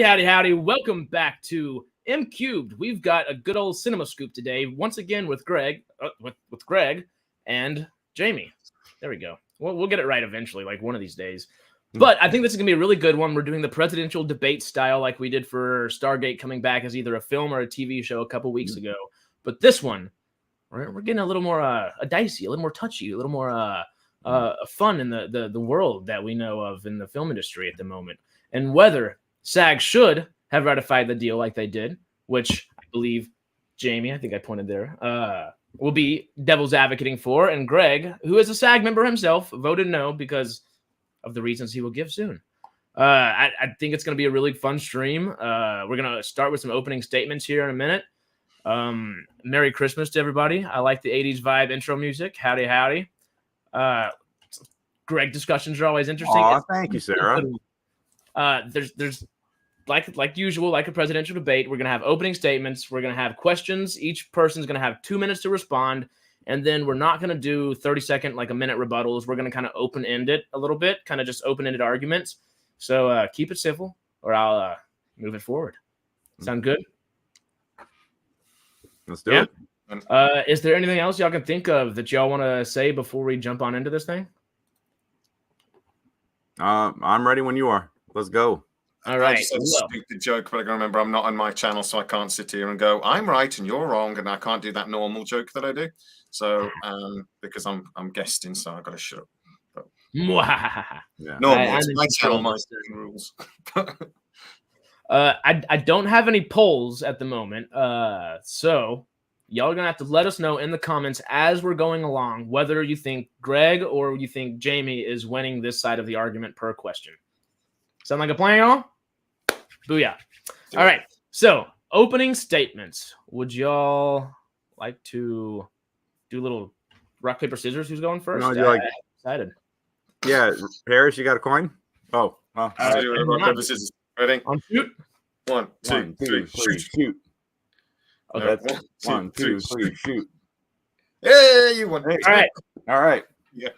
Howdy. Welcome back to MCubed. We've got a good old cinema scoop today, once again with Greg, with Greg and Jamie. There we go. We'll get it right eventually, like one of these days. But I think this is going to be a really good one. We're doing the presidential debate style like we did for Stargate coming back as either a film or a TV show a couple weeks ago. But this one, we're getting a little more dicey, a little more touchy, a little more fun in the world that we know of in the film industry at the moment. And whether SAG should have ratified the deal like they did, which I believe Jamie, I think I pointed there, will be devil's advocating for. And Greg, who is a SAG member himself, voted no because of the reasons he will give soon. I think it's going to be a really fun stream. We're going to start with some opening statements here in a minute. Merry Christmas to everybody. I like the 80s vibe intro music. Howdy. Greg, discussions are always interesting. Thank you, Sarah. There's like usual, like a presidential debate, we're going to have opening statements. We're going to have questions. Each person's going to have 2 minutes to respond. And then we're not going to do 30-second, like a minute rebuttals. We're going to kind of open-end it a little bit, kind of just open-ended arguments. So keep it civil or I'll move it forward. Sound good? Let's do it. Is there anything else y'all can think of that y'all want to say before we jump on into this thing? I'm ready when you are. Let's go. All right. I just had a stupid joke, but I can remember I'm not on my channel, so I can't sit here and go, I'm right and you're wrong, and I can't do that normal joke that I do. So because I'm guesting, so I've got to shut up. Normal, it's my channel, my rules. I don't have any polls at the moment, so y'all are gonna have to let us know in the comments as we're going along whether you think Greg or you think Jamie is winning this side of the argument per question. Sound like a plan, y'all? Booyah! All right, so opening statements. Would y'all like to do a little rock paper scissors? Who's going first? No, excited. Yeah, Harris, you got a coin? Oh, rock paper scissors. Ready? On shoot. 1, 2, 3, shoot. Okay, that's 1, 2, 3, shoot. Yeah, you won. All right. Yeah.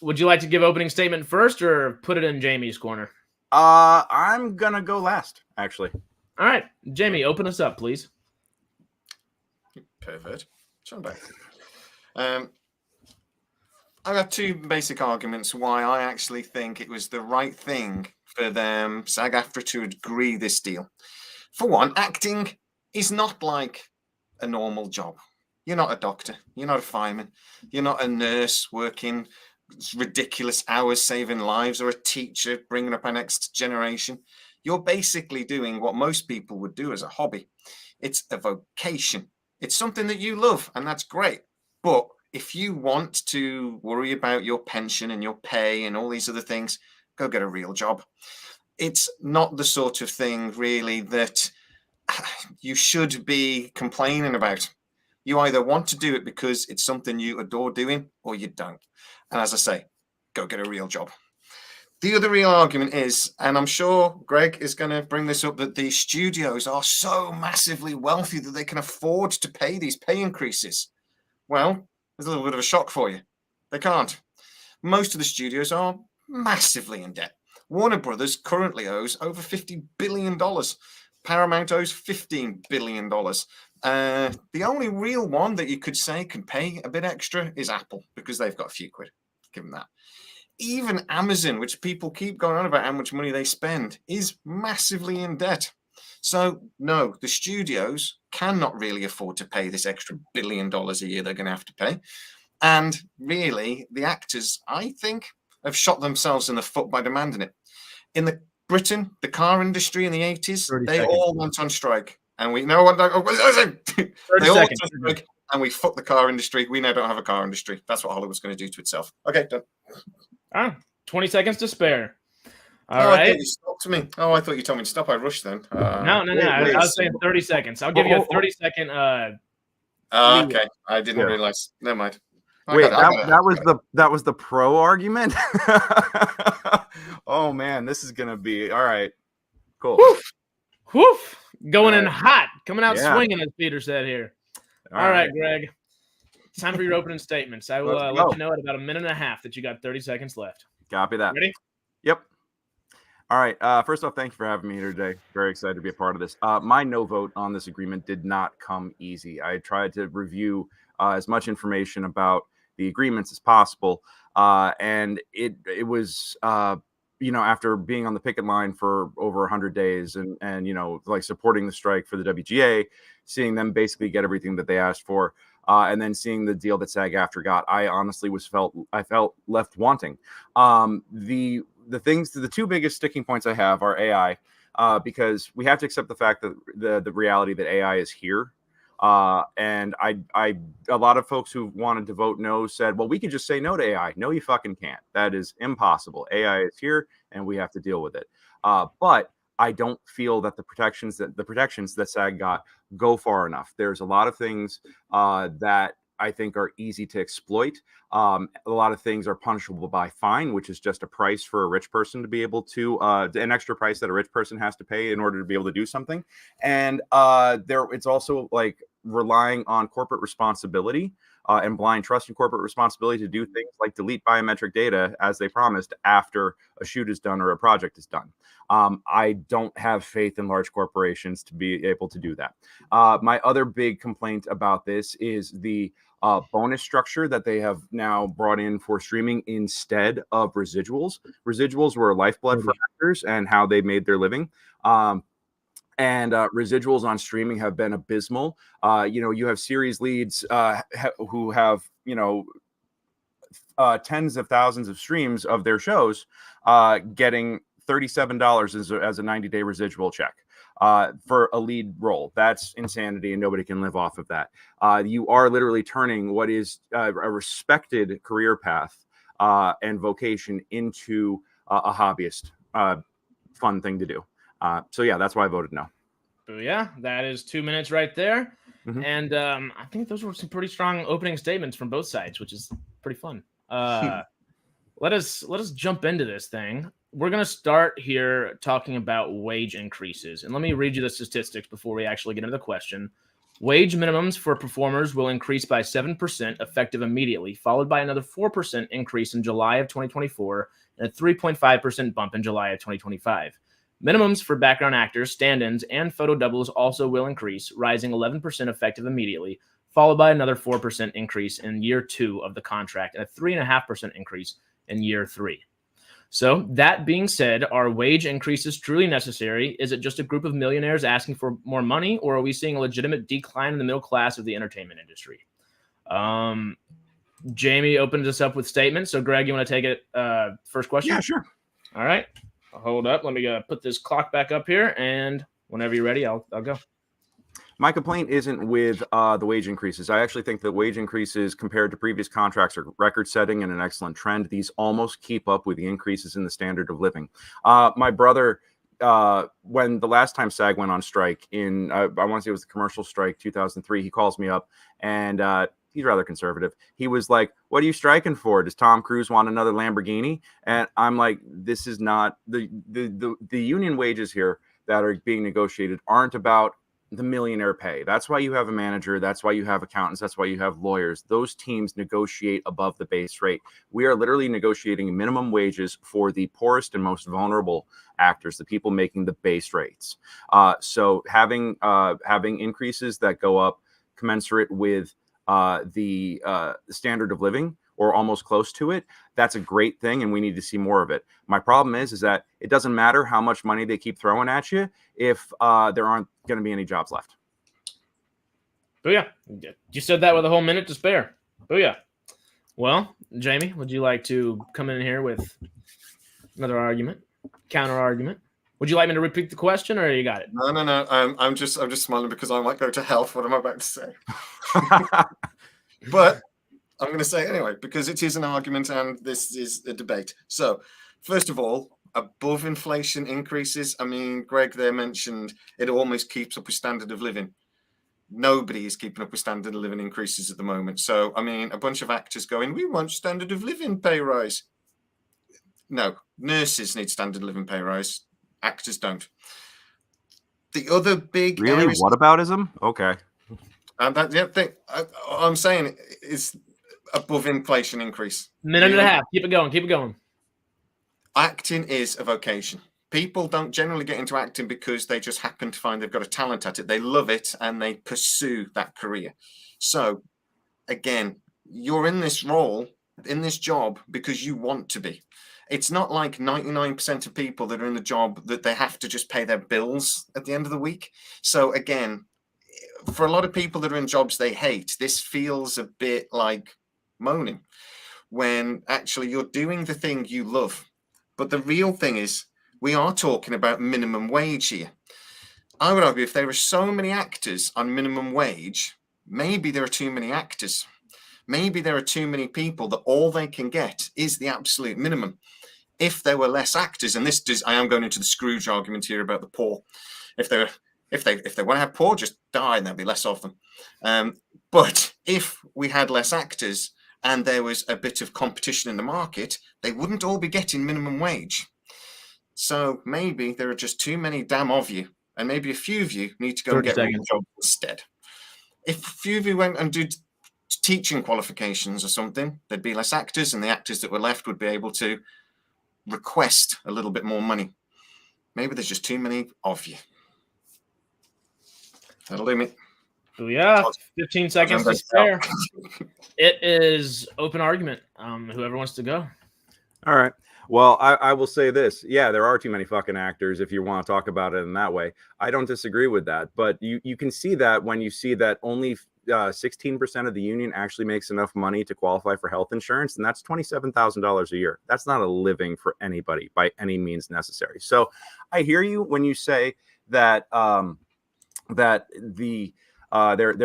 Would you like to give opening statement first or put it in Jamie's corner? I'm gonna go last, actually. All right, Jamie, open us up, please. Perfect. Turn back. I got two basic arguments why I actually think it was the right thing for them, SAG AFTRA, to agree this deal. For one, acting is not like a normal job. You're not a doctor. You're not a fireman. You're not a nurse working ridiculous hours saving lives, or a teacher bringing up our next generation. You're basically doing what most people would do as a hobby. It's a vocation. It's something that you love, and that's great. But if you want to worry about your pension and your pay and all these other things, go get a real job. It's not the sort of thing really that you should be complaining about. You either want to do it because it's something you adore doing, or you don't. And as I say, go get a real job. The other real argument is, and I'm sure Greg is going to bring this up, that the studios are so massively wealthy that they can afford to pay these pay increases. Well, there's a little bit of a shock for you. They can't. Most of the studios are massively in debt. Warner Brothers currently owes over $50 billion. Paramount owes $15 billion. The only real one that you could say can pay a bit extra is Apple, because they've got a few quid. Give them that. Even Amazon, which people keep going on about how much money they spend, is massively in debt. So no, the studios cannot really afford to pay this extra $1 billion a year they're going to have to pay. And really, the actors, I think, have shot themselves in the foot by demanding it. In Britain, the car industry in the 80s, they all went on strike. And we know what they all went on strike, and we fucked the car industry. We now don't have a car industry. That's what Hollywood's going to do to itself. Okay, done. 20 seconds to spare. All right. I thought you stopped me. Oh, I thought you told me to stop. I rushed then. No. I was saying 30 seconds. I'll give you a 30-second. Okay. I didn't realize. Never mind. Wait, that was the pro argument? Oh man, this is gonna be all right. Cool. Woof. Going in hot, coming out swinging, as Peter said here. All right, Greg. Time for your opening statements. I will let you know at about a minute and a half that you got 30 seconds left. Copy that. Ready? Yep. All right. First off, thank you for having me here today. Very excited to be a part of this. My no vote on this agreement did not come easy. I tried to review as much information about the agreements as possible, and it was after being on the picket line for over 100 days and like supporting the strike for the WGA, seeing them basically get everything that they asked for, and then seeing the deal that SAG AFTRA got, I honestly felt left wanting. The two biggest sticking points I have are AI, because we have to accept the fact that the reality that AI is here. And a lot of folks who wanted to vote no said, well, we can just say no to AI. No, you fucking can't. That is impossible. AI is here and we have to deal with it. But I don't feel that the protections that SAG got go far enough. There's a lot of things that I think are easy to exploit. A lot of things are punishable by fine, which is just a price for a rich person to be able to, an extra price that a rich person has to pay in order to be able to do something. And it's also like relying on corporate responsibility and blind trust in corporate responsibility to do things like delete biometric data as they promised after a shoot is done or a project is done. I don't have faith in large corporations to be able to do that. My other big complaint about this is the bonus structure that they have now brought in for streaming instead of residuals. Residuals were a lifeblood for actors and how they made their living. And residuals on streaming have been abysmal. You have series leads who have, tens of thousands of streams of their shows getting $37 as a 90-day residual check for a lead role. That's insanity, and nobody can live off of that. You are literally turning what is a respected career path and vocation into a hobbyist fun thing to do. So yeah, that's why I voted no. Yeah, that is 2 minutes right there. Mhm. And I think those were some pretty strong opening statements from both sides, which is pretty fun. Let us jump into this thing. We're going to start here talking about wage increases. And let me read you the statistics before we actually get into the question. Wage minimums for performers will increase by 7% effective immediately, followed by another 4% increase in July of 2024 and a 3.5% bump in July of 2025. Minimums for background actors, stand-ins, and photo doubles also will increase, rising 11% effective immediately, followed by another 4% increase in year 2 of the contract and a 3.5% increase in year 3. So that being said, are wage increases truly necessary? Is it just a group of millionaires asking for more money, or are we seeing a legitimate decline in the middle class of the entertainment industry? Jamie opens us up with statements. So Greg, you want to take it first question? Yeah, sure. All right. Hold up. Let me put this clock back up here, and whenever you're ready, I'll go. My complaint isn't with the wage increases. I actually think that wage increases compared to previous contracts are record-setting and an excellent trend. These almost keep up with the increases in the standard of living. My brother, when the last time SAG went on strike in, I want to say it was the commercial strike, 2003, he calls me up and he's rather conservative. He was like, what are you striking for? Does Tom Cruise want another Lamborghini? And I'm like, this is not the union wages here that are being negotiated aren't about the millionaire pay. That's why you have a manager. That's why you have accountants. That's why you have lawyers. Those teams negotiate above the base rate. We are literally negotiating minimum wages for the poorest and most vulnerable actors, the people making the base rates. So having increases that go up commensurate with the standard of living or almost close to it, that's a great thing, and we need to see more of it. My problem is that it doesn't matter how much money they keep throwing at you if there aren't going to be any jobs left. Booyah. You said that with a whole minute to spare. Booyah. Well, Jamie, would you like to come in here with another argument, counter argument? Would you like me to repeat the question, or you got it? No. I'm just smiling because I might go to hell for what I'm about to say. But I'm going to say it anyway, because it is an argument and this is a debate. So, first of all, above inflation increases. I mean, Greg there mentioned it almost keeps up with standard of living. Nobody is keeping up with standard of living increases at the moment. So, I mean, a bunch of actors going, we want standard of living pay rise. No, nurses need standard of living pay rise. Actors don't. The other big really whataboutism? Okay. And that thing I'm saying is above inflation increase. Minute and a half. Keep it going. Acting is a vocation. people don't generally get into acting because they just happen to find they've got a talent at it. They love it and they pursue that career. So again, you're in this role, in this job, because you want to be. It's not like 99% of people that are in the job that they have to just pay their bills at the end of the week. So again, for a lot of people that are in jobs they hate, this feels a bit like moaning, when actually you're doing the thing you love. But the real thing is, we are talking about minimum wage here. I would argue if there are so many actors on minimum wage, maybe there are too many actors. Maybe there are too many people that all they can get is the absolute minimum. If there were less actors, and I am going into the Scrooge argument here about the poor. If they want to have poor, just die and there'll be less of them. But if we had less actors and there was a bit of competition in the market, they wouldn't all be getting minimum wage. So maybe there are just too many damn of you, and maybe a few of you need to go and get a job instead. If a few of you went and did teaching qualifications or something, there'd be less actors, and the actors that were left would be able to request a little bit more money. Maybe there's just too many of you. That'll do me. Yeah, 15 seconds to spare. It is open argument. Whoever wants to go. All right. Well, I will say this. Yeah, there are too many fucking actors if you want to talk about it in that way. I don't disagree with that. But you can see that when you see that only 16% of the union actually makes enough money to qualify for health insurance, and that's $27,000 a year. That's not a living for anybody by any means necessary. So I hear you when you say that there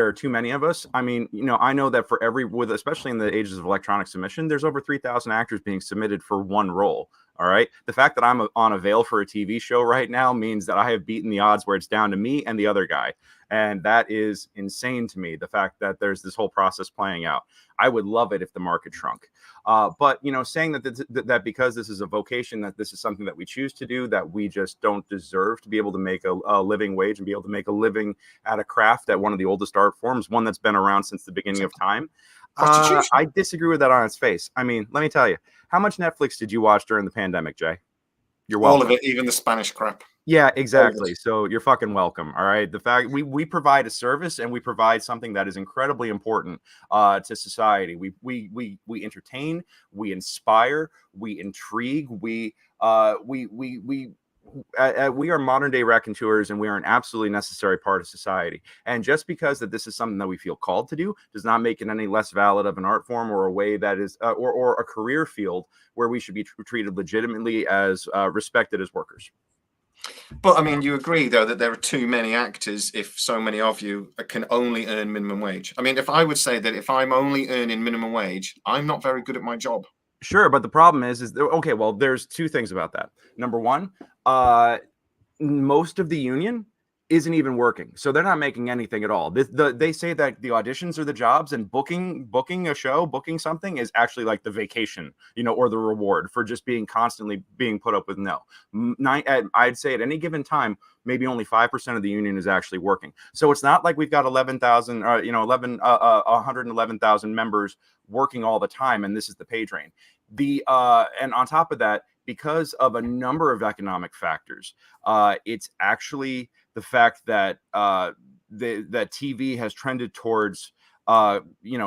are too many of us. I mean, I know that for especially in the ages of electronic submission, there's over 3,000 actors being submitted for one role. All right. The fact that I'm on a veil for a TV show right now means that I have beaten the odds where it's down to me and the other guy. And that is insane to me. The fact that there's this whole process playing out. I would love it if the market shrunk. But, saying that because this is a vocation, that this is something that we choose to do, that we just don't deserve to be able to make a living wage and be able to make a living at a craft at one of the oldest art forms, one that's been around since the beginning of time. I disagree with that on its face. I mean, let me tell you, how much Netflix did you watch during the pandemic, Jay? You're welcome. All of it, even the Spanish crap. Yeah, exactly. So you're fucking welcome. All right. The fact we provide a service, and we provide something that is incredibly important to society. We entertain, we inspire, we intrigue, we are modern day raconteurs, and we are an absolutely necessary part of society. And just because that this is something that we feel called to do does not make it any less valid of an art form or a way that is or a career field where we should be treated legitimately as respected as workers. But I mean, you agree though that there are too many actors if so many of you can only earn minimum wage. I mean, if I would say that if I'm only earning minimum wage, I'm not very good at my job. Sure, but the problem is okay, well, there's two things about that. Number one, most of the union isn't even working, so they're not making anything at all. They say that the auditions are the jobs, and booking a show, booking something is actually like the vacation, or the reward for just constantly being put up with no. I'd say at any given time, maybe only 5% of the union is actually working. So it's not like we've got 111,000 members working all the time, and this is the pay drain. And on top of that, because of a number of economic factors, it's actually the fact that that TV has trended towards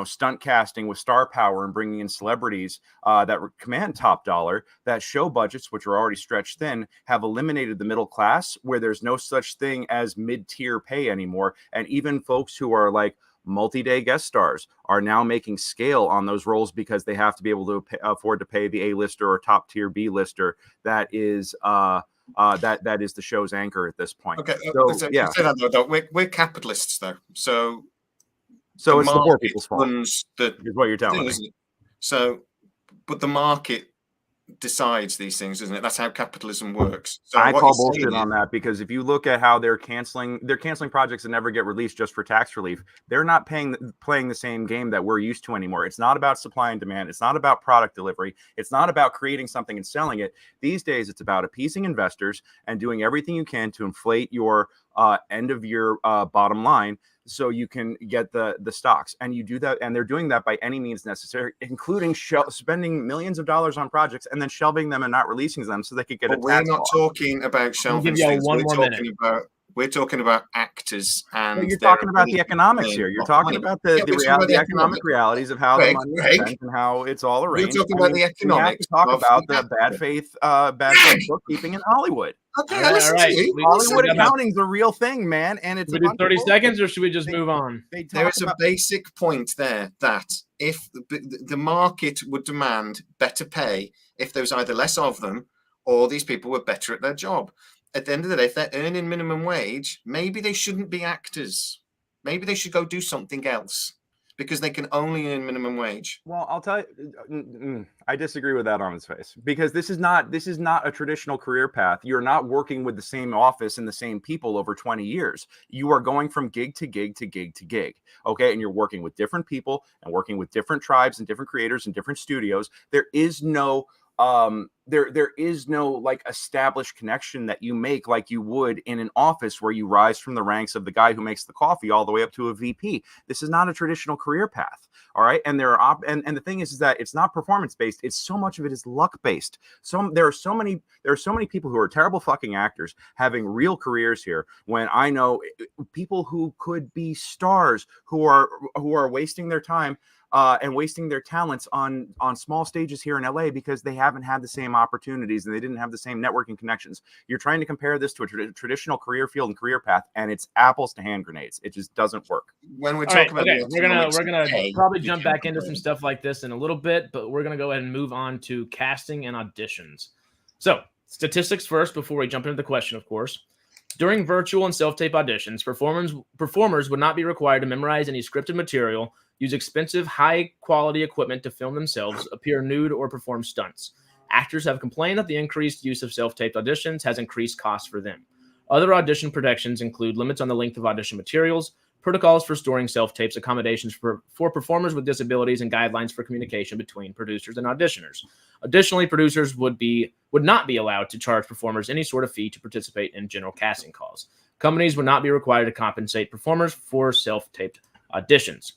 stunt casting with star power and bringing in celebrities that command top dollar, that show budgets, which are already stretched thin, have eliminated the middle class, where there's no such thing as mid-tier pay anymore. And even folks who are like multi-day guest stars are now making scale on those roles because they have to be able to afford to pay the A-lister or top tier B-lister that is that is the show's anchor at this point. Okay, so yeah, we're capitalists though, so it's the poor people's fault. Is what you're telling me. So, but the market decides these things, isn't it? That's how capitalism works. So I call bullshit on that, because if you look at how they're canceling projects that never get released just for tax relief, they're not playing the same game that we're used to anymore. It's not about supply and demand. It's not about product delivery. It's not about creating something and selling it. These days, it's about appeasing investors and doing everything you can to inflate your end of year bottom line, so you can get the stocks. And you do that, and they're doing that by any means necessary, including spending millions of dollars on projects and then shelving them and not releasing them so they could get a tax We're not law. talking about shelving things. We're talking about actors, and you're talking about the economics here. You're talking about the economic realities of how the money is spent and how it's all arranged. You're talking about the economics. We have to talk about the bad faith bookkeeping in Hollywood. Okay, all right. Hollywood accounting is a real thing, man, and it's. Should we do 30 seconds, or should we just move on? There is a basic point there that if the market would demand better pay, if there was either less of them or these people were better at their job. At the end of the day, if they're earning minimum wage, maybe they shouldn't be actors. Maybe they should go do something else because they can only earn minimum wage. Well, I'll tell you, I disagree with that on its face, because this is not a traditional career path. You're not working with the same office and the same people over 20 years. You are going from gig to gig to gig to gig. Okay. And you're working with different people and working with different tribes and different creators and different studios. There is no there is no like established connection that you make like you would in an office where you rise from the ranks of the guy who makes the coffee all the way up to a VP. This is not a traditional career path. All right. And there are and the thing is that it's not performance based. It's so much of it is luck based. So there are so many people who are terrible fucking actors having real careers here, when I know people who could be stars who are wasting their time and wasting their talents on small stages here in LA because they haven't had the same opportunities and they didn't have the same networking connections. You're trying to compare this to a traditional career field and career path, and it's apples to hand grenades. It just doesn't work. When we're talking about we're gonna probably jump back into some stuff like this in a little bit, but we're gonna go ahead and move on to casting and auditions. So statistics first before we jump into the question, of course. During virtual and self-tape auditions, performers would not be required to memorize any scripted material, use expensive, high-quality equipment to film themselves, appear nude, or perform stunts. Actors have complained that the increased use of self-taped auditions has increased costs for them. Other audition protections include limits on the length of audition materials, protocols for storing self-tapes, accommodations for performers with disabilities, and guidelines for communication between producers and auditioners. Additionally, producers would not be allowed to charge performers any sort of fee to participate in general casting calls. Companies would not be required to compensate performers for self-taped auditions.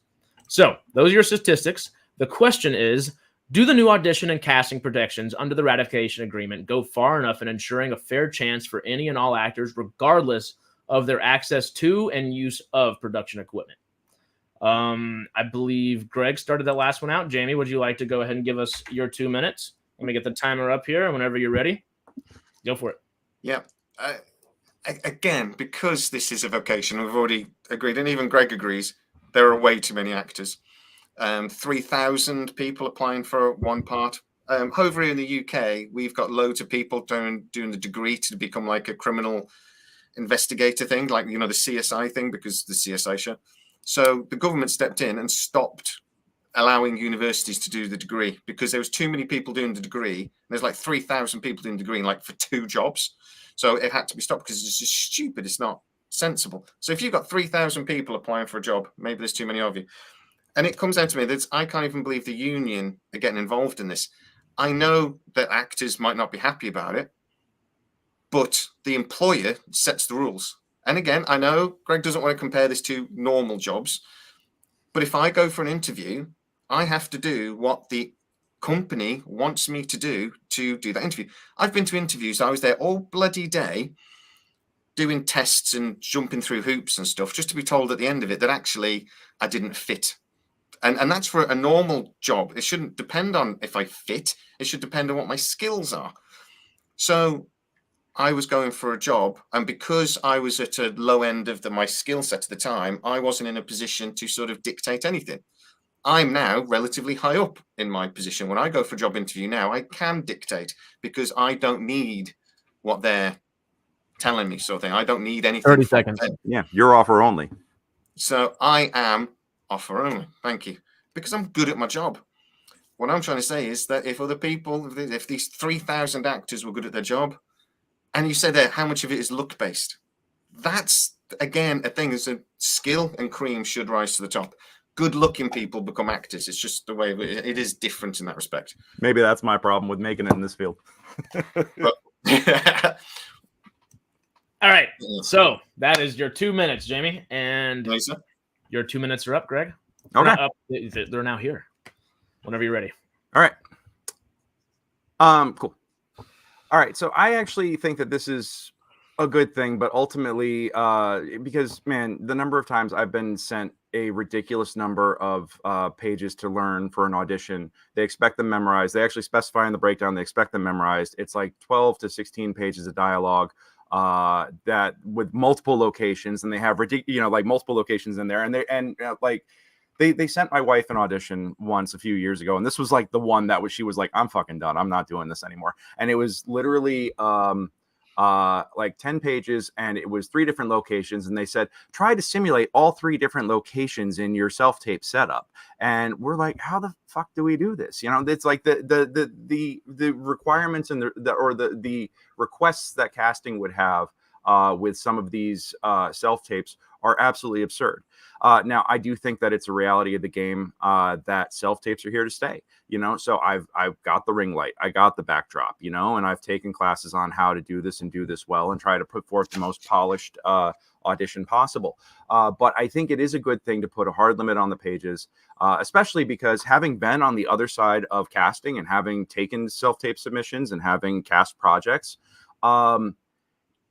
So those are your statistics. The question is, do the new audition and casting protections under the ratification agreement go far enough in ensuring a fair chance for any and all actors, regardless of their access to and use of production equipment? I believe Greg started that last one out. Jamie, would you like to go ahead and give us your 2 minutes? Let me get the timer up here, and whenever you're ready, go for it. Yeah. Again, because this is a vocation, we've already agreed, and even Greg agrees, there are way too many actors. 3,000 people applying for one part. Over here in the UK, we've got loads of people doing the degree to become like a criminal investigator thing, like, you know, the CSI thing, because the CSI show. So the government stepped in and stopped allowing universities to do the degree because there was too many people doing the degree. There's like 3,000 people doing the degree like for 2 jobs. So it had to be stopped because it's just stupid. It's not sensible. So if you've got 3,000 people applying for a job, maybe there's too many of you. And it comes down to me that I can't even believe the union are getting involved in this. I know that actors might not be happy about it, but the employer sets the rules. And again, I know Greg doesn't want to compare this to normal jobs, but if I go for an interview, I have to do what the company wants me to do that interview. I've been to interviews. I was there all bloody day doing tests and jumping through hoops and stuff just to be told at the end of it that actually I didn't fit. And that's for a normal job. It shouldn't depend on if I fit. It should depend on what my skills are. So I was going for a job, and because I was at a low end of my skill set at the time, I wasn't in a position to sort of dictate anything. I'm now relatively high up in my position. When I go for a job interview now, I can dictate because I don't need what they're telling me, sort of thing. I don't need anything. 30 seconds. Yeah, you're offer only. So I am offer only. Thank you. Because I'm good at my job. What I'm trying to say is that if other people, if these 3,000 actors were good at their job, and you say that how much of it is luck based, that's again a thing. Is a skill and cream should rise to the top. Good looking people become actors. It's just the way it is different in that respect. Maybe that's my problem with making it in this field. But, all right. So that is your 2 minutes, Jamie. And Lisa? Your 2 minutes are up, Greg. Okay. Not up, they're now here. Whenever you're ready. All right. Cool. All right. So I actually think that this is a good thing, but ultimately, because man, the number of times I've been sent a ridiculous number of pages to learn for an audition, they expect them memorized. They actually specify in the breakdown, they expect them memorized. It's like 12 to 16 pages of dialogue that with multiple locations, and they have like multiple locations in there, and they sent my wife an audition once a few years ago, and this was like the one that she was like, I'm fucking done. I'm not doing this anymore. And it was literally like 10 pages, and it was 3 different locations, and they said try to simulate all 3 different locations in your self-tape setup. And we're like, how the fuck do we do this? It's like the requirements and the requests that casting would have with some of these self-tapes are absolutely absurd. Now, I do think that it's a reality of the game that self-tapes are here to stay, so I've got the ring light, I got the backdrop, and I've taken classes on how to do this and do this well and try to put forth the most polished audition possible. But I think it is a good thing to put a hard limit on the pages, especially because having been on the other side of casting and having taken self-tape submissions and having cast projects, I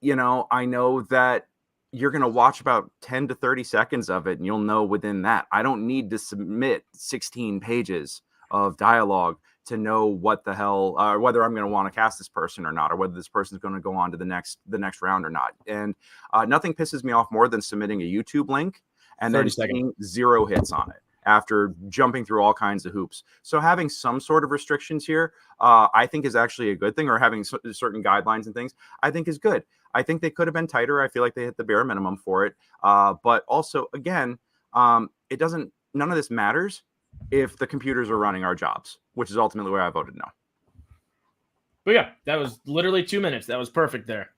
know that you're going to watch about 10 to 30 seconds of it, and you'll know within that. I don't need to submit 16 pages of dialogue to know what the hell, whether I'm going to want to cast this person or not, or whether this person is going to go on to the next round or not. And nothing pisses me off more than submitting a YouTube link and then seeing 0 hits on it after jumping through all kinds of hoops. So having some sort of restrictions here, I think is actually a good thing, or having certain guidelines and things, I think is good. I think they could have been tighter. I feel like they hit the bare minimum for it. But also, again, none of this matters if the computers are running our jobs, which is ultimately why I voted no. But yeah, that was literally 2 minutes. That was perfect there.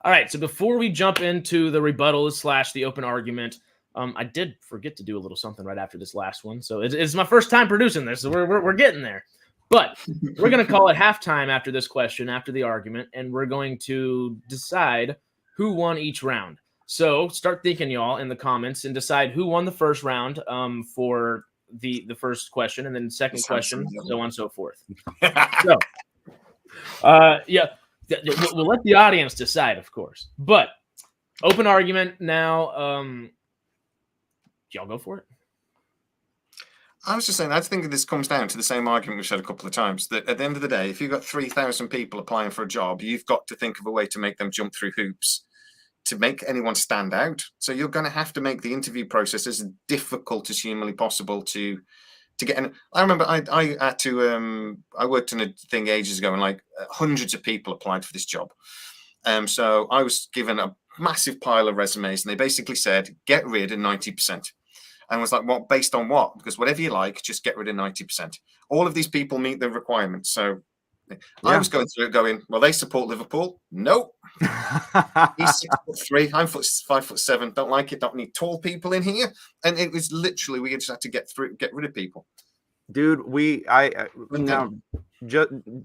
All right, so before we jump into the rebuttal / the open argument, I did forget to do a little something right after this last one. So it's my first time producing this, so we're getting there. But we're going to call it halftime after this question, after the argument, and we're going to decide who won each round. So start thinking, y'all, in the comments, and decide who won the first round for the first question, and then second question, so on and so forth. So, yeah, we'll let the audience decide, of course. But open argument now. Y'all go for it. I was just saying, I think this comes down to the same argument we've said a couple of times, that at the end of the day, if you've got 3,000 people applying for a job, you've got to think of a way to make them jump through hoops to make anyone stand out. So you're going to have to make the interview process as difficult as humanly possible to get in. I remember I had to, I worked in a thing ages ago, and like hundreds of people applied for this job. So I was given a massive pile of resumes, and they basically said, get rid of 90%. And was like, well, based on what? Because whatever you like, just get rid of 90%. All of these people meet the requirements. So yeah. I was going through it going, well, they support Liverpool. Nope. He's 6'3", I'm 5'7". Don't like it. Don't need tall people in here. And it was literally, we just had to get rid of people. Dude,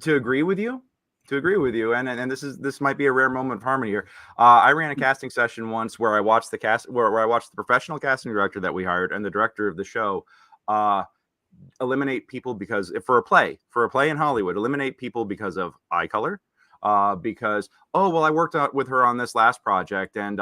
to agree with you. And this might be a rare moment of harmony here. I ran a casting session once where I watched the professional casting director that we hired and the director of the show eliminate people because for a play in Hollywood, eliminate people because of eye color, because I worked out with her on this last project, and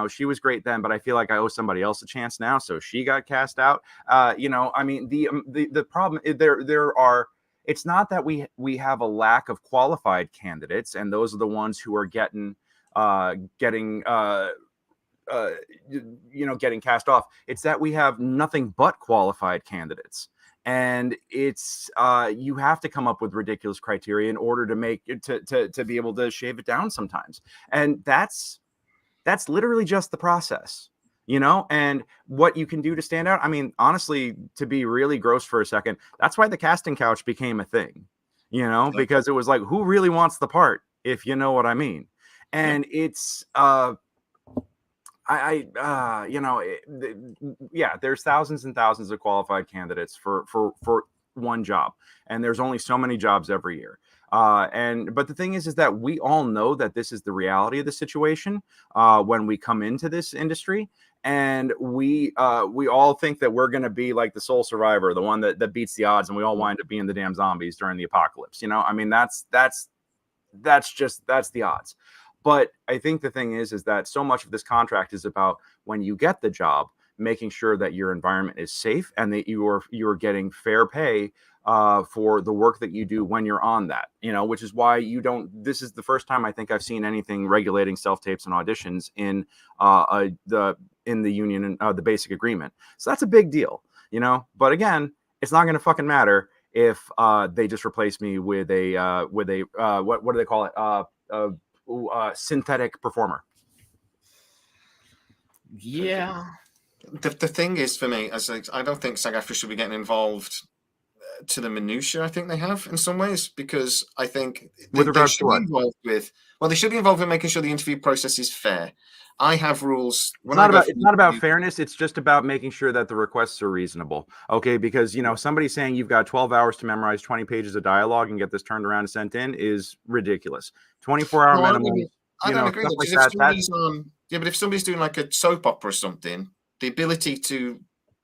she was great then, but I feel like I owe somebody else a chance now, so she got cast out. The problem there are. It's not that we have a lack of qualified candidates, and those are the ones who are getting cast off. It's that we have nothing but qualified candidates, and it's you have to come up with ridiculous criteria in order to make it to be able to shave it down sometimes, and that's literally just the process. And what you can do to stand out. I mean, honestly, to be really gross for a second, that's why the casting couch became a thing, because it was like, who really wants the part, if you know what I mean? And it's, there's thousands and thousands of qualified candidates for one job, and there's only so many jobs every year. But the thing is that we all know that this is the reality of the situation when we come into this industry. And we all think that we're going to be like the sole survivor, the one that beats the odds, and we all wind up being the damn zombies during the apocalypse. You know, I mean, that's the odds. But I think the thing is that so much of this contract is about when you get the job, making sure that your environment is safe and that you are getting fair pay for the work that you do when you're on that, you know, which is why you don't. This is the first time I think I've seen anything regulating self-tapes and auditions in the union and the basic agreement. So that's a big deal, you know. But again, it's not going to fucking matter if they just replace me with a what do they call it, synthetic performer. Yeah. The thing is, for me, I don't think SAG AFTRA should be getting involved to the minutiae. I think they have in some ways, because I think they should be involved with. Well, they should be involved in making sure the interview process is fair. I have rules. It's not about fairness. It's just about making sure that the requests are reasonable. Okay, because you know somebody saying you've got 12 hours to memorize 20 pages of dialogue and get this turned around and sent in is ridiculous. 24-hour minimum. I don't agree with that. But if somebody's doing like a soap opera or something, the ability to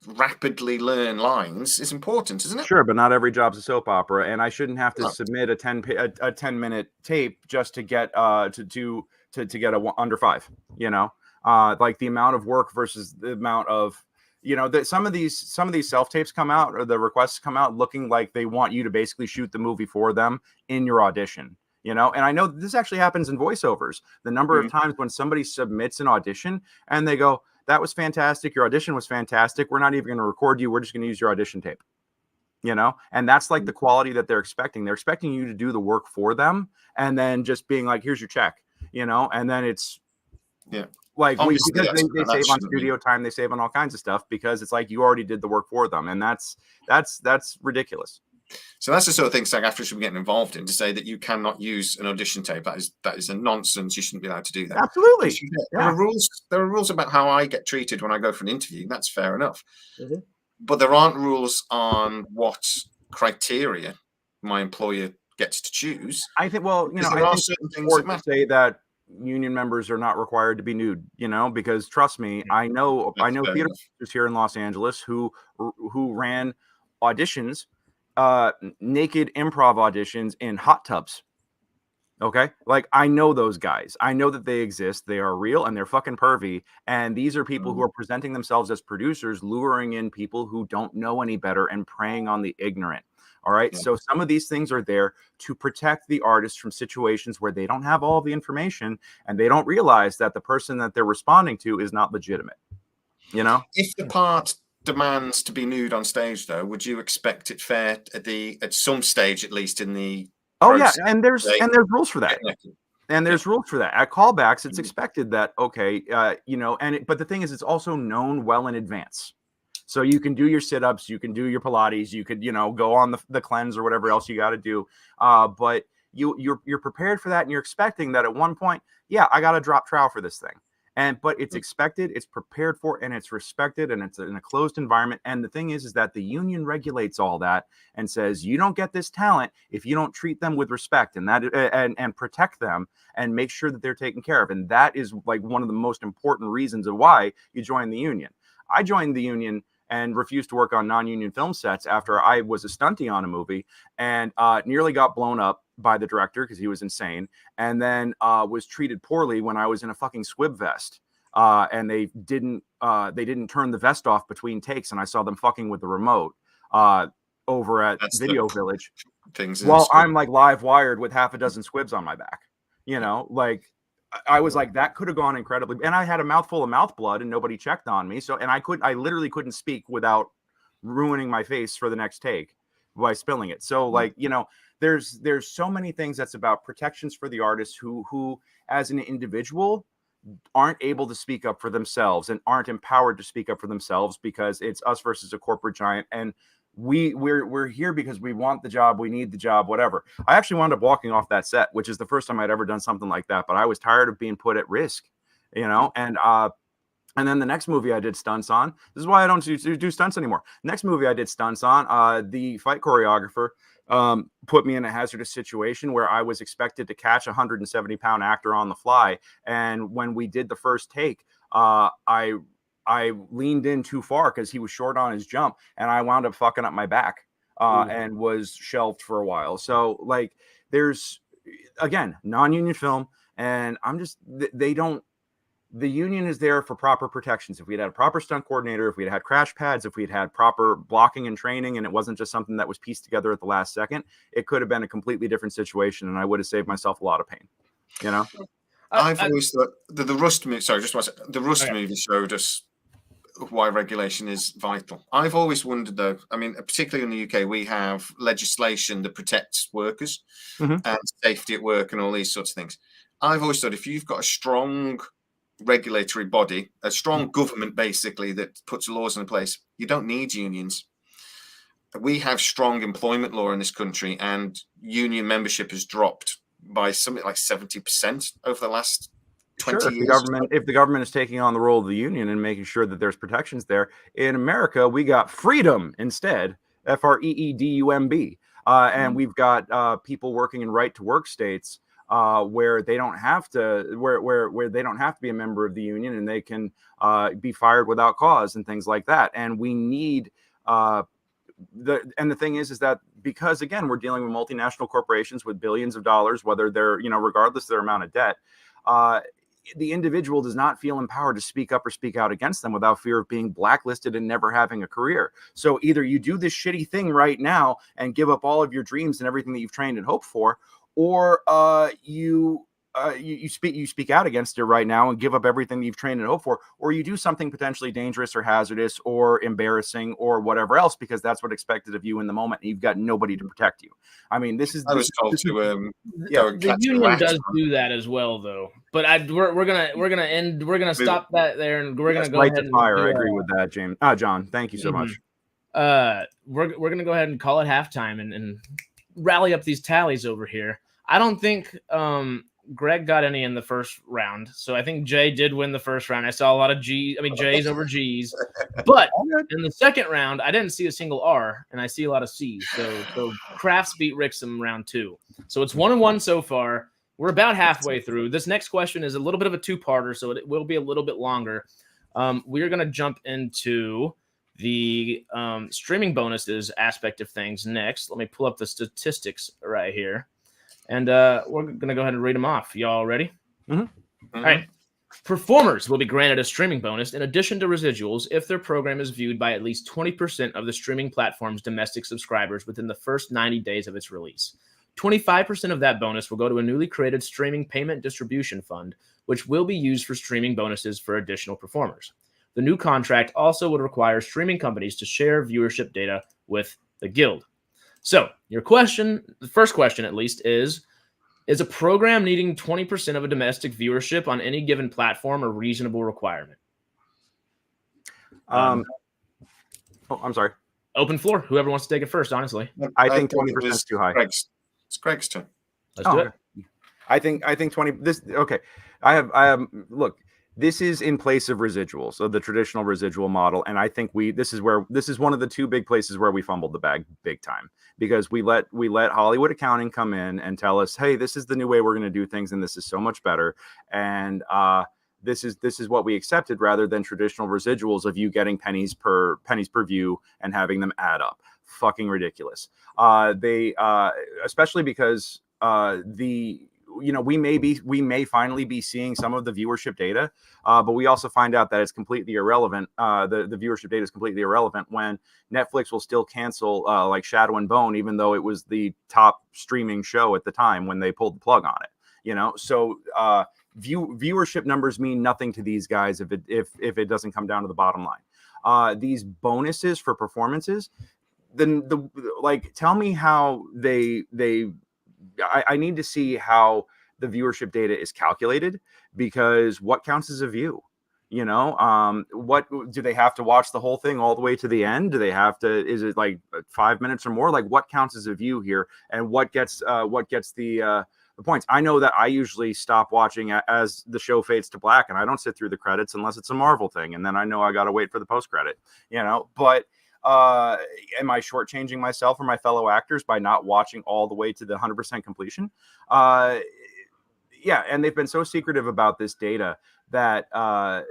rapidly learn lines is important, isn't it? Sure, but not every job's a soap opera, and I shouldn't have to submit a 10-minute tape just to get to get a under 5. You know, like the amount of work versus the amount of, you know, that some of these self tapes come out, or the requests come out looking like they want you to basically shoot the movie for them in your audition. You know, and I know this actually happens in voiceovers. The number of times when somebody submits an audition and they go, "That was fantastic. Your audition was fantastic. We're not even going to record you. We're just going to use your audition tape." You know, and that's like the quality that they're expecting. They're expecting you to do the work for them and then just being like, "Here's your check," you know, and then it's like because they save on studio time, they save on all kinds of stuff because it's like you already did the work for them, and that's ridiculous. So that's the sort of thing SAG AFTRA should be getting involved in, to say that you cannot use an audition tape. That is a nonsense. You shouldn't be allowed to do that. Absolutely. There are rules. There are rules about how I get treated when I go for an interview. That's fair enough. But there aren't rules on what criteria my employer gets to choose. I think. Well, you know, there are certain things that matter. Say that union members are not required to be nude. You know, because trust me, I know theater producers here in Los Angeles who ran auditions. Naked improv auditions in hot tubs. Okay, like I know those guys. I know that they exist. They are real and they're fucking pervy. And these are people who are presenting themselves as producers, luring in people who don't know any better and preying on the ignorant. All right. So some of these things are there to protect the artist from situations where they don't have all the information and they don't realize that the person that they're responding to is not legitimate. You know, if the part demands to be nude on stage, though, would you expect it fair at some stage, at least in the process? And there's rules for that. And there's rules for that. At callbacks, it's expected that you know, but the thing is, it's also known well in advance. So you can do your sit-ups, you can do your Pilates, you could, you know, go on the cleanse or whatever else you got to do. But you're prepared for that, and you're expecting that at one point, I got to drop trowel for this thing. But it's expected, it's prepared for, and it's respected, and it's in a closed environment. And the thing is that the union regulates all that and says you don't get this talent if you don't treat them with respect and protect them and make sure that they're taken care of. And that is like one of the most important reasons of why you join the union. I joined the union and refused to work on non-union film sets after I was a stuntie on a movie and nearly got blown up by the director because he was insane, and then was treated poorly when I was in a fucking squib vest, and they didn't turn the vest off between takes, and I saw them fucking with the remote over at Video Village while I'm like live wired with half a dozen squibs on my back. You know, like I was like, that could have gone incredibly, and I had a mouthful of mouth blood and nobody checked on me, so I literally couldn't speak without ruining my face for the next take by spilling it. So like, you know, there's so many things that's about protections for the artists who as an individual aren't able to speak up for themselves and aren't empowered to speak up for themselves because it's us versus a corporate giant, and we're here because we want the job, we need the job, whatever. I actually wound up walking off that set, which is the first time I'd ever done something like that, but I was tired of being put at risk, you know. And then the next movie I did stunts on, this is why I don't do stunts anymore. Next movie I did stunts on, the fight choreographer put me in a hazardous situation where I was expected to catch a 170-pound actor on the fly. And when we did the first take, I leaned in too far because he was short on his jump, and I wound up fucking up my back and was shelved for a while. So like, there's, again, non-union film, and I'm just, the union is there for proper protections. If we had a proper stunt coordinator, if we had crash pads, if we'd had proper blocking and training, and it wasn't just something that was pieced together at the last second, it could have been a completely different situation, and I would have saved myself a lot of pain. You know, I've always thought the Rust movie. Sorry, just one second. The Rust movie showed us why regulation is vital. I've always wondered, though. I mean, particularly in the UK, we have legislation that protects workers and safety at work and all these sorts of things. I've always thought if you've got a strong regulatory body, a strong government basically that puts laws in place, you don't need unions. We have strong employment law in this country, and union membership has dropped by something like 70% over the last 20 years. If the government is taking on the role of the union and making sure that there's protections there, in America we got freedom instead, FREEDUMB, and we've got people working in right to work states where they don't have to where they don't have to be a member of the union, and they can be fired without cause and things like that. And we need the thing is that because, again, we're dealing with multinational corporations with billions of dollars, whether they're, regardless of their amount of debt, the individual does not feel empowered to speak up or speak out against them without fear of being blacklisted and never having a career. So either you do this shitty thing right now and give up all of your dreams and everything that you've trained and hoped for, or you speak out against it right now and give up everything you've trained and hoped for, or you do something potentially dangerous or hazardous or embarrassing or whatever else, because that's what's expected of you in the moment, and you've got nobody to protect you. I mean, this is. I was told to. The union does do that as well, though. But we're gonna stop that there, and we're gonna go ahead and fire. I agree with that, James. John, thank you so much. We're gonna go ahead and call it halftime and rally up these tallies over here. I don't think Greg got any in the first round, so I think Jay did win the first round. I saw a lot of J's over G's, but in the second round, I didn't see a single R, and I see a lot of C's. So Crafts beat Rixum round 2, so it's 1-1 so far. We're about halfway through. This next question is a little bit of a two-parter, so it will be a little bit longer. We're going to jump into the streaming bonuses aspect of things next. Let me pull up the statistics right here. And we're going to go ahead and read them off. Y'all ready? All right. Performers will be granted a streaming bonus in addition to residuals if their program is viewed by at least 20% of the streaming platform's domestic subscribers within the first 90 days of its release. 25% of that bonus will go to a newly created streaming payment distribution fund, which will be used for streaming bonuses for additional performers. The new contract also would require streaming companies to share viewership data with the guild. So your question, the first question at least, is a program needing 20% of a domestic viewership on any given platform a reasonable requirement? I'm sorry. Open floor. Whoever wants to take it first, honestly. I think 20% is too high. It's Greg's turn. Let's do it. I think 20. Okay. I have look. This is in place of residuals, so the traditional residual model, and I think this is one of the two big places where we fumbled the bag big time, because we let Hollywood accounting come in and tell us, hey, this is the new way we're going to do things, and this is so much better, and this is what we accepted, rather than traditional residuals of you getting pennies per view and having them add up. Fucking ridiculous. They especially because we may finally be seeing some of the viewership data, but we also find out that it's completely irrelevant. The viewership data is completely irrelevant when Netflix will still cancel like Shadow and Bone, even though it was the top streaming show at the time when they pulled the plug on it. So viewership numbers mean nothing to these guys if it doesn't come down to the bottom line. These bonuses for performances, then tell me how I need to see how the viewership data is calculated, because what counts as a view? What do they have to watch the whole thing all the way to the end? Do they have to? Is it like 5 minutes or more? Like, what counts as a view here, and what gets the points? I know that I usually stop watching as the show fades to black, and I don't sit through the credits unless it's a Marvel thing, and then I know I got to wait for the post credit. But am I shortchanging myself or my fellow actors by not watching all the way to the 100% completion? Yeah, and they've been so secretive about this data that I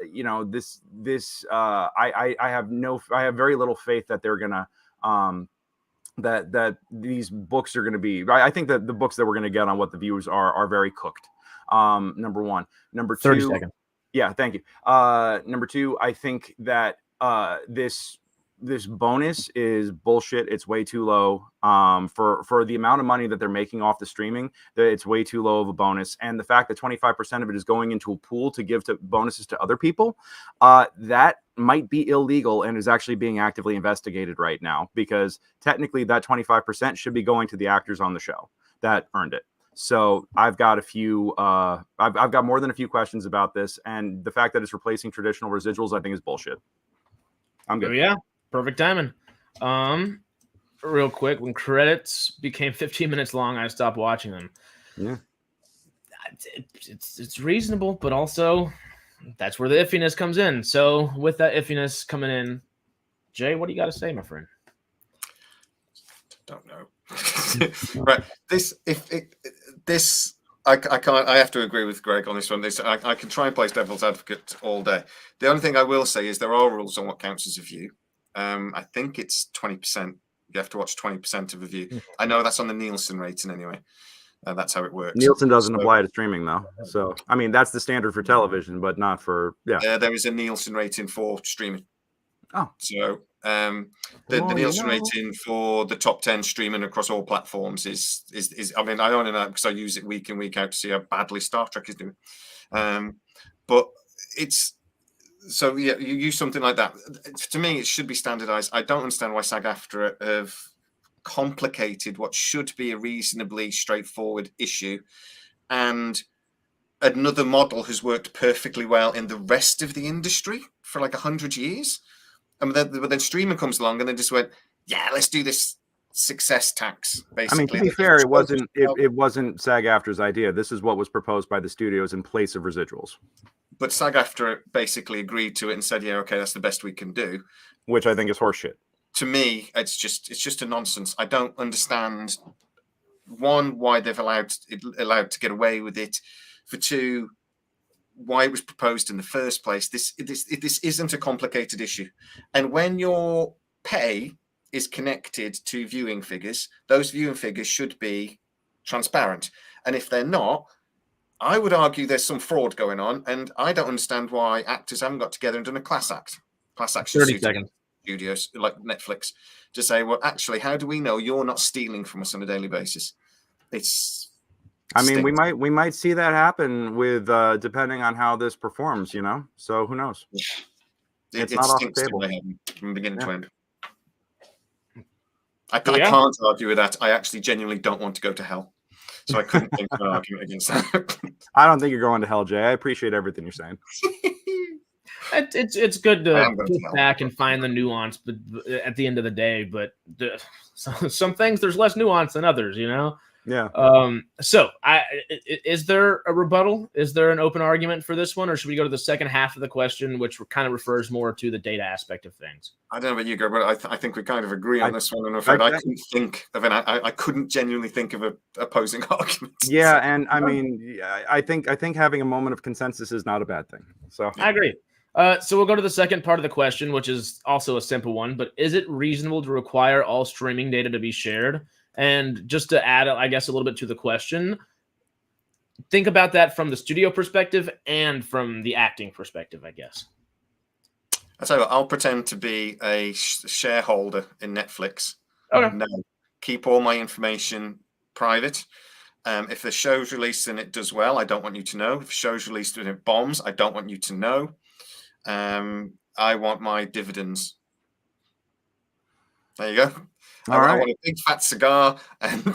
have very little faith that they're gonna that these books are going to be. I think that the books that we're going to get on what the views are very cooked. Number one. Number two. 30 seconds. Yeah, thank you. Number two, I think that this bonus is bullshit. It's way too low for the amount of money that they're making off the streaming. That it's way too low of a bonus, and the fact that 25% of it is going into a pool to give to bonuses to other people, that might be illegal and is actually being actively investigated right now, because technically that 25% should be going to the actors on the show that earned it. So I've got a few, I've got more than a few questions about this, and the fact that it's replacing traditional residuals, I think, is bullshit. I'm good. Oh, yeah, perfect timing. Real quick, when credits became 15 minutes long, I stopped watching them. Yeah, it's reasonable, but also that's where the iffiness comes in. So with that iffiness coming in, Jay, what do you got to say, my friend? Don't know. Right. I can't. I have to agree with Greg on this one. I can try and play devil's advocate all day. The only thing I will say is there are rules on what counts as a view. I think it's 20%. You have to watch 20% of a view. I know that's on the Nielsen rating anyway. That's how it works. Nielsen doesn't apply to streaming though. So I mean, that's the standard for television, but not for there is a Nielsen rating for streaming. Oh, so the Nielsen rating for the top 10 streaming across all platforms is I mean, I only know because I use it week in, week out to see how badly Star Trek is doing. But it's so yeah, you use something like that. To me, it should be standardized. I don't understand why SAG AFTRA have complicated what should be a reasonably straightforward issue, and another model has worked perfectly well in the rest of the industry for like 100 years. And then streaming comes along and they just went, yeah, let's do this success tax. Basically, I mean, to be fair, it wasn't SAG AFTRA's idea. This is what was proposed by the studios in place of residuals. But SAG AFTRA basically agreed to it and said, yeah, okay, that's the best we can do. Which I think is horseshit. To me, it's just a nonsense. I don't understand, one, why they've allowed to get away with it. For two, why it was proposed in the first place. This isn't a complicated issue. And when your pay is connected to viewing figures, those viewing figures should be transparent. And if they're not, I would argue there's some fraud going on. And I don't understand why actors haven't got together and done a class action 30 seconds. Studios like Netflix to say, well, actually, how do we know you're not stealing from us on a daily basis? I mean, we might see that happen with depending on how this performs, you know. So who knows? It's not off the table from beginning to end. I can't argue with that. I actually genuinely don't want to go to hell, so I couldn't think of an argument against that. I don't think you're going to hell, Jay. I appreciate everything you're saying. It's good to look back and find the nuance, but at the end of the day, some things there's less nuance than others, you know. Yeah. So is there a rebuttal? Is there an open argument for this one, or should we go to the second half of the question, which kind of refers more to the data aspect of things? I don't know about you, Greg, but I think we kind of agree on this one. And I'm afraid I couldn't think of I couldn't genuinely think of an opposing argument. Yeah, and I mean, I think having a moment of consensus is not a bad thing. So I agree. So we'll go to the second part of the question, which is also a simple one, but is it reasonable to require all streaming data to be shared? And just to add, I guess, a little bit to the question, think about that from the studio perspective and from the acting perspective, I guess. I'll tell you what, I'll pretend to be a shareholder in Netflix. Okay. No, keep all my information private. If the show's released and it does well, I don't want you to know. If the show's released and it bombs, I don't want you to know. I want my dividends. There you go. I want a big fat cigar and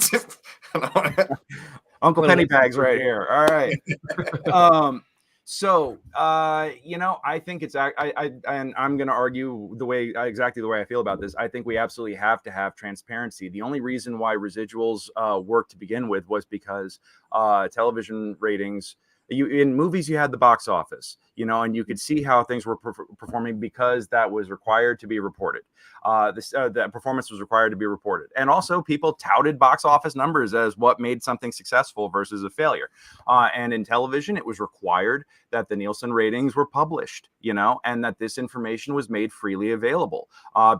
Uncle Pennybags right here. All right. So I think it's and I'm going to argue exactly the way I feel about this. I think we absolutely have to have transparency. The only reason why residuals worked to begin with was because television ratings. In movies, you had the box office. and you could see how things were performing because that was required to be reported. That performance was required to be reported. And also people touted box office numbers as what made something successful versus a failure. And in television, it was required that the Nielsen ratings were published, and that this information was made freely available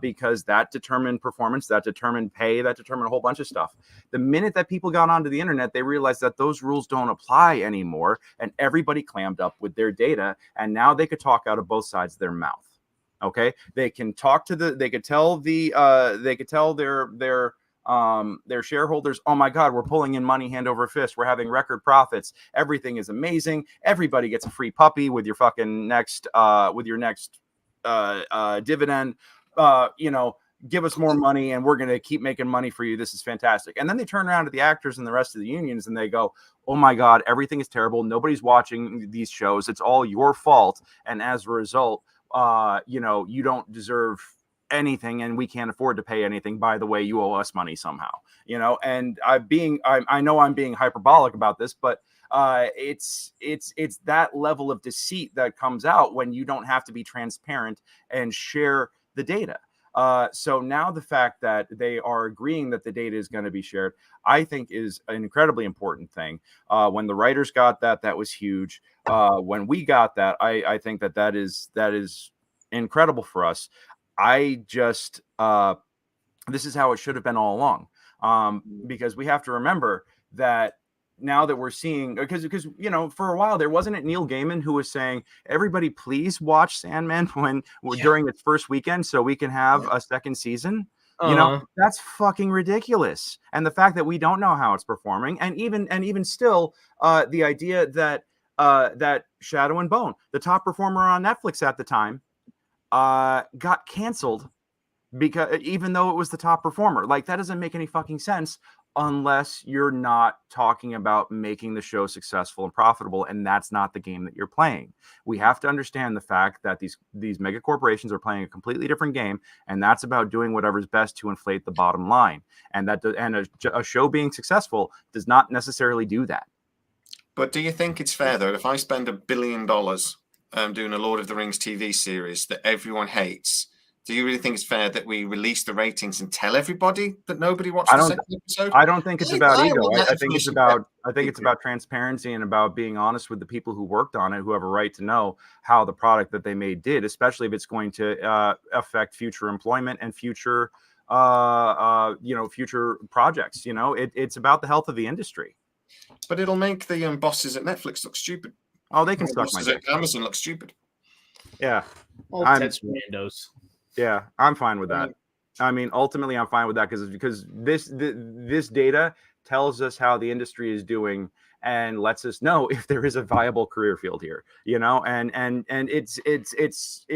because that determined performance, that determined pay, that determined a whole bunch of stuff. The minute that people got onto the internet, they realized that those rules don't apply anymore, and everybody clammed up with their data, and now they could talk out of both sides of their mouth. Okay, they can talk to they could tell their shareholders, oh my God, we're pulling in money hand over fist. We're having record profits. Everything is amazing. Everybody gets a free puppy with your fucking next dividend. Give us more money and we're going to keep making money for you. This is fantastic. And then they turn around to the actors and the rest of the unions and they go, oh my God, everything is terrible. Nobody's watching these shows. It's all your fault. And as a result, you don't deserve anything and we can't afford to pay anything. By the way, you owe us money somehow, and I know I'm being hyperbolic about this, but it's that level of deceit that comes out when you don't have to be transparent and share the data. So now the fact that they are agreeing that the data is going to be shared, I think is an incredibly important thing. When the writers got that was huge. When we got that, I think that is incredible for us. I just, this is how it should have been all along. Because we have to remember that now that we're seeing, because for a while there wasn't it Neil Gaiman who was saying, everybody please watch Sandman during its first weekend so we can have a second season. That's fucking ridiculous. And the fact that we don't know how it's performing, and even still, the idea that Shadow and Bone, the top performer on Netflix at the time, got canceled because even though it was the top performer, like that doesn't make any fucking sense unless you're not talking about making the show successful and profitable, and that's not the game that you're playing. We have to understand the fact that these mega corporations are playing a completely different game, and that's about doing whatever's best to inflate the bottom line. And a show being successful does not necessarily do that. But do you think it's fair though, if I spend $1 billion doing a Lord of the Rings TV series that everyone hates, do you really think it's fair that we release the ratings and tell everybody that nobody watched the second episode? I don't think it's about ego. I think it's about transparency and about being honest with the people who worked on it, who have a right to know how the product that they made did, especially if it's going to affect future employment and future future projects. It's about the health of the industry. But it'll make the bosses at Netflix look stupid. Oh, they can suck my dick. Amazon looks stupid. Yeah. That's randos. Yeah, I'm fine with that. I mean, ultimately, I'm fine with that because this data tells us how the industry is doing and lets us know if there is a viable career field here. And it's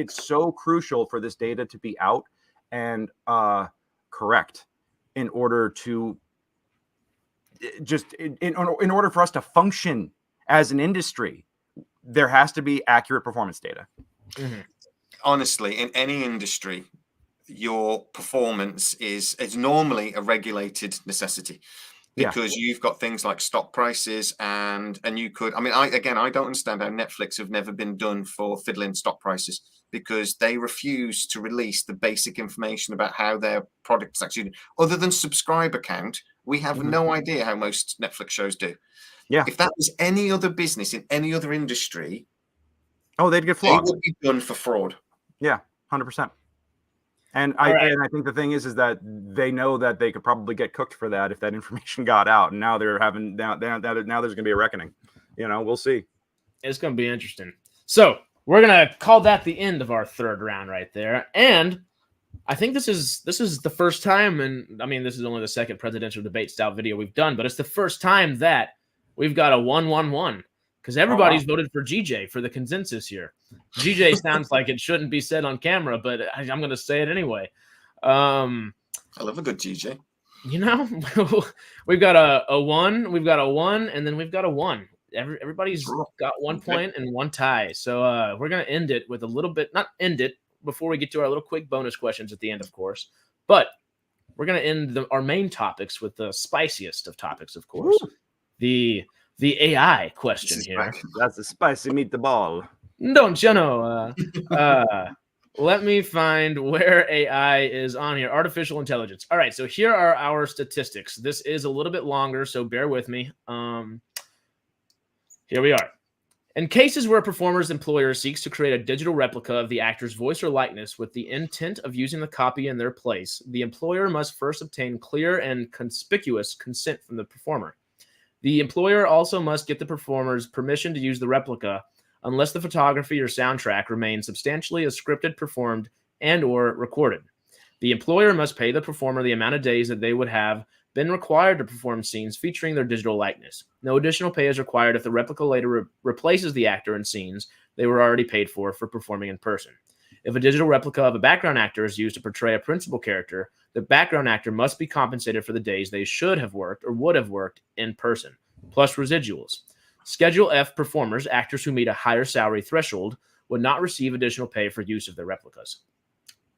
so crucial for this data to be out and correct in order to in order for us to function as an industry. There has to be accurate performance data. Mm-hmm. Honestly, in any industry, your performance is normally a regulated necessity because you've got things like stock prices and you could, I don't understand how Netflix have never been done for fiddling stock prices because they refuse to release the basic information about how their product is actually, other than subscriber count. We have no idea how most Netflix shows do. Yeah. If that was any other business in any other industry, they'd get flogged. They would be done for fraud. Yeah, 100%. And I think the thing is that they know that they could probably get cooked for that if that information got out. And now now there's going to be a reckoning. We'll see. It's going to be interesting. So we're going to call that the end of our third round right there. And I think this is the first time, and this is only the second presidential debate style video we've done, but it's the first time that we've got a 1-1-1 because everybody's voted for GJ for the consensus here. GJ sounds like it shouldn't be said on camera, but I'm going to say it anyway. I love a good GJ. We've got a 1, we've got a 1, and then we've got a 1. Everybody's got 1 point and 1 tie. So we're going to end it with a little bit, not end it before we get to our little quick bonus questions at the end, of course. But we're going to end our main topics with the spiciest of topics, of course. Woo. The AI question here. That's a spicy meatball. Don't you know? Let me find where AI is on here. Artificial intelligence. All right, so here are our statistics. This is a little bit longer, so bear with me. Here we are. In cases where a performer's employer seeks to create a digital replica of the actor's voice or likeness with the intent of using the copy in their place, the employer must first obtain clear and conspicuous consent from the performer. The employer also must get the performer's permission to use the replica unless the photography or soundtrack remains substantially as scripted, performed, and or recorded. The employer must pay the performer the amount of days that they would have been required to perform scenes featuring their digital likeness. No additional pay is required if the replica later replaces the actor in scenes they were already paid for performing in person. If a digital replica of a background actor is used to portray a principal character, the background actor must be compensated for the days they should have worked or would have worked in person, plus residuals. Schedule F performers, actors who meet a higher salary threshold, would not receive additional pay for use of their replicas.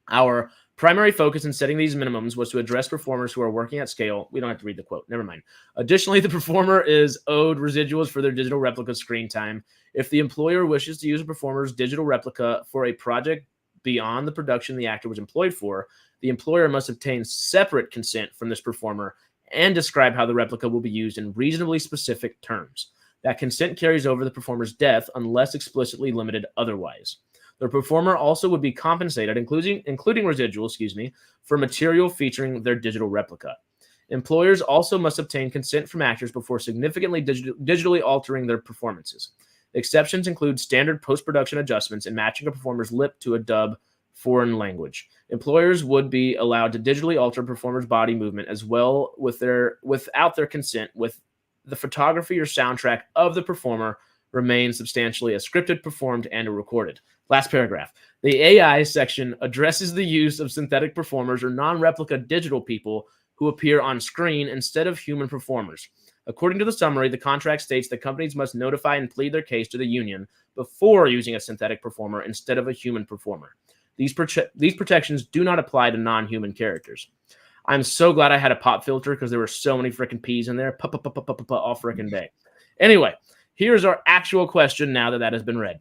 Our primary focus in setting these minimums was to address performers who are working at scale. We don't have to read the quote. Never mind. Additionally, the performer is owed residuals for their digital replica screen time. If the employer wishes to use a performer's digital replica for a project beyond the production the actor was employed for, the employer must obtain separate consent from this performer and describe how the replica will be used in reasonably specific terms. That consent carries over the performer's death unless explicitly limited otherwise. The performer also would be compensated, including residuals, for material featuring their digital replica. Employers also must obtain consent from actors before significantly digitally altering their performances. Exceptions include standard post-production adjustments and matching a performer's lip to a dub foreign language. Employers would be allowed to digitally alter a performer's body movement as well without their consent, with the photography or soundtrack of the performer remains substantially as scripted, performed, and recorded. Last paragraph. The AI section addresses the use of synthetic performers or non-replica digital people who appear on screen instead of human performers. According to the summary, the contract states that companies must notify and plead their case to the union before using a synthetic performer instead of a human performer. These protections do not apply to non-human characters. I'm so glad I had a pop filter because there were so many freaking P's in there. All freaking day. Anyway, here's our actual question now that has been read.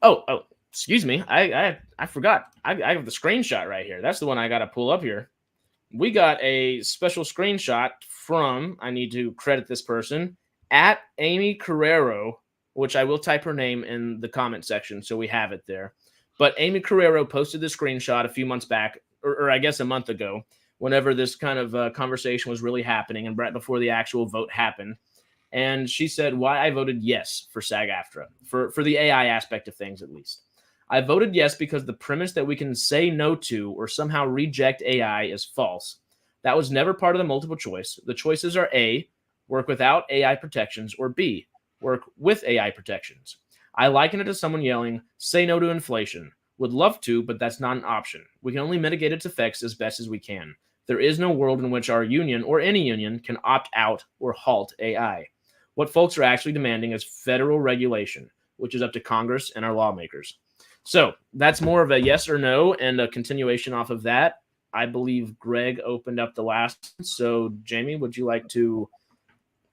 Oh, excuse me. I forgot. I have the screenshot right here. That's the one I got to pull up here. We got a special screenshot from, I need to credit this person, at Amy Carrero, which I will type her name in the comment section so we have it there. But Amy Carrero posted this screenshot a few months back, or I guess a month ago, whenever this kind of conversation was really happening and right before the actual vote happened. And she said why I voted yes for SAG AFTRA, for the AI aspect of things at least. I voted yes because the premise that we can say no to or somehow reject AI is false. That was never part of the multiple choice. The choices are A, work without AI protections, or B, work with AI protections. I liken it to someone yelling, say no to inflation. Would love to, but that's not an option. We can only mitigate its effects as best as we can. There is no world in which our union or any union can opt out or halt AI. What folks are actually demanding is federal regulation, which is up to Congress and our lawmakers. So that's more of a yes or no and a continuation off of that. I believe Greg opened up the last. So Jamie, would you like to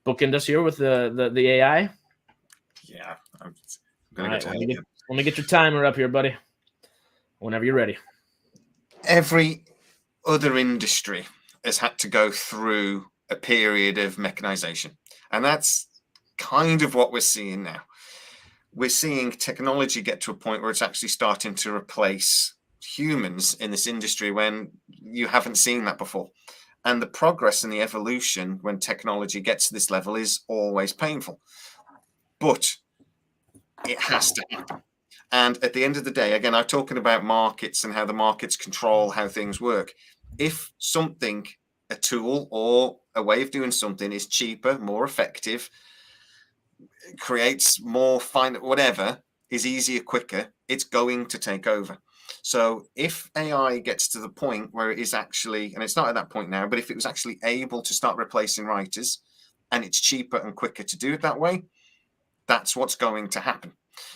bookend us here with the AI? Yeah, I'm gonna go let me get your timer up here, buddy. Whenever you're ready. Every other industry has had to go through a period of mechanization, and that's kind of what we're seeing now. We're seeing technology get to a point where it's actually starting to replace humans in this industry when you haven't seen that before. And the progress and the evolution when technology gets to this level is always painful. But it has to happen. And at the end of the day, again, I'm talking about markets and how the markets control how things work. If something, a tool or a way of doing something is cheaper, more effective, creates more fine, whatever, is easier, quicker, it's going to take over. So if AI gets to the point where it is actually, and it's not at that point now, but if it was actually able to start replacing writers and it's cheaper and quicker to do it that way, that's what's going to happen.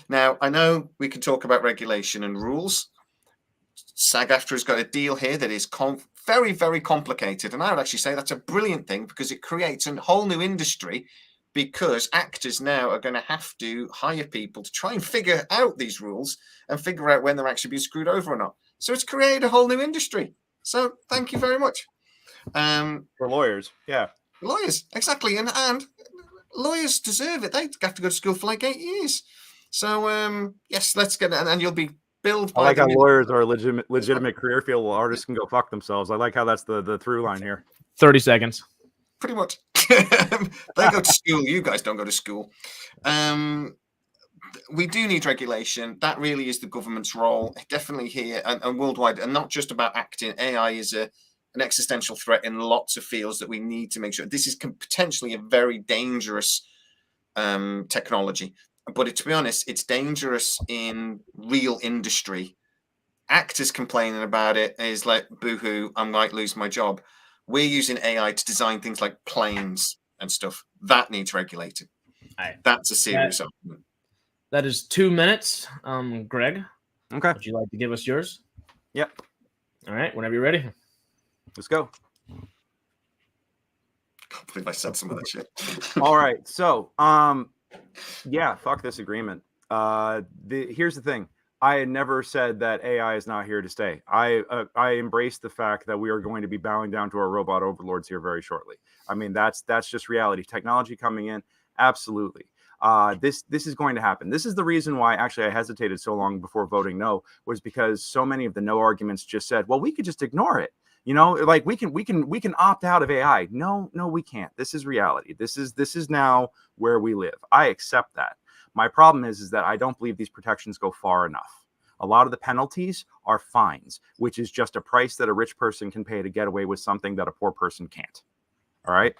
Now, I know we can talk about regulation and rules. SAG AFTRA has got a deal here that is very, very complicated. And I would actually say that's a brilliant thing because it creates a whole new industry because actors now are going to have to hire people to try and figure out these rules and figure out when they're actually being screwed over or not. So it's created a whole new industry. So thank you very much. For lawyers, yeah. Lawyers, exactly. And lawyers deserve it. They have to go to school for like 8 years. So yes, let's get it. And you'll be billed by I like how lawyers are a legitimate career field while artists can go fuck themselves. I like how that's the through line here. 30 seconds. Pretty much. They go to school. You guys don't go to school. We do need regulation. That really is the government's role, definitely here and worldwide, and not just about acting. AI is an existential threat in lots of fields that we need to make sure. This is potentially a very dangerous technology. But to be honest, it's dangerous in real industry. Actors complaining about it is like, boo-hoo, I might lose my job. We're using AI to design things like planes and stuff. That needs regulated. That's a serious argument. That is 2 minutes. Greg, okay. Would you like to give us yours? Yep. All right, whenever you're ready. Let's go. I can't believe I said some of that shit. All right. So, yeah, fuck this agreement. Here's the thing. I had never said that AI is not here to stay. I embrace the fact that we are going to be bowing down to our robot overlords here very shortly. I mean, that's just reality. Technology coming in, absolutely. This is going to happen. This is the reason why actually I hesitated so long before voting no, was because so many of the no arguments just said, well, we could just ignore it. You know, like we can opt out of AI. No, we can't. This is reality. This is now where we live. I accept that. My problem is that I don't believe these protections go far enough. A lot of the penalties are fines, which is just a price that a rich person can pay to get away with something that a poor person can't. All right.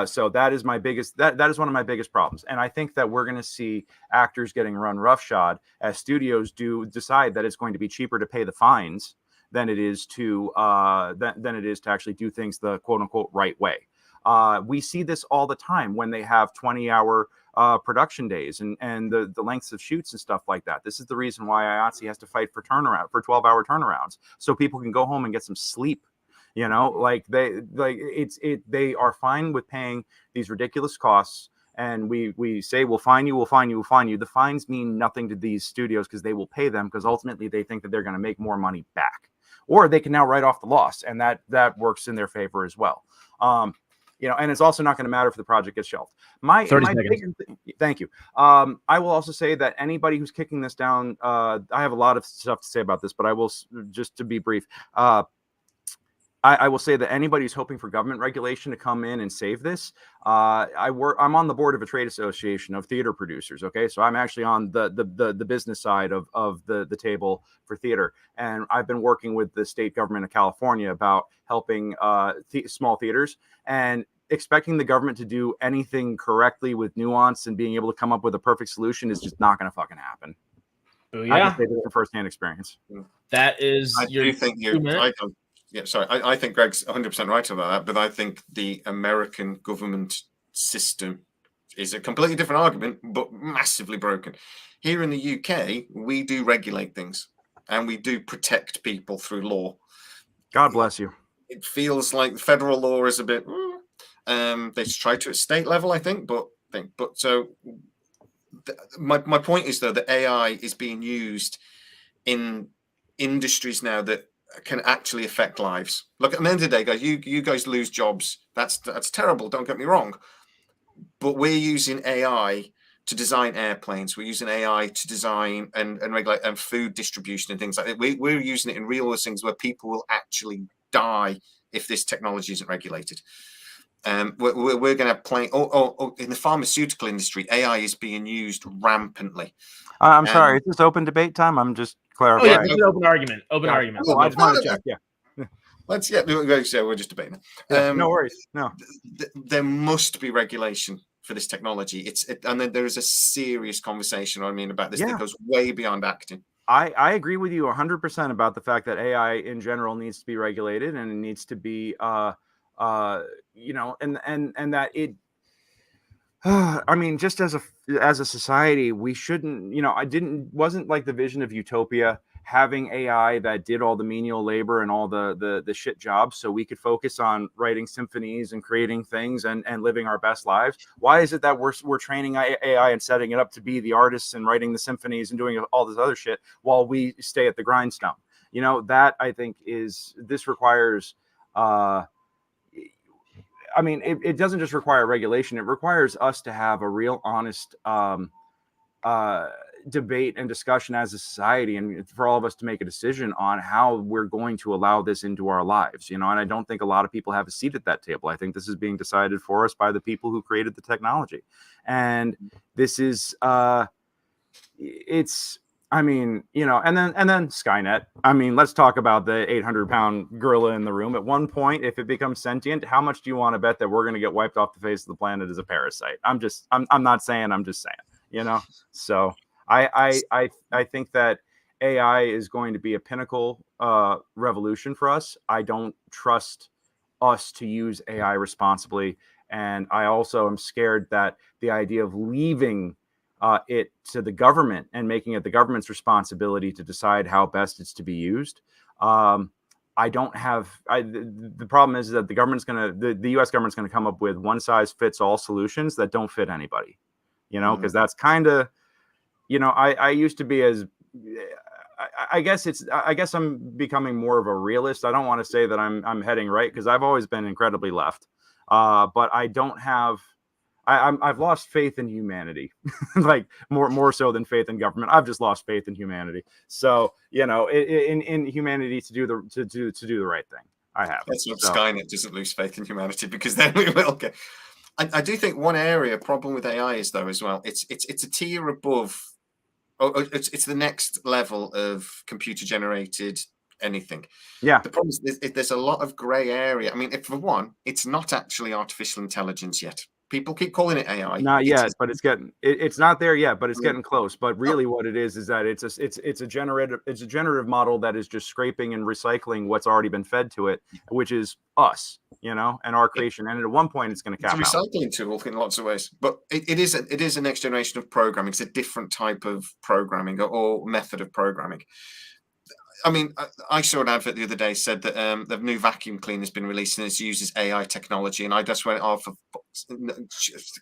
So that is my biggest, that is one of my biggest problems. And I think that we're going to see actors getting run roughshod as studios decide that it's going to be cheaper to pay the fines than it is to actually do things the quote unquote right way. We see this all the time when they have 20-hour production days and the lengths of shoots and stuff like that. This is the reason why IATSE has to fight for 12-hour turnarounds so people can go home and get some sleep. You know, like they are fine with paying these ridiculous costs. And we say, we'll fine you. The fines mean nothing to these studios because they will pay them because ultimately they think that they're going to make more money back, or they can now write off the loss. And that works in their favor as well. You know, and it's also not going to matter if the project gets shelved. Thank you. I will also say that anybody who's kicking this down, I have a lot of stuff to say about this, but I will, just to be brief, I will say that anybody who's hoping for government regulation to come in and save this, I'm on the board of a trade association of theater producers. Okay, so I'm actually on the business side of the table for theater, and I've been working with the state government of California about helping small theaters, and expecting the government to do anything correctly with nuance and being able to come up with a perfect solution is just not going to fucking happen. Oh, yeah, I can say this from firsthand experience. That is, I do think yeah, sorry. I think Greg's 100% right about that, but I think the American government system is a completely different argument, but massively broken. Here in the UK, we do regulate things and we do protect people through law. God bless you. It feels like federal law is a bit. They try to at state level, I think, but so. My point is though that AI is being used in industries now that can actually affect lives. Look, at the end of the day, guys, you guys lose jobs. That's terrible. Don't get me wrong. But we're using AI to design airplanes. We're using AI to design and regulate and food distribution and things like that. We're using it in real things where people will actually die if this technology isn't regulated. We're going to play. In the pharmaceutical industry, AI is being used rampantly. I'm sorry. Is this open debate time? I'm just clarifying. Oh yeah, it's an open argument. Argument. Well, I just want to check. Yeah. We're just debating. No worries. No. There must be regulation for this technology. And then there is a serious conversation. I mean, about this that goes way beyond acting. I agree with you 100% about the fact that AI in general needs to be regulated and it needs to be you know, and that it. I mean, just as a society, we shouldn't. You know, wasn't like the vision of utopia having AI that did all the menial labor and all the shit jobs so we could focus on writing symphonies and creating things and living our best lives? Why is it that we're training AI and setting it up to be the artists and writing the symphonies and doing all this other shit while we stay at the grindstone? You know, that I think this requires, I mean, it doesn't just require regulation. It requires us to have a real honest debate and discussion as a society, and for all of us to make a decision on how we're going to allow this into our lives, you know. And I don't think a lot of people have a seat at that table. I think this is being decided for us by the people who created the technology. And this is it's, I mean, you know, and then Skynet. I mean, let's talk about the 800-pound gorilla in the room. At one point, if it becomes sentient, how much do you want to bet that we're going to get wiped off the face of the planet as a parasite? I'm not saying, I'm just saying, you know. So I think that AI is going to be a pinnacle revolution for us. I don't trust us to use AI responsibly, and I also am scared that the idea of leaving it to the government and making it the government's responsibility to decide how best it's to be used. I don't have, the problem is that the US government's going to come up with one size fits all solutions that don't fit anybody, you know, because that's kind of, you know, I used to be as, I guess I'm becoming more of a realist. I don't want to say that I'm heading right, because I've always been incredibly left. But I don't have, I've lost faith in humanity, like more so than faith in government. I've just lost faith in humanity. So, you know, in humanity to do the right thing. I have. Let's hope Skynet doesn't lose faith in humanity, because then we will get. I do think one problem with AI is, though, as well, it's a tier above. It's the next level of computer generated anything. Yeah. The problem is there's a lot of gray area. I mean, for one, it's not actually artificial intelligence yet. People keep calling it AI. Not yet, but it's not there yet, but it's getting close. But really what it is that it's a generative model that is just scraping and recycling what's already been fed to it, which is us, you know, and our creation. And at one point it's going to cap out. It's a recycling tool in lots of ways, but it is a next generation of programming. It's a different type of programming or method of programming. I mean, I saw an advert the other day said that the new vacuum cleaner has been released and it uses AI technology, and I just went, "Oh,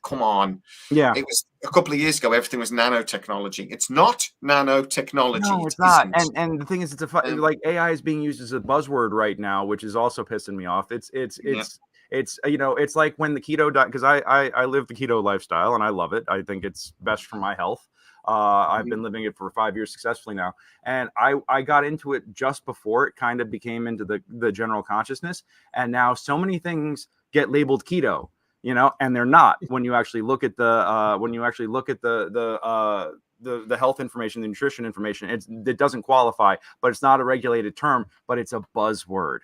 come on!" Yeah, it was a couple of years ago. Everything was nanotechnology. It's not nanotechnology. No, it's not. And the thing is, like AI is being used as a buzzword right now, which is also pissing me off. It's you know, it's like when the keto diet, because I live the keto lifestyle and I love it. I think it's best for my health. I've been living it for 5 years successfully now. And I got into it just before it kind of became into the general consciousness. And now so many things get labeled keto, you know, and they're not when you actually look at the health information, the nutrition information. It doesn't qualify, but it's not a regulated term, but it's a buzzword.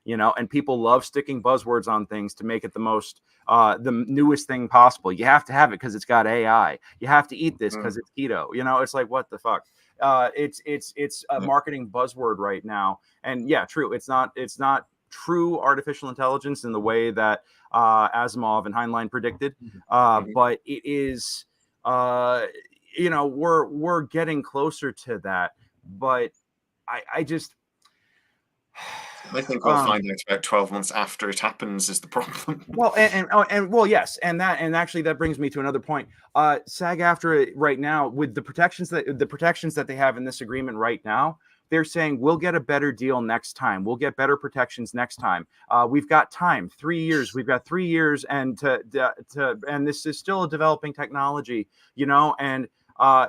You know, and people love sticking buzzwords on things to make it the newest thing possible. You have to have it because it's got AI. You have to eat this because it's keto. You know, it's like, what the fuck? It's a marketing buzzword right now. And yeah, true. It's not true artificial intelligence in the way that Asimov and Heinlein predicted. But it is, you know, we're getting closer to that. But I think we'll find out about 12 months after it happens is the problem. Well, well, yes, and actually that brings me to another point. SAG AFTRA right now, with the protections that they have in this agreement right now, they're saying we'll get a better deal next time. We'll get better protections next time. We've got time, 3 years. We've got 3 years, and and this is still a developing technology, you know, and.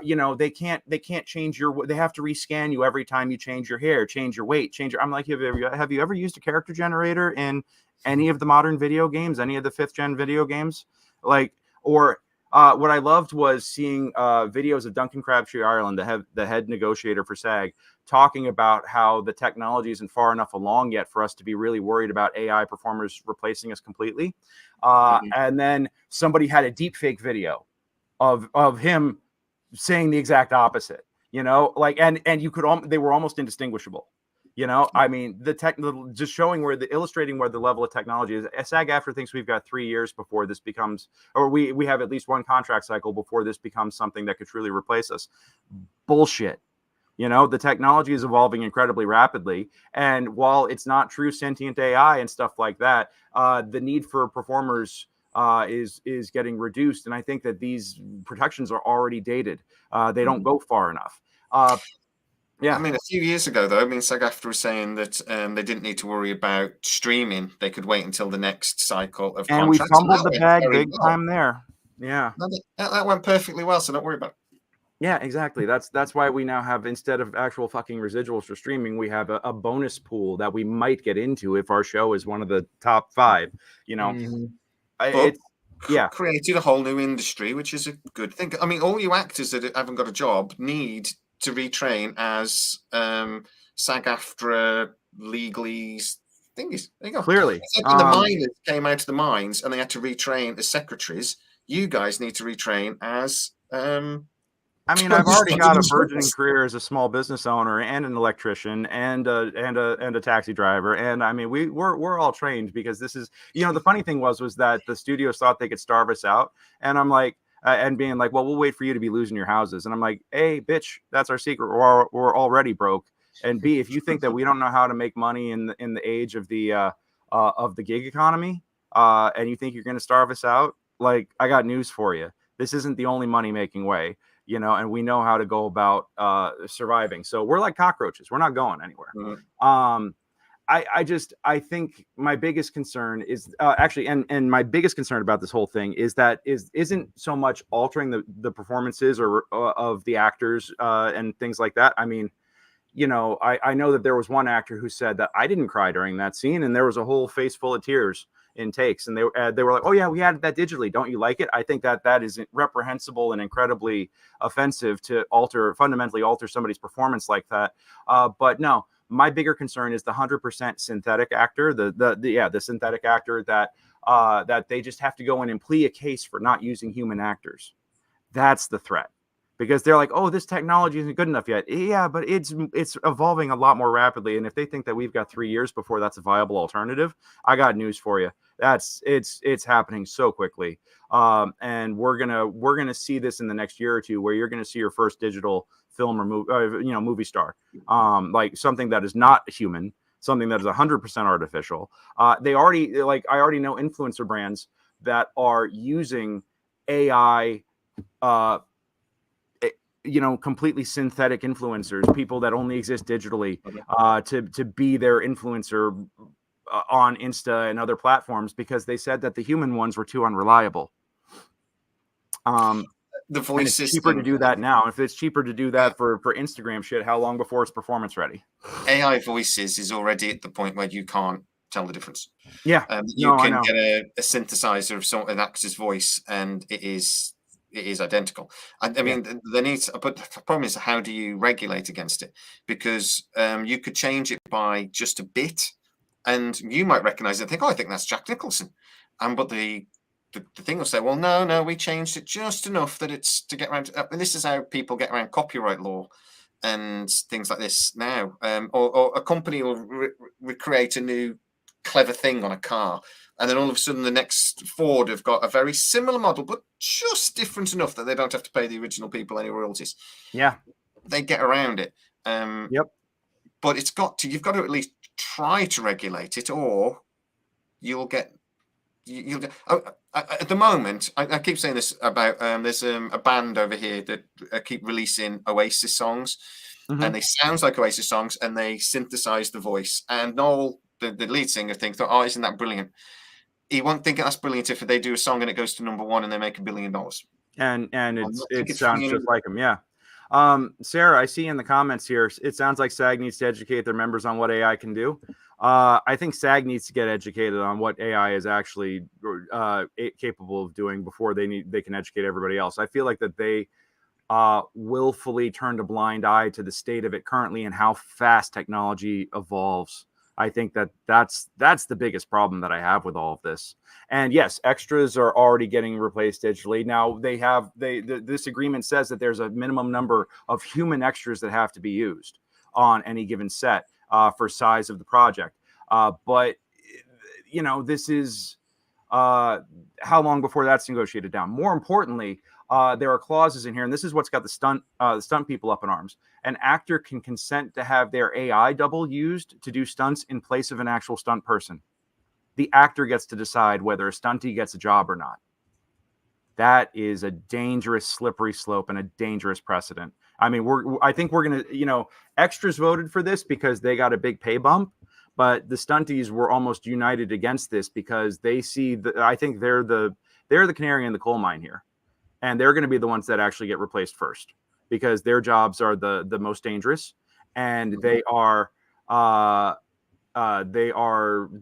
You know, they can't change they have to rescan you every time you change your hair, change your weight, I'm like, have you ever used a character generator in any of the modern video games, any of the 5th gen video games? Like, or what I loved was seeing videos of Duncan Crabtree Ireland, the head negotiator for SAG, talking about how the technology isn't far enough along yet for us to be really worried about AI performers replacing us completely. And then somebody had a deepfake video of him saying the exact opposite, you know, like, and you could, they were almost indistinguishable, you know. I mean, just showing illustrating where the level of technology is. SAG AFTRA thinks we've got 3 years before this becomes, or we have at least one contract cycle before this becomes something that could truly replace us. Bullshit. You know, the technology is evolving incredibly rapidly. And while it's not true sentient AI and stuff like that, the need for performers is getting reduced. And I think that these protections are already dated. They don't go far enough. Yeah. I mean, a few years ago, though, I mean, SAG AFTRA was saying that they didn't need to worry about streaming. They could wait until the next cycle of And we contracts. fumbled the bag big time there. Yeah. That went perfectly well, so don't worry about it. Yeah, exactly. That's why we now have, instead of actual fucking residuals for streaming, we have a bonus pool that we might get into if our show is one of the top 5. You know, it's created a whole new industry, which is a good thing. I mean, all you actors that haven't got a job need to retrain as SAG AFTRA legalese thingies. There you go. Clearly, when the miners came out of the mines and they had to retrain as secretaries, you guys need to retrain as. I mean, I've already got a burgeoning career as a small business owner and an electrician and a taxi driver, and I mean, we're all trained, because this is, you know, the funny thing was that the studios thought they could starve us out, and I'm like, and being like, well, we'll wait for you to be losing your houses, and I'm like, A, bitch, that's our secret. We're already broke, and B, if you think that we don't know how to make money in the age of the gig economy, and you think you're going to starve us out, like, I got news for you. This isn't the only money making way. You know, and we know how to go about surviving. So we're like cockroaches. We're not going anywhere. I think my biggest concern is actually, and my biggest concern about this whole thing is that isn't so much altering the performances or of the actors and things like that. I mean, you know, I know that there was one actor who said that I didn't cry during that scene, and there was a whole face full of tears in takes, and they were like, oh yeah, we added that digitally, don't you like it? I think that is reprehensible and incredibly offensive to fundamentally alter somebody's performance like that. But no, my bigger concern is the 100% synthetic actor, the synthetic actor that they just have to go in and plea a case for not using human actors. That's the threat. Because they're like, oh, this technology isn't good enough yet. Yeah, but it's evolving a lot more rapidly. And if they think that we've got 3 years before that's a viable alternative, I got news for you. It's happening so quickly. And we're gonna see this in the next year or two, where you're gonna see your first digital film or movie star, like something that is not human, something that is 100% artificial. I already know influencer brands that are using AI. Completely synthetic influencers, people that only exist digitally, to be their influencer on Insta and other platforms, because they said that the human ones were too unreliable. The voice system, cheaper to do that now. If it's cheaper to do that for Instagram shit, how long before it's performance ready? AI voices is already at the point where you can't tell the difference. Yeah, you can get a synthesizer of an actor's voice, and it is identical. I mean, but the problem is, how do you regulate against it? Because you could change it by just a bit, and you might recognize it and think, oh, I think that's Jack Nicholson. But the thing will say, well, no, we changed it just enough that it's to get around. And this is how people get around copyright law and things like this now. Or a company will recreate a new clever thing on a car, and then all of a sudden the next Ford have got a very similar model, but just different enough that they don't have to pay the original people any royalties. Yeah, they get around it. Yep. But you've got to at least try to regulate it, or you'll get. At the moment, I keep saying this about there's a band over here that keep releasing Oasis songs, and they sound like Oasis songs, and they synthesize the voice. And Noel, the lead singer, thinks, oh, isn't that brilliant? He won't think that's brilliant if they do a song and it goes to #1 and they make $1 billion. And it sounds just like him, yeah. Sarah, I see in the comments here, it sounds like SAG needs to educate their members on what AI can do. I think SAG needs to get educated on what AI is actually capable of doing before they can educate everybody else. I feel like that they willfully turned a blind eye to the state of it currently and how fast technology evolves. I think that's the biggest problem that I have with all of this. And yes, extras are already getting replaced digitally. Now this agreement says that there's a minimum number of human extras that have to be used on any given set for size of the project. But this is how long before that's negotiated down. More importantly, there are clauses in here, and this is what's got the stunt people up in arms. An actor can consent to have their AI double used to do stunts in place of an actual stunt person. The actor gets to decide whether a stuntie gets a job or not. That is a dangerous, slippery slope and a dangerous precedent. I mean, I think we're going to, extras voted for this because they got a big pay bump, but the stunties were almost united against this because they see I think they're the canary in the coal mine here. And they're going to be the ones that actually get replaced first because their jobs are the most dangerous, and they are the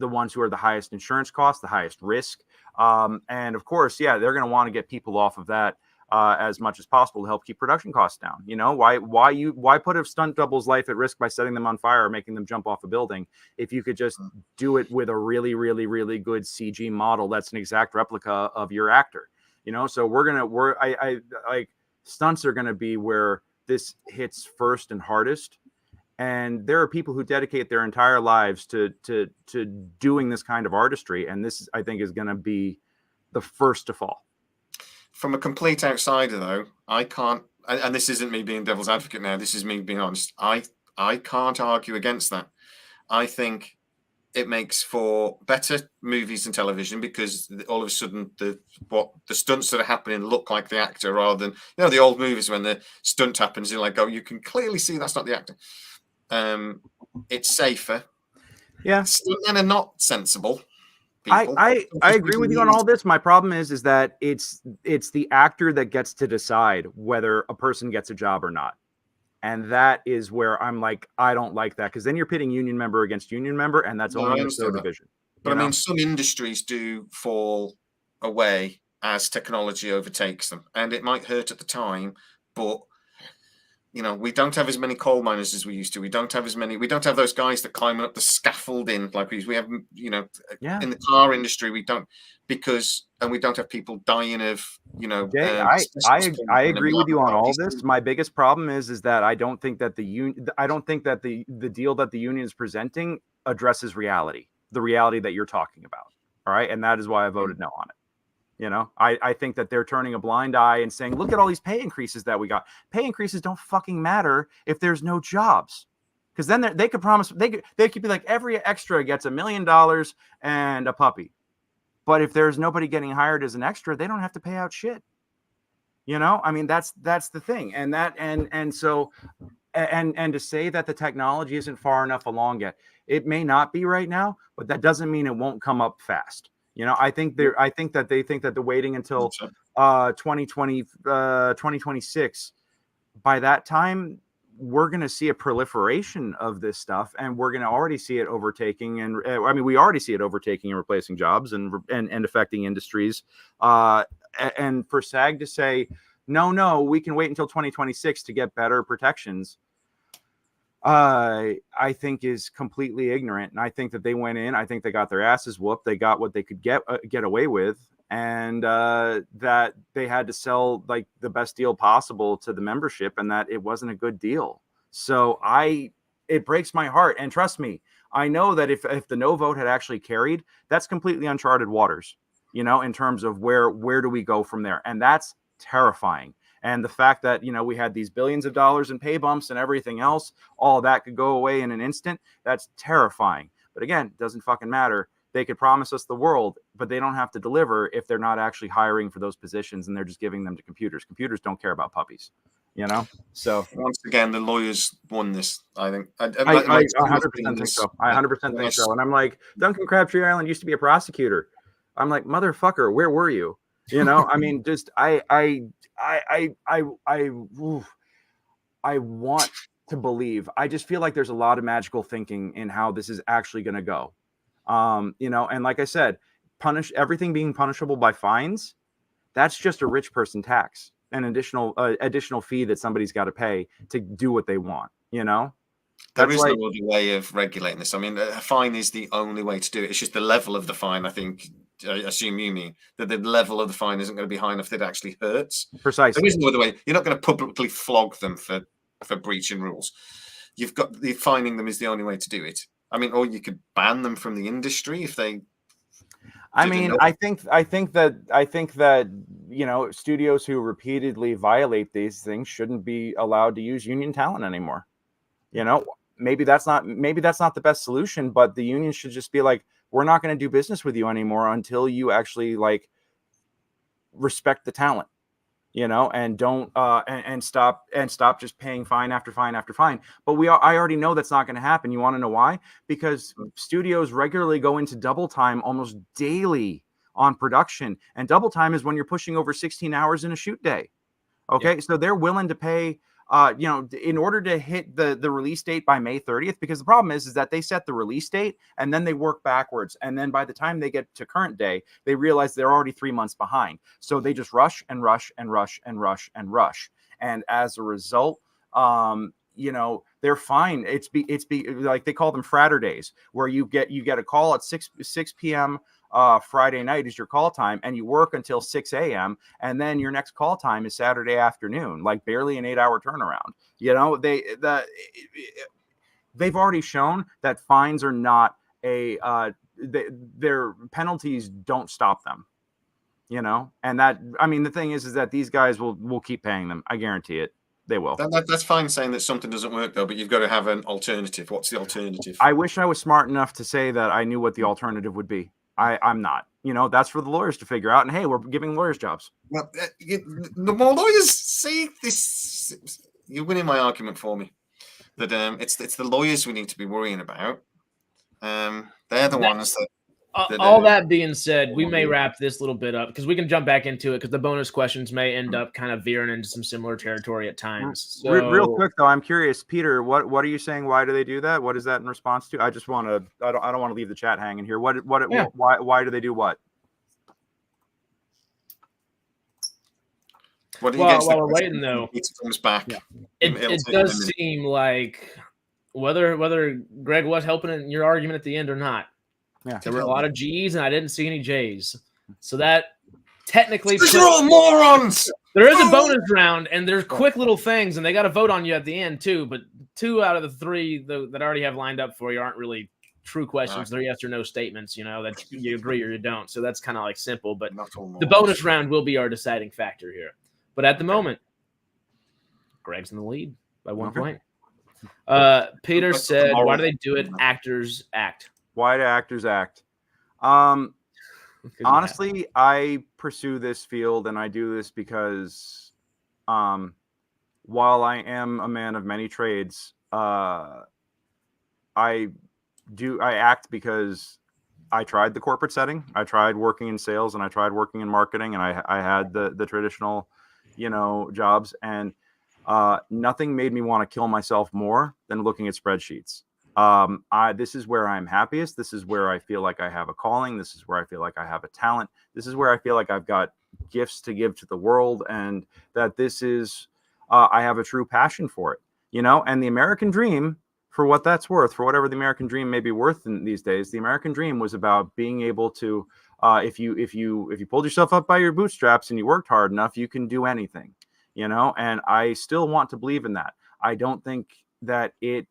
ones who are the highest insurance costs, the highest risk, and of course, they're going to want to get people off of that as much as possible to help keep production costs down. Why put a stunt double's life at risk by setting them on fire or making them jump off a building if you could just do it with a really, really, really good CG model that's an exact replica of your actor. So stunts are going to be where this hits first and hardest. And there are people who dedicate their entire lives to doing this kind of artistry. And this, I think, is going to be the first to fall. From a complete outsider, though, I can't, and this isn't me being devil's advocate now, this is me being honest. I can't argue against that. I think it makes for better movies and television because all of a sudden the stunts that are happening look like the actor rather than the old movies when the stunt happens, you're like, oh, you can clearly see that's not the actor. It's safer. Yeah, stuntmen are not sensible people. I agree with you on all this. My problem is that it's the actor that gets to decide whether a person gets a job or not. And that is where I'm like, I don't like that because then you're pitting union member against union member, and that's only in the show division. But I mean, some industries do fall away as technology overtakes them, and it might hurt at the time. But we don't have as many coal miners as we used to. We don't have those guys that climb up the scaffolding like we have. In the car industry, we don't and we don't have people dying of Jay, I agree with you on all this. My biggest problem is that I don't think that the deal that the union is presenting addresses reality, the reality that you're talking about. All right, and that is why I voted no on it. I think that they're turning a blind eye and saying, look at all these pay increases that we got. Pay increases don't fucking matter if there's no jobs. Because then they could promise, they could be like, every extra gets $1 million and a puppy. But if there's nobody getting hired as an extra, they don't have to pay out shit. I mean, that's the thing. And so to say that the technology isn't far enough along yet, it may not be right now, but that doesn't mean it won't come up fast. I think that they think that the waiting until 2026, by that time, we're going to see a proliferation of this stuff, and we're going to already see it overtaking. And we already see it overtaking and replacing jobs and affecting industries. And for SAG to say, no, we can wait until 2026 to get better protections, I think is completely ignorant. And I think that they went in, I think they got their asses whooped. They got what they could get away with. And that they had to sell like the best deal possible to the membership, and that it wasn't a good deal. So it breaks my heart. And trust me, I know that if the no vote had actually carried, that's completely uncharted waters, in terms of where do we go from there? And that's terrifying. And the fact that, we had these billions of dollars in pay bumps and everything else, all of that could go away in an instant. That's terrifying. But again, it doesn't fucking matter. They could promise us the world, but they don't have to deliver if they're not actually hiring for those positions and they're just giving them to computers. Computers don't care about puppies, So once again, the lawyers won this. I think I 100% think so. I 100% think so. And I'm like, Duncan Crabtree Island used to be a prosecutor. I'm like, motherfucker, where were you? I mean, just I want to believe. I just feel like there's a lot of magical thinking in how this is actually going to go. And like I said, everything being punishable by fines, that's just a rich person tax, an additional fee that somebody's got to pay to do what they want, There is no other way of regulating this. I mean, a fine is the only way to do it. It's just the level of the fine. I assume you mean that the level of the fine isn't going to be high enough that it actually hurts. Precisely. There is no other way. You're not going to publicly flog them for breaching rules. Fining them is the only way to do it. I mean, or you could ban them from the industry if they. I mean, I think that studios who repeatedly violate these things shouldn't be allowed to use union talent anymore. Maybe that's not the best solution, but the union should just be like, we're not going to do business with you anymore until you actually like respect the talent, and don't and stop just paying fine after fine after fine. But I already know that's not going to happen. You want to know why? Because studios regularly go into double time almost daily on production, and double time is when you're pushing over 16 hours in a shoot day. Okay, yeah. So they're willing to pay in order to hit the release date by May 30th, because the problem is that they set the release date and then they work backwards. And then by the time they get to current day, they realize they're already 3 months behind. So they just rush and rush and rush and rush and rush. And as a result, they're fine. It's like they call them fratter days, where you get a call at 6 p.m. Friday night is your call time, and you work until 6 a.m. and then your next call time is Saturday afternoon, like barely an 8-hour turnaround. They've already shown that fines are not their penalties don't stop them. And that, I mean, the thing is that these guys will keep paying them. I guarantee it. They will. That's fine saying that something doesn't work, though, but you've got to have an alternative. What's the alternative? I wish I was smart enough to say that I knew what the alternative would be. I'm not. That's for the lawyers to figure out. And hey, we're giving lawyers jobs. Well, the more lawyers see this, you're winning my argument for me. That it's the lawyers we need to be worrying about. They're the ones that. All that being said, we may wrap this little bit up because we can jump back into it, because the bonus questions may end up kind of veering into some similar territory at times. So, real quick though, I'm curious, Peter, what are you saying? Why do they do that? What is that in response to? I don't want to leave the chat hanging here. Why do they do what? While we're waiting though, it comes back. Yeah. It does seem like whether Greg was helping in your argument at the end or not. Yeah, there were a lot of G's and I didn't see any J's. So that technically they're all morons. There is a bonus round, and there's quick little things, and they got to vote on you at the end too. But 2 out of the 3 that I already have lined up for you aren't really true questions. They're yes or no statements, that you agree or you don't. So that's kind of like simple. But the bonus round will be our deciding factor here. But at the moment, Greg's in the lead by 1 point. Peter said, "Why do they do it? Actors act." Why do actors act? Honestly, I pursue this field and I do this because while I am a man of many trades, I act because I tried the corporate setting. I tried working in sales and I tried working in marketing, and I had the traditional, jobs, and nothing made me want to kill myself more than looking at spreadsheets. This is where I'm happiest. This is where I feel like I have a calling. This is where I feel like I have a talent. This is where I feel like I've got gifts to give to the world, and that this is, I have a true passion for it, and the American dream, for what that's worth, for whatever the American dream may be worth in these days, the American dream was about being able to, if you pulled yourself up by your bootstraps and you worked hard enough, you can do anything, and I still want to believe in that. I don't think that it,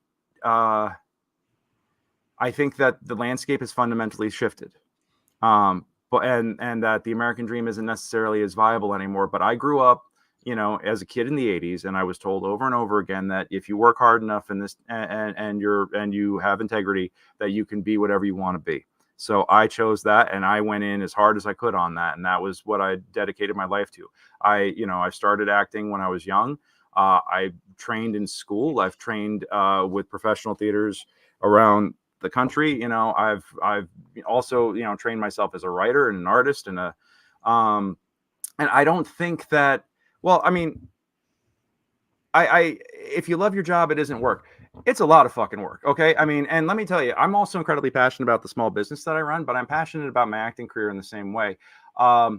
I think that the landscape has fundamentally shifted, and that the American dream isn't necessarily as viable anymore. But I grew up, as a kid in the 80s, and I was told over and over again that if you work hard enough in this and you have integrity, that you can be whatever you want to be. So I chose that, and I went in as hard as I could on that, and that was what I dedicated my life to. I started acting when I was young. I trained in school. I've trained with professional theaters around the country. I've also trained myself as a writer and an artist, and and I don't think that, well, I mean, I if you love your job, it isn't work. It's a lot of fucking work. Okay. I mean, and let me tell you, I'm also incredibly passionate about the small business that I run, but I'm passionate about my acting career in the same way. I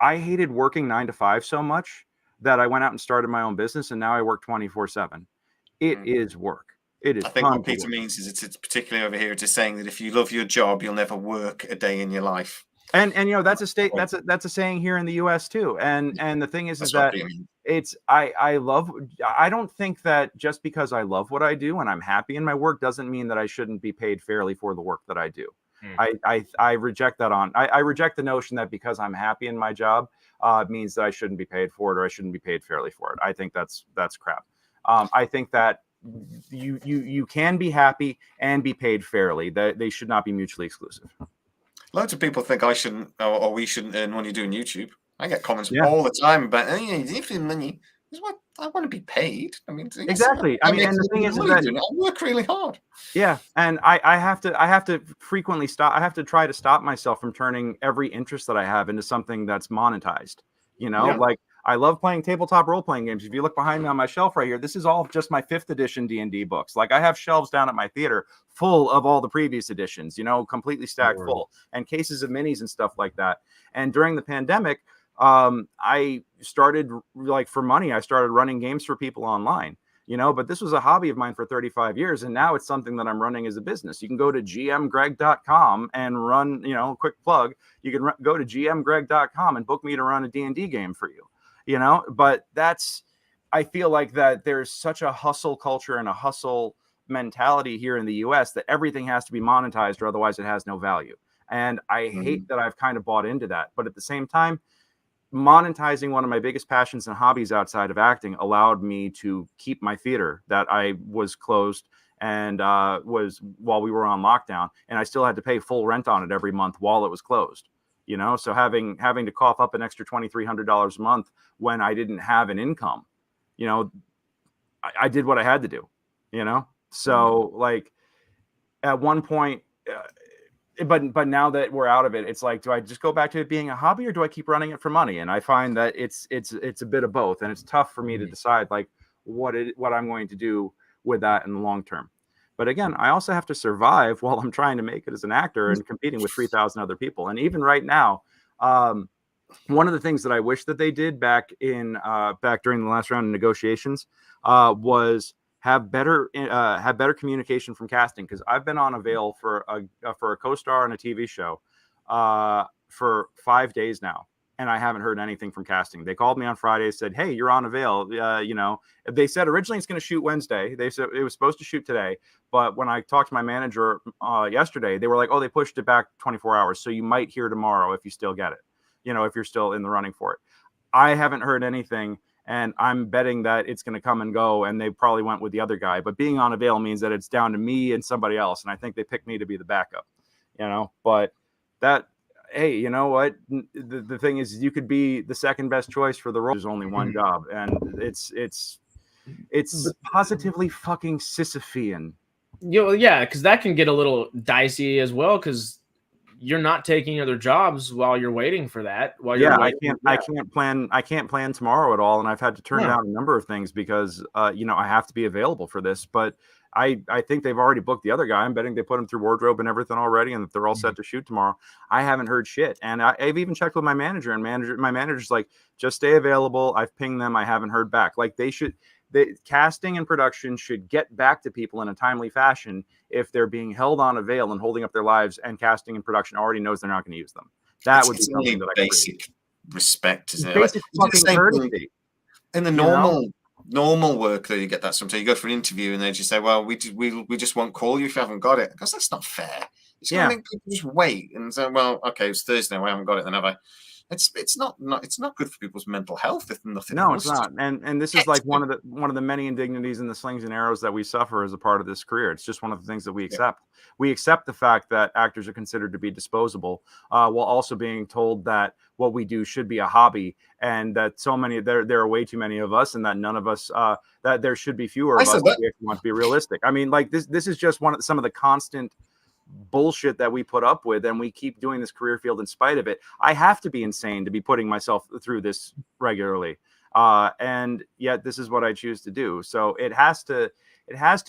hated working 9 to 5 so much that I went out and started my own business, and now I work 24/7. It is work. It is. I think what Peter means is it's particularly over here. It's saying that if you love your job, you'll never work a day in your life. And that's a state. That's a saying here in the U.S. too. And the thing is that it's I don't think that just because I love what I do and I'm happy in my work doesn't mean that I shouldn't be paid fairly for the work that I do. I reject that I reject the notion that because I'm happy in my job means that I shouldn't be paid for it or I shouldn't be paid fairly for it. I think that's crap. I think that you can be happy and be paid fairly. That they should not be mutually exclusive. Loads of people think I shouldn't or we shouldn't earn money doing YouTube. I get comments all the time about money. Is what I want to be paid. I mean, exactly. I mean, and the thing is that I work really hard. Yeah, and I have to frequently stop. I have to try to stop myself from turning every interest that I have into something that's monetized. Like I love playing tabletop role-playing games. If you look behind me on my shelf right here, this is all just my 5th edition D&D books. Like I have shelves down at my theater full of all the previous editions, completely stacked full, and cases of minis and stuff like that. And during the pandemic, I started, like, for money, I started running games for people online. But this was a hobby of mine for 35 years. And now it's something that I'm running as a business. You can go to gmgreg.com and run, quick plug. You can go to gmgreg.com and book me to run a D&D game for you, but I feel like that there's such a hustle culture and a hustle mentality here in the US that everything has to be monetized or otherwise it has no value. And I hate that I've kind of bought into that. But at the same time, monetizing one of my biggest passions and hobbies outside of acting allowed me to keep my theater that I was closed and was while we were on lockdown, and I still had to pay full rent on it every month while it was closed. So having to cough up an extra $2,300 a month when I didn't have an income, I did what I had to do. So like at one point. But now that we're out of it, it's like, do I just go back to it being a hobby or do I keep running it for money? And I find that it's a bit of both, and it's tough for me to decide like what I'm going to do with that in the long term. But again, I also have to survive while I'm trying to make it as an actor and competing with 3,000 other people. And even right now, one of the things that I wish that they did back during the last round of negotiations was have better communication from casting, because I've been on avail for a co-star on a TV show for 5 days now, and I haven't heard anything from casting. They called me on Friday, said, "Hey, you're on avail." They said originally it's going to shoot Wednesday. They said it was supposed to shoot today, but when I talked to my manager yesterday, they were like, "Oh, they pushed it back 24 hours, so you might hear tomorrow if you still get it. If you're still in the running for it." I haven't heard anything. And I'm betting that it's going to come and go, and they probably went with the other guy. But being on avail means that it's down to me and somebody else, and I think they picked me to be the backup. But that, hey, you know what? The thing is, you could be the second best choice for the role. There's only one job, and it's positively fucking Sisyphean. Yeah, because that can get a little dicey as well, because you're not taking other jobs while you're waiting for that. I can't plan tomorrow at all, and I've had to turn down a number of things because I have to be available for this. But I think they've already booked the other guy. I'm betting they put him through wardrobe and everything already, and that they're all set to shoot tomorrow. I haven't heard shit, and I've even checked with my manager, and my manager's like, just stay available. I've pinged them. I haven't heard back. Like the casting and production should get back to people in a timely fashion if they're being held on avail and holding up their lives, and casting and production already knows they're not going to use them. That would be something that I basic respect, isn't it? Basic fucking courtesy. In the normal work that you get that sometimes. You go for an interview and they just say, "Well, we just won't call you if you haven't got it." Because that's not fair. It's going to make people just wait and say, "Well, okay, it's Thursday, I haven't got it, then have I?" It's not good for people's mental health, if nothing else. No, it's not. And this is like one of the many indignities and the slings and arrows that we suffer as a part of this career. It's just one of the things that we accept. We accept the fact that actors are considered to be disposable, while also being told that what we do should be a hobby, and that there are way too many of us, and that none of us that there should be fewer of us if we want to be realistic. I mean, like this is just some of the constant bullshit that we put up with, and we keep doing this career field in spite of it. I have to be insane to be putting myself through this regularly, and yet this is what I choose to do. So it has to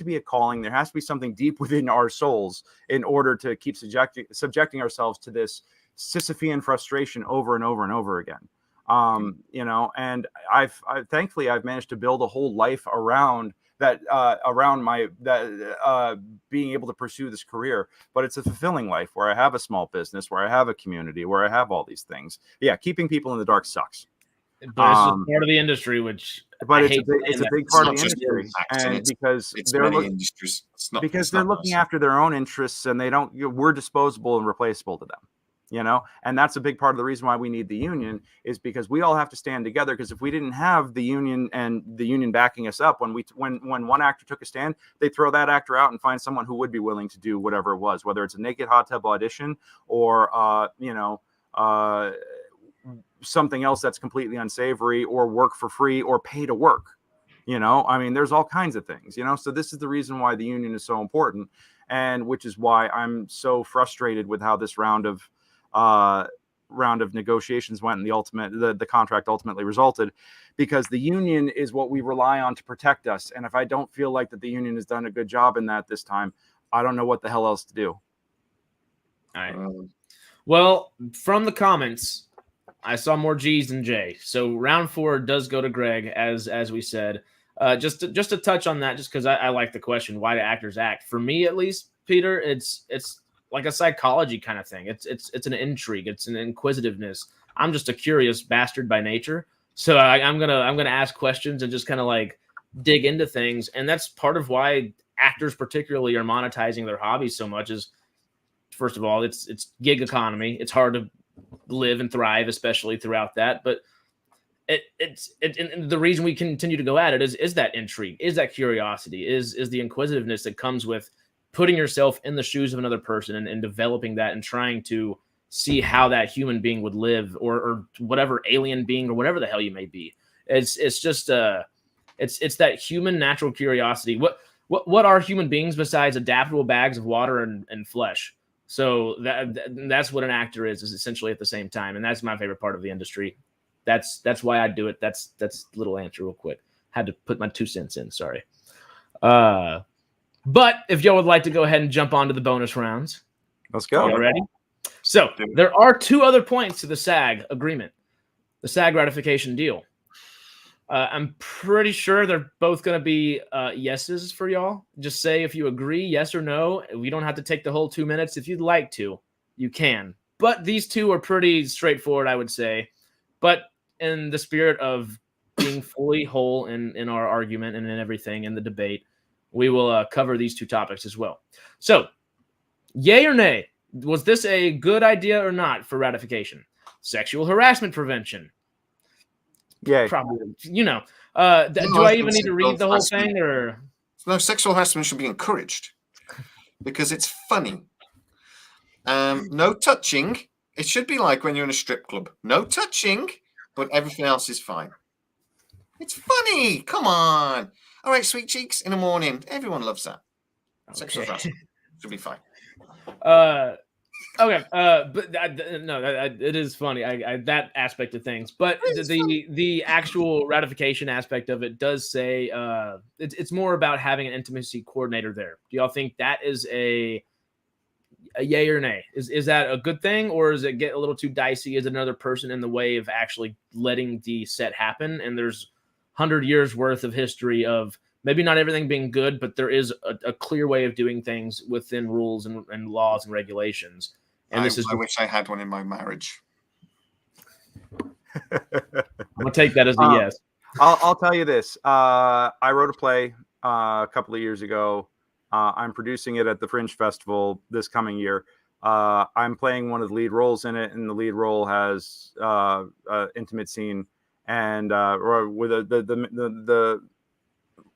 be a calling. There has to be something deep within our souls in order to keep subjecting ourselves to this Sisyphean frustration over and over and over again. And I've thankfully I've managed to build a whole life around that, being able to pursue this career. But it's a fulfilling life where I have a small business, where I have a community, where I have all these things. Yeah, keeping people in the dark sucks. But it's just part of the industry, which but it's a big part of the industry, and because they're looking after their own interests, and we're disposable and replaceable to them. And that's a big part of the reason why we need the union, is because we all have to stand together. Because if we didn't have the union and the union backing us up, when one actor took a stand, they throw that actor out and find someone who would be willing to do whatever it was, whether it's a naked hot tub audition or something else that's completely unsavory, or work for free, or pay to work. There's all kinds of things. So this is the reason why the union is so important, and which is why I'm so frustrated with how this round of negotiations went, and the contract ultimately resulted, because the union is what we rely on to protect us. And if I don't feel like that the union has done a good job in that this time, I don't know what the hell else to do. All right. Well, from the comments, I saw more G's than J. So round 4 does go to Greg, as we said. Just to touch on that, just because I like the question, why do actors act? For me, at least, Peter, it's like a psychology kind of thing. It's an intrigue. It's an inquisitiveness. I'm just a curious bastard by nature. So I'm gonna ask questions and just kind of like dig into things. And that's part of why actors particularly are monetizing their hobbies so much. Is, first of all, it's gig economy. It's hard to live and thrive, especially throughout that. But it's the reason we continue to go at it is that intrigue, is that curiosity, is the inquisitiveness that comes with putting yourself in the shoes of another person and developing that and trying to see how that human being would live, or whatever alien being, or whatever the hell you may be. It's just it's that human natural curiosity. What are human beings besides adaptable bags of water and flesh? So that's what an actor is essentially at the same time. And that's my favorite part of the industry. That's why I do it. That's a little answer real quick. Had to put my 2 cents in. Sorry. But if y'all would like to go ahead and jump on to the bonus rounds. Let's go. Y'all ready? So there are 2 other points to the SAG agreement, the SAG ratification deal. I'm pretty sure they're both going to be yeses for y'all. Just say if you agree, yes or no. We don't have to take the whole 2 minutes. If you'd like to, you can. But these 2 are pretty straightforward, I would say. But in the spirit of being fully whole in our argument and in everything in the debate, we will cover these 2 topics as well. So, yay or nay? Was this a good idea or not for ratification? Sexual harassment prevention. Yeah, probably. Do I even need to read the whole thing, or no? Sexual harassment should be encouraged because it's funny. No touching. It should be like when you're in a strip club. No touching, but everything else is fine. It's funny. Come on. All right, sweet cheeks in the morning. Everyone loves that. Okay. Sexual harassment should be fine. Okay, but it is funny. I that aspect of things, but the actual ratification aspect of it does say it's more about having an intimacy coordinator there. Do y'all think that is a yay or nay? Is that a good thing, or does it get a little too dicey? Is another person in the way of actually letting the set happen? And there's 100 years worth of history of maybe not everything being good, but there is a clear way of doing things within rules and laws and regulations. And I wish I had one in my marriage. I'm gonna take that as a yes. I'll tell you this. I wrote a play a couple of years ago. I'm producing it at the Fringe Festival this coming year. I'm playing one of the lead roles in it, and the lead role has an intimate scene, and with the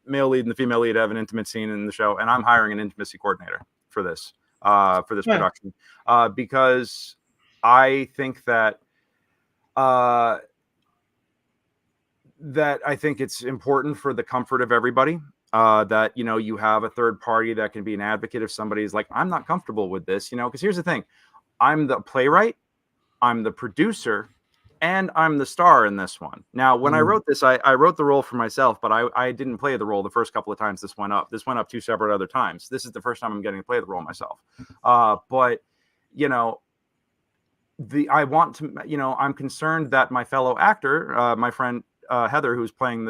male lead and the female lead have an intimate scene in the show, and I'm hiring an intimacy coordinator for this production, because I think that I think it's important for the comfort of everybody, that you have a third party that can be an advocate if somebody's like, I'm not comfortable with this, because here's the thing. I'm the playwright, I'm the producer, and I'm the star in this one. Now, when I wrote this, I wrote the role for myself, but I didn't play the role the first couple of times this went up. This went up 2 separate other times. This is the first time I'm getting to play the role myself. But I'm concerned that my fellow actor, my friend Heather, who's playing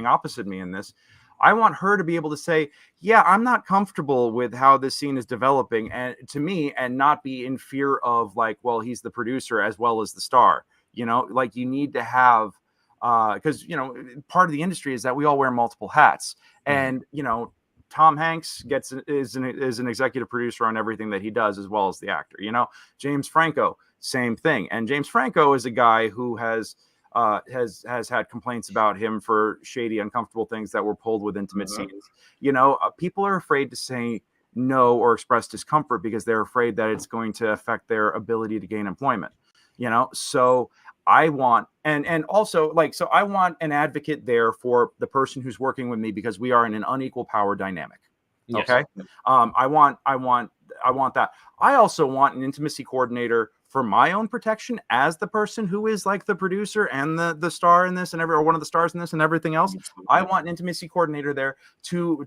opposite me in this, I want her to be able to say, yeah, I'm not comfortable with how this scene is developing, and to me, and not be in fear of like, well, he's the producer as well as the star. You need to have because part of the industry is that we all wear multiple hats, and Tom Hanks is an executive producer on everything that he does, as well as the actor. James Franco, same thing. And James Franco is a guy who has had complaints about him for shady, uncomfortable things that were pulled with intimate scenes. People are afraid to say no or express discomfort because they're afraid that it's going to affect their ability to gain employment. So I want, and also so I want an advocate there for the person who's working with me, because we are in an unequal power dynamic. Yes. Okay. I want that. I also want an intimacy coordinator for my own protection as the person who is like the producer and the star in this and or one of the stars in this and everything else. I want an intimacy coordinator there to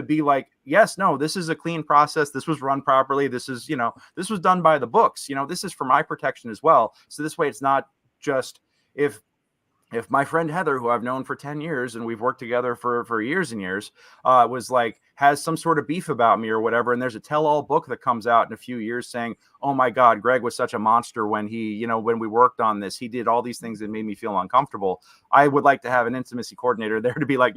be like, yes, no, this is a clean process. This was run properly. This is, this was done by the books. This is for my protection as well. So this way it's not just if my friend Heather, who I've known for 10 years and we've worked together for years and years, was like, has some sort of beef about me or whatever, and there's a tell-all book that comes out in a few years saying, oh my God, Greg was such a monster when when we worked on this, he did all these things that made me feel uncomfortable. I would like to have an intimacy coordinator there to be like,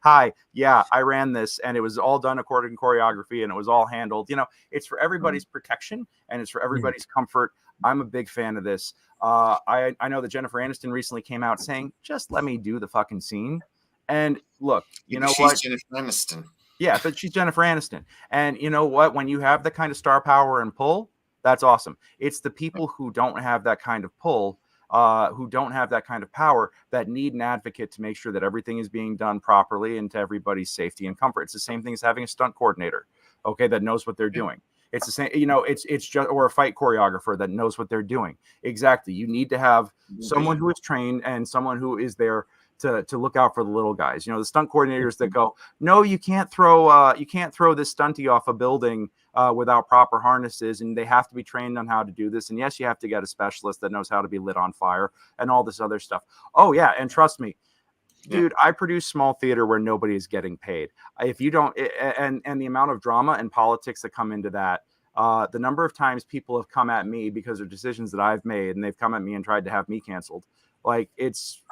hi, yeah, I ran this and it was all done according to choreography and it was all handled. It's for everybody's protection and it's for everybody's comfort. I'm a big fan of this. I know that Jennifer Aniston recently came out saying, just let me do the fucking scene. And look, she's Jennifer Aniston. Yeah, but she's Jennifer Aniston. And you know what? When you have the kind of star power and pull, that's awesome. It's the people who don't have that kind of pull, who don't have that kind of power, that need an advocate to make sure that everything is being done properly and to everybody's safety and comfort. It's the same thing as having a stunt coordinator, okay, that knows what they're doing. It's the same, it's just, or a fight choreographer that knows what they're doing. Exactly. You need to have someone who is trained and someone who is there to look out for the little guys. The stunt coordinators that go, no, you can't throw this stunty off a building without proper harnesses, and they have to be trained on how to do this. And yes, you have to get a specialist that knows how to be lit on fire and all this other stuff. Oh yeah, and trust me, dude, I produce small theater where nobody is getting paid. If you don't, and the amount of drama and politics that come into that, the number of times people have come at me because of decisions that I've made, and they've come at me and tried to have me canceled. Like it's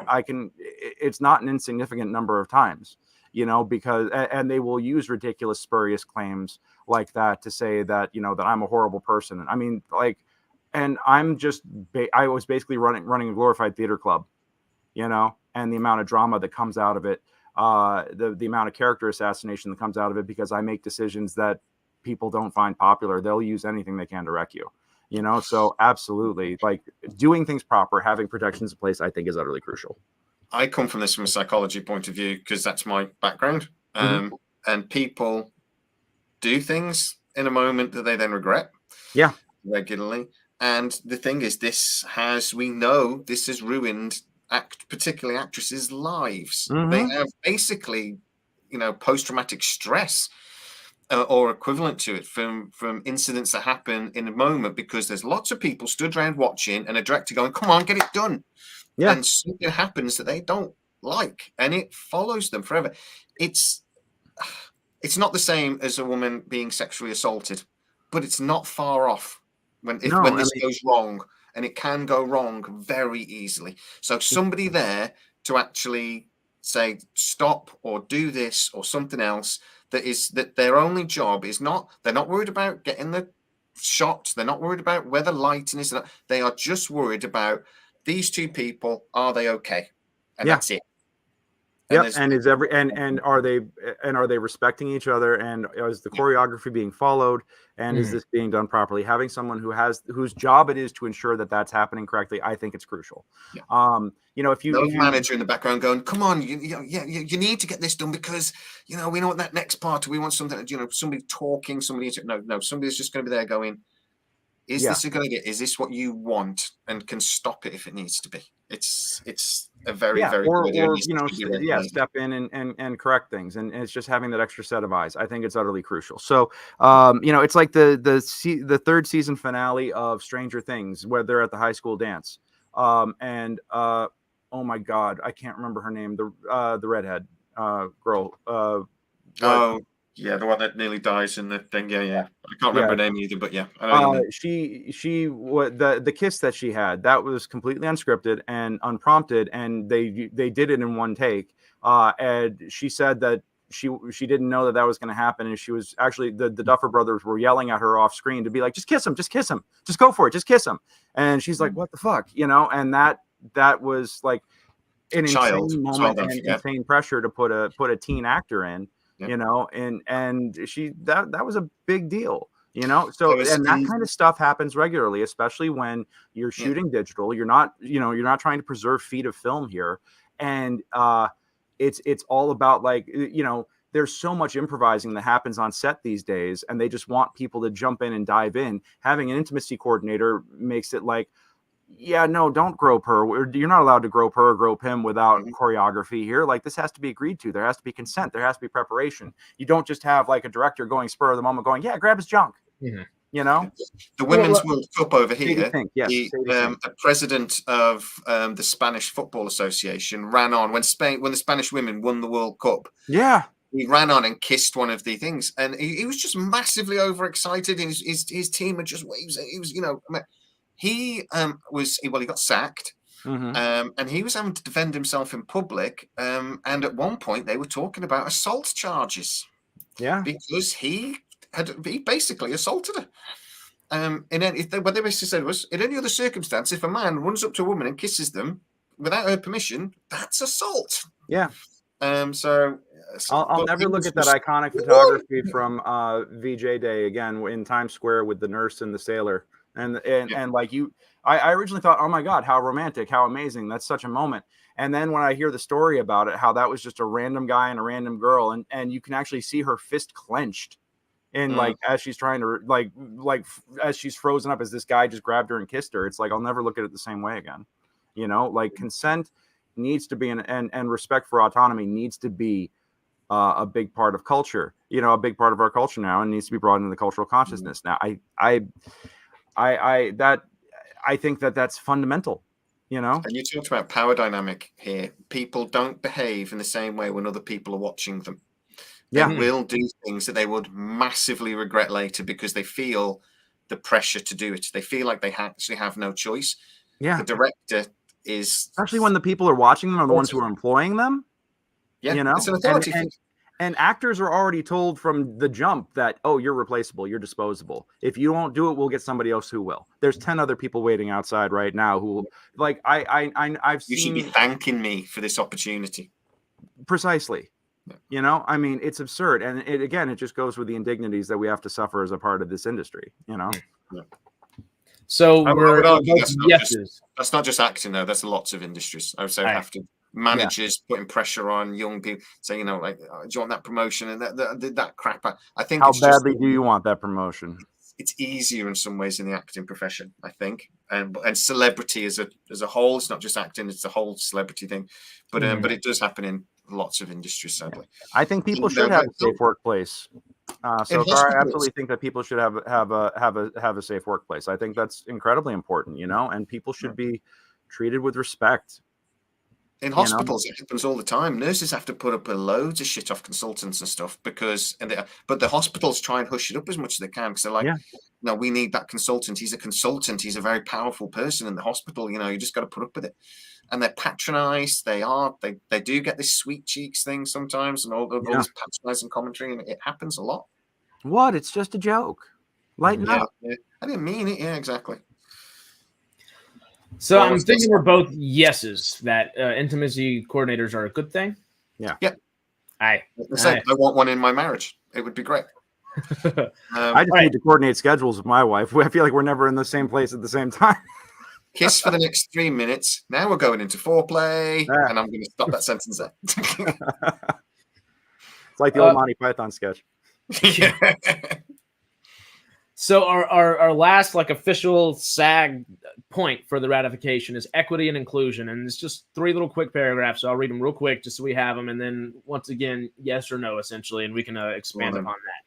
not an insignificant number of times, because, and they will use ridiculous, spurious claims like that to say that, that I'm a horrible person. I mean, and I'm just, I was basically running a glorified theater club, and the amount of drama that comes out of it, the amount of character assassination that comes out of it, because I make decisions that people don't find popular. They'll use anything they can to wreck you, so absolutely, doing things proper, having protections in place, I think is utterly crucial. I come from this from a psychology point of view because that's my background. And people do things in a moment that they then regret. Yeah. Regularly. And the thing is, we know this has ruined particularly actresses' lives. They have basically, post-traumatic stress or equivalent to it from incidents that happen in a moment, because there's lots of people stood around watching and a director going, come on, get it done. Yeah. And something happens that they don't like, and it follows them forever. It's not the same as a woman being sexually assaulted, but it's not far off when this goes wrong, and it can go wrong very easily. So somebody there to actually say stop or do this or something else, that their only job is they're not worried about getting the shot. They're not worried about whether lighting is. They are just worried about these two people. Are they okay? And that's it. Yeah, and are they respecting each other, and is the choreography being followed, and is this being done properly? Having someone whose job it is to ensure that that's happening correctly, I think it's crucial. Yeah. If you manager in the background going, come on, you need to get this done because we know that next part. We want something, somebody talking, somebody's just going to be there going, is this a good idea? Is this what you want? And can stop it if it needs to be. It's a very good idea. Step in and correct things, and it's just having that extra set of eyes. I think it's utterly crucial. So it's like the third season finale of Stranger Things, where they're at the high school dance, oh my God, I can't remember her name, the redhead girl. Yeah, the one that nearly dies in the thing. Yeah. I can't remember her name either, but yeah. I know What the kiss that she had, that was completely unscripted and unprompted, and they did it in one take. And she said that she didn't know that was going to happen, and she was actually the Duffer Brothers were yelling at her off screen to be like, just kiss him, just go for it, just kiss him. And she's like, what the fuck, and that was like an insane moment and insane pressure to put a teen actor in. And she that was a big deal, so and that kind of stuff happens regularly, especially when you're shooting digital. You're not trying to preserve feet of film here, and it's all about, like, there's so much improvising that happens on set these days, and they just want people to jump in and dive in. Having an intimacy coordinator makes it like, yeah, no, don't grope her. You're not allowed to grope her or grope him without choreography here. Like, this has to be agreed to. There has to be consent. There has to be preparation. You don't just have like a director going spur of the moment going, yeah, grab his junk. The Women's World Cup over here, the president of the Spanish Football Association ran on when the Spanish women won the World Cup. Yeah. He ran on and kissed one of the things, and he was just massively overexcited. And his team had just he got sacked, and he was having to defend himself in public. And at one point, they were talking about assault charges. Yeah, because he basically assaulted her. What they basically said was, in any other circumstance, if a man runs up to a woman and kisses them without her permission, that's assault. Yeah. So I'll never look at that iconic photography from VJ Day again in Times Square with the nurse and the sailor. And like I originally thought, oh my God, how romantic, how amazing. That's such a moment. And then when I hear the story about it, how that was just a random guy and a random girl, and you can actually see her fist clenched in like as she's trying to like as she's frozen up as this guy just grabbed her and kissed her. It's like, I'll never look at it the same way again. Like, consent needs to be and respect for autonomy needs to be a big part of culture, a big part of our culture now, and needs to be brought into the cultural consciousness. Now, I think that's fundamental, And you talked about power dynamic here. People don't behave in the same way when other people are watching them. They will do things that they would massively regret later because they feel the pressure to do it. They feel like they actually have no choice. Yeah. The director is... Especially when the people are watching them are the ones who are employing them. Yeah, it's an authority thing. And actors are already told from the jump that, oh, you're replaceable, you're disposable. If you won't do it, we'll get somebody else who will. There's 10 other people waiting outside right now who, like, I've seen... You should be thanking me for this opportunity. Precisely. I mean, it's absurd. And it just goes with the indignities that we have to suffer as a part of this industry, Yeah. So that's not just acting, though. That's lots of industries. I would say have to. Managers putting pressure on young people, saying, like, do you want that promotion and that crap? I think. How badly do you want that promotion? It's easier in some ways in the acting profession, I think, and celebrity as a whole. It's not just acting; it's the whole celebrity thing. But it does happen in lots of industries, sadly. I think people should have a safe workplace. So far, I absolutely think that people should have a safe workplace. I think that's incredibly important, and people should be treated with respect. In hospitals, it happens all the time. Nurses have to put up loads of shit off consultants and stuff but the hospitals try and hush it up as much as they can because they're like, no, we need that consultant. He's a consultant. He's a very powerful person in the hospital. You just got to put up with it. And they're patronized. They do get this sweet cheeks thing sometimes, and all this patronizing commentary, and it happens a lot. What? It's just a joke. Lighten up. Yeah. I didn't mean it. Yeah, exactly. So I'm thinking we're both yeses that intimacy coordinators are a good thing. Yeah. I want one in my marriage. It would be great. I just need to coordinate schedules with my wife. I feel like we're never in the same place at the same time. Kiss for the next 3 minutes. Now we're going into foreplay, and I'm going to stop that sentence there. It's like the old Monty Python sketch. Yeah. So our last official SAG point for the ratification is equity and inclusion, and it's just 3 little quick paragraphs. So I'll read them real quick just so we have them, and then once again, yes or no, essentially, and we can expand upon that.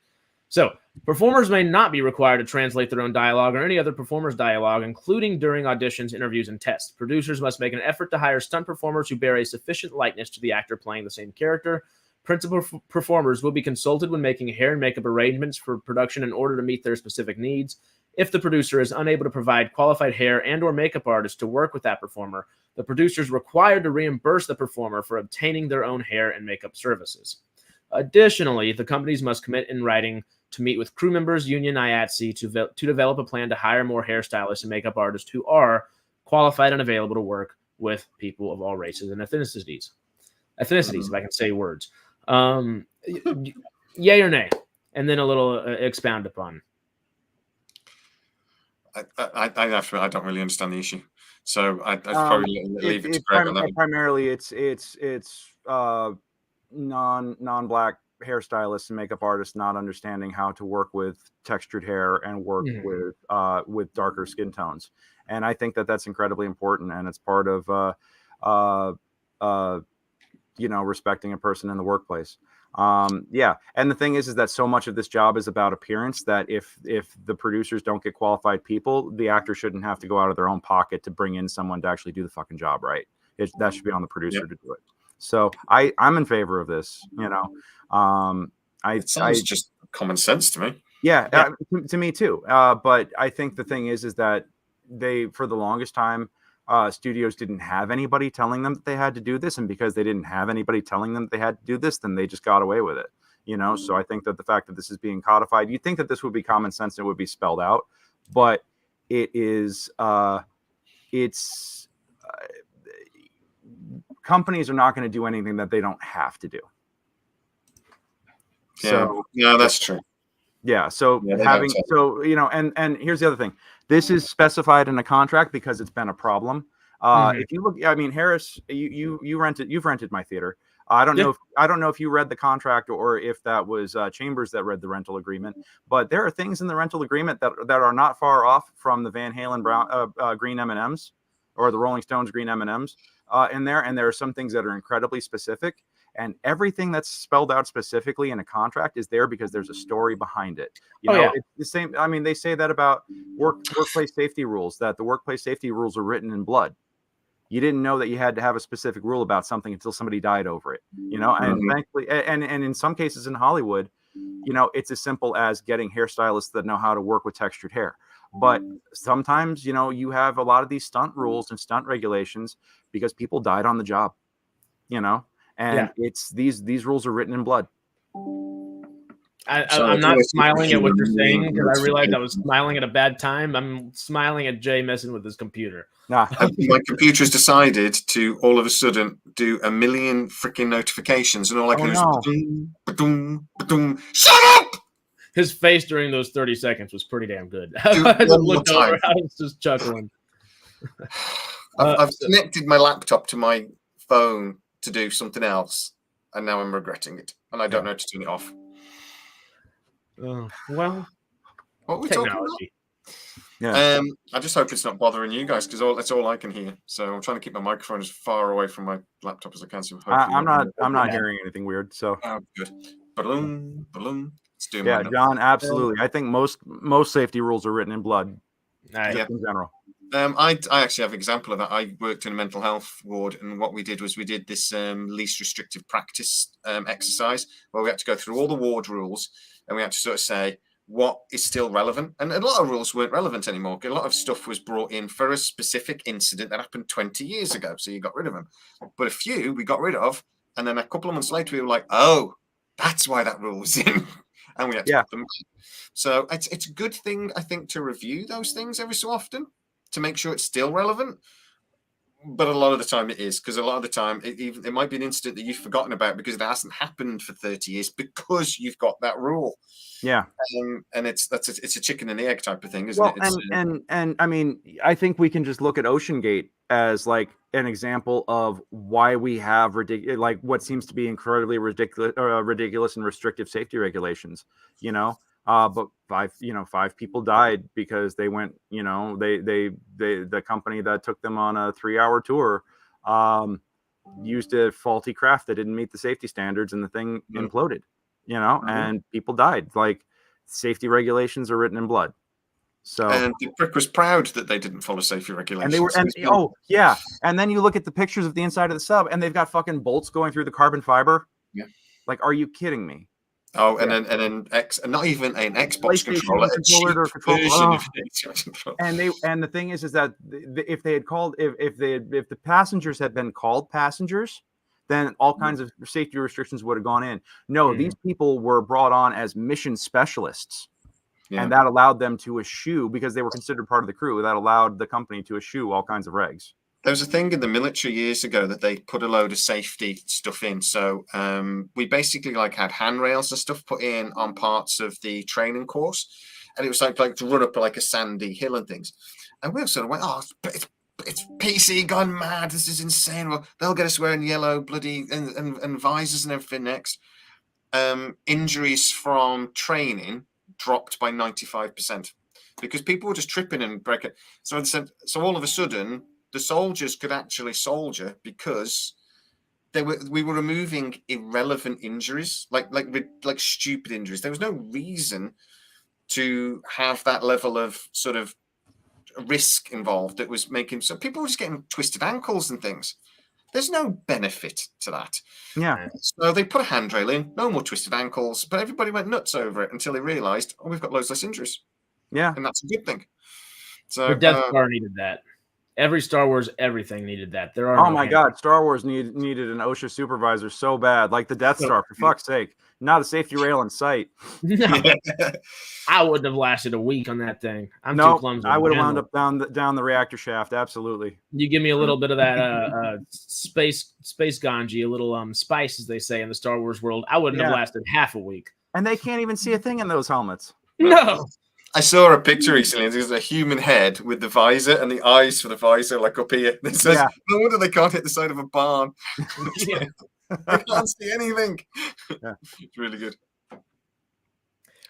So performers may not be required to translate their own dialogue or any other performer's dialogue, including during auditions, interviews, and tests. Producers must make an effort to hire stunt performers who bear a sufficient likeness to the actor playing the same character. Principal performers will be consulted when making hair and makeup arrangements for production in order to meet their specific needs. If the producer is unable to provide qualified hair and or makeup artists to work with that performer, the producer is required to reimburse the performer for obtaining their own hair and makeup services. Additionally, the companies must commit in writing to meet with crew members, union IATSE, to develop a plan to hire more hairstylists and makeup artists who are qualified and available to work with people of all races and ethnicities. If I can say words. Yay or nay? And then a little expound upon. I don't really understand the issue, so I'd probably leave it to Greg on that. Primarily, it's non-black hairstylists and makeup artists not understanding how to work with textured hair and work with darker skin tones, and I think that that's incredibly important, and it's part of respecting a person in the workplace. And the thing is that so much of this job is about appearance that if the producers don't get qualified people, the actor shouldn't have to go out of their own pocket to bring in someone to actually do the fucking job right. That should be on the producer to do it. So I'm in favor of this. It sounds just common sense to me. Yeah. To me too. But I think the thing is that they, for the longest time, studios didn't have anybody telling them that they had to do this, and because they didn't have anybody telling them that they had to do this, then they just got away with it. So I think that the fact that this is being codified, you'd think that this would be common sense and it would be spelled out, but it is companies are not going to do anything that they don't have to do. That's true. Yeah. So and here's the other thing. This is specified in a contract because it's been a problem. If you look, Harris, you've rented my theater. I don't know if you read the contract or if that was Chambers that read the rental agreement, but there are things in the rental agreement that are not far off from the Van Halen green M&Ms or the Rolling Stones green M&Ms in there. And there are some things that are incredibly specific, and everything that's spelled out specifically in a contract is there because there's a story behind it. It's the same. They say that about workplace safety rules, that the workplace safety rules are written in blood. You didn't know that you had to have a specific rule about something until somebody died over it, and thankfully, and in some cases in Hollywood, it's as simple as getting hairstylists that know how to work with textured hair. But sometimes, you have a lot of these stunt rules and stunt regulations because people died on the job, and it's these rules are written in blood. I'm not smiling at what you're saying because I realized I was smiling at a bad time. I'm smiling at Jay messing with his computer. My computer's decided to all of a sudden do a million freaking notifications, and all I can do is ba-doom, ba-doom. Shut up! His face during those 30 seconds was pretty damn good. I was just chuckling. I've connected my laptop to my phone to do something else, and now I'm regretting it, and I don't know how to turn it off. Well, what are we talking about? Yeah. I just hope it's not bothering you guys because that's all I can hear. So I'm trying to keep my microphone as far away from my laptop as I can. So I'm not hearing anything weird. So good. Balloon. John, absolutely. I think most safety rules are written in blood. In general. I actually have an example of that. I worked in a mental health ward, and what we did was we did this least restrictive practice exercise where we had to go through all the ward rules, and we had to sort of say what is still relevant. And a lot of rules weren't relevant anymore. A lot of stuff was brought in for a specific incident that happened 20 years ago, so you got rid of them. But a few we got rid of, and then a couple of months later we were like, oh, that's why that rule was in. And we had to put them. So it's a good thing, I think, to review those things every so often to make sure it's still relevant. But a lot of the time it is, because a lot of the time it might be an incident that you've forgotten about because it hasn't happened for 30 years because you've got that rule. Yeah. And it's a chicken and the egg type of thing, isn't it? And I mean, I think we can just look at OceanGate as like an example of why we have what seems to be incredibly ridiculous and restrictive safety regulations, but five people died because they went, the company that took them on a 3-hour tour used a faulty craft that didn't meet the safety standards, and the thing imploded, and people died. Like, safety regulations are written in blood. So, and the prick was proud that they didn't follow safety regulations. And then you look at the pictures of the inside of the sub, and they've got fucking bolts going through the carbon fiber. Yeah. Like, are you kidding me? Oh, and then not even an Xbox controller, a cheap version of it. And the thing is that if they had called, if the passengers had been called passengers, then all kinds of safety restrictions would have gone in. No, these people were brought on as mission specialists. Yeah. And that allowed them to eschew, because they were considered part of the crew, that allowed the company to eschew all kinds of regs. There was a thing in the military years ago that they put a load of safety stuff in. So we basically like had handrails and stuff put in on parts of the training course. And it was like to run up like a sandy hill and things. And we sort of went, oh, it's PC gone mad. This is insane. Well, they'll get us wearing yellow bloody and visors and everything next. Injuries from training dropped by 95% because people were just tripping and breaking. So all of a sudden, the soldiers could actually soldier because we were removing irrelevant injuries, like stupid injuries. There was no reason to have that level of sort of risk involved that was making, so people were just getting twisted ankles and things. There's no benefit to that. Yeah. So they put a handrail in, no more twisted ankles, but everybody went nuts over it until they realized, oh, we've got loads less injuries. Yeah. And that's a good thing. So the Death Star needed that. Every Star Wars, everything needed that. There are. Oh my God, Star Wars needed an OSHA supervisor so bad, like the Death Star. For fuck's sake, not a safety rail in sight. No, I wouldn't have lasted a week on that thing. I'm too clumsy. I would have wound up down the reactor shaft. Absolutely. You give me a little bit of that space ganji, a little spice, as they say in the Star Wars world. I wouldn't have lasted half a week. And they can't even see a thing in those helmets. No. I saw a picture recently. There's a human head with the visor and the eyes for the visor, like up here. It says, no wonder they can't hit the side of a barn. They can't see anything. Yeah. It's really good. Have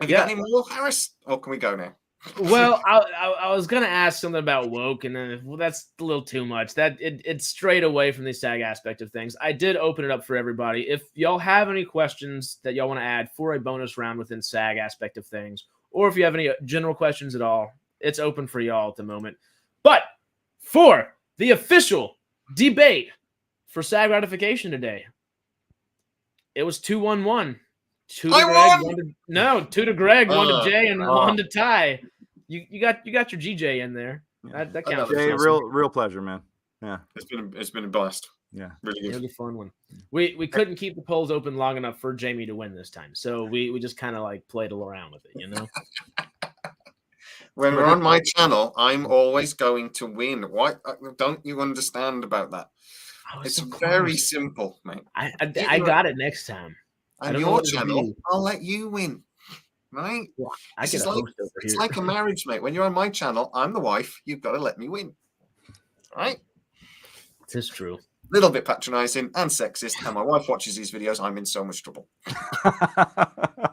you got any more, Harris? Or can we go now? Well, I was going to ask something about woke, and then that's a little too much. That it's strayed away from the SAG aspect of things. I did open it up for everybody. If y'all have any questions that y'all want to add for a bonus round within SAG aspect of things, or if you have any general questions at all, it's open for y'all at the moment. But for the official debate for SAG ratification today, it was 2-1-1. 2 to Greg, 2 to Greg, 1 to Jay, and 1 to Ty. You got your GJ in there. That counts. Jay, real pleasure, man. Yeah, it's been a blast. Yeah, really good. It was a fun one. We couldn't keep the polls open long enough for Jamie to win this time, so we just kind of like played around with it, you know. When we're on my channel, I'm always going to win. Why don't you understand about that? It's very simple, mate. I got it next time. On your channel, I'll let you win, right? Well, it's like a marriage, mate. When you're on my channel, I'm the wife. You've got to let me win, right? This is true. Little bit patronizing and sexist, and my wife watches these videos. I'm in so much trouble.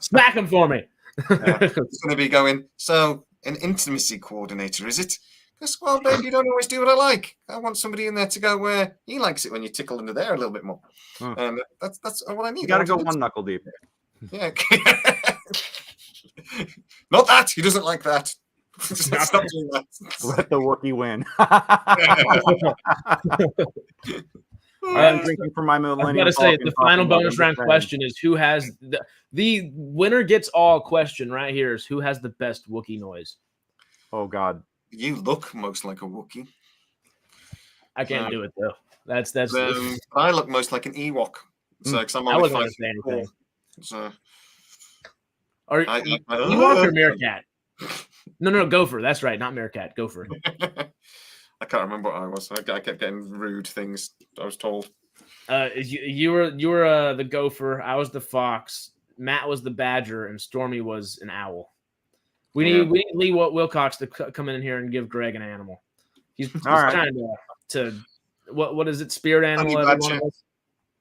Smack him for me. It's going to be going, so an intimacy coordinator, is it? Because, well, babe, you don't always do what I like. I want somebody in there to go where he likes it when you tickle under there a little bit more. And that's what I need. You got to go one knuckle deep. Yeah. Not that. He doesn't like that. Stop doing that. Let the Wookiee win. I'm drinking from my millennium. I was going to say, the final bonus round question is who has the winner gets all question right here is who has the best Wookiee noise. Oh, God. You look most like a Wookiee. I can't do it, though. That's I look most like an Ewok. So, because I'm only 5'4". So, Ewok or Meerkat? No, Gopher. That's right, not Meerkat. Gopher. I can't remember what I was. I kept getting rude things. I was told. You were the Gopher. I was the Fox. Matt was the Badger, and Stormy was an owl. We need Lee Wilcox to come in here and give Greg an animal. He's trying to what is it? Spirit animal.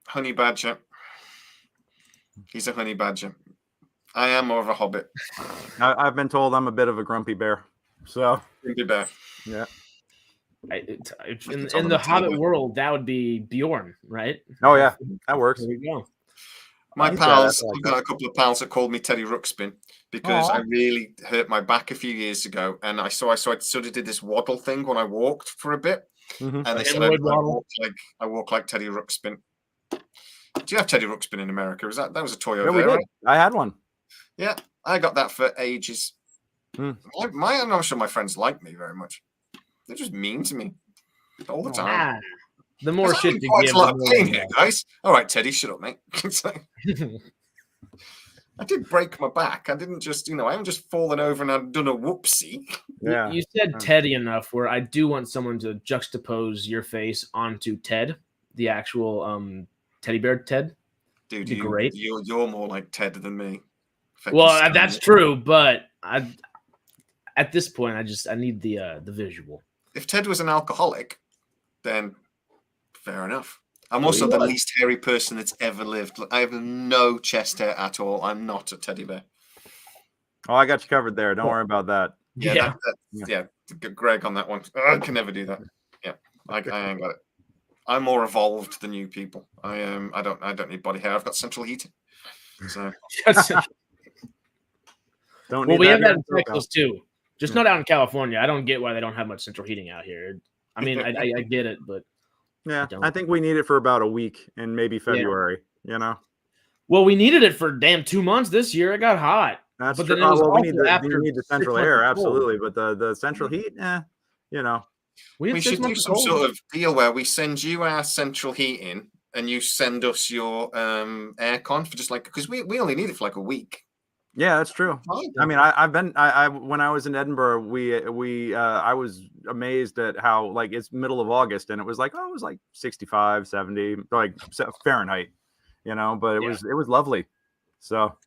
Honey badger. He's a honey badger. I am more of a hobbit. I've been told I'm a bit of a grumpy bear. So grumpy bear. Yeah. In the Hobbit world, that would be Bjorn, right? Oh yeah, that works. There we go. My pals, I've got a couple of pals that called me Teddy Ruxpin because I really hurt my back a few years ago, and I sort of did this waddle thing when I walked for a bit, and they said I walk like Teddy Ruxpin. Do you have Teddy Ruxpin in America? That was a toy Yeah, over we there, did. right? I had one. Yeah, I got that for ages. I'm not sure my friends like me very much. They're just mean to me all the time. The more shit I'm you quite give, a lot the of more pain they here, like. guys. All right, Teddy, shut up, mate. I did break my back. I didn't just, I haven't just fallen over and I've done a whoopsie. Yeah. You said Teddy enough where I do want someone to juxtapose your face onto Ted, the actual teddy bear Ted. Dude, great. You're more like Ted than me. Well, that's true, but at this point I need the visual. If Ted was an alcoholic, then fair enough. I'm also the least hairy person that's ever lived. I have no chest hair at all. I'm not a teddy bear. Oh, I got you covered there. Don't worry about that. Yeah, Greg on that one. I can never do that. Yeah, I ain't got it. I'm more evolved than you people. I don't need body hair. I've got central heating. So don't. Well, we have that in Texas too. Just not out in California. I don't get why they don't have much central heating out here. I mean, I get it, but yeah, I think we need it for about a week and maybe February. You know. Well, we needed it for damn 2 months this year. It got hot. That's but true. Then it was we need the central air, cold. absolutely. But the central heat, you know. We should do some sort of deal where we send you our central heating and you send us your aircon for just because we only need it for like a week. Yeah, that's true. I mean, I when I was in Edinburgh, I was amazed at how it's middle of August and it was it was 65, 70, Fahrenheit, but it was lovely. So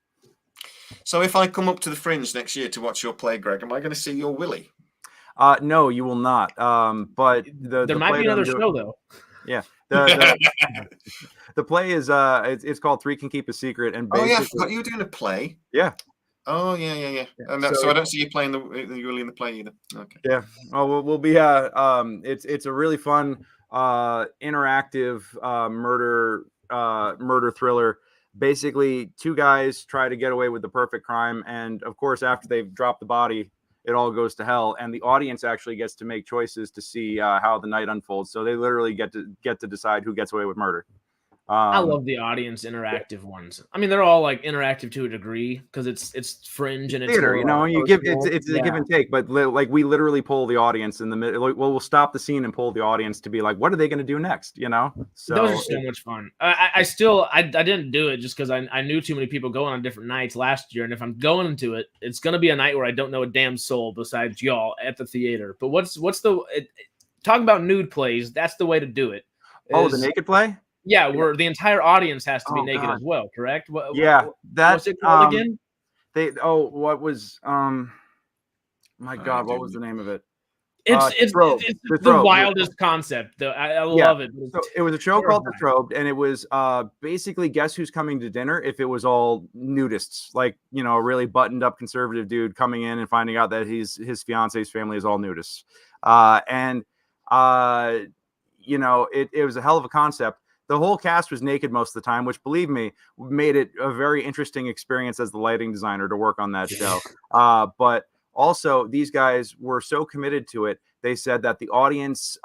if I come up to the Fringe next year to watch your play, Greg, am I going to see your Willy? No, you will not. But there might be another show though. Yeah. The play is it's called Three Can Keep a Secret, and basically, I forgot you were doing a play. Yeah. Oh yeah. And so I don't see you playing the Willy in the play either. Okay. Yeah. Oh, we'll be it's a really fun interactive murder thriller. Basically, two guys try to get away with the perfect crime, and of course, after they've dropped the body, it all goes to hell, and the audience actually gets to make choices to see how the night unfolds. So they literally get to decide who gets away with murder. I love the audience interactive ones. I mean, they're all interactive to a degree because it's Fringe and it's theater. It's a give and take. But we literally pull the audience in the middle. We'll stop the scene and pull the audience to be like, what are they going to do next? So those are so much fun. I didn't do it just because I knew too many people going on different nights last year, and if I'm going into it, it's going to be a night where I don't know a damn soul besides y'all at the theater. But talking about nude plays? That's the way to do it. The naked play. Yeah, where the entire audience has to be naked as well, correct? That's it called again? What was my God, what was the name of it? It's the wildest concept, though. I love it. So it was a show called The Trobed, and it was basically Guess Who's Coming to Dinner if it was all nudists, a really buttoned up conservative dude coming in and finding out that his fiance's family is all nudists. It was a hell of a concept. The whole cast was naked most of the time, which, believe me, made it a very interesting experience as the lighting designer to work on that show. But also, these guys were so committed to it, they said that the audience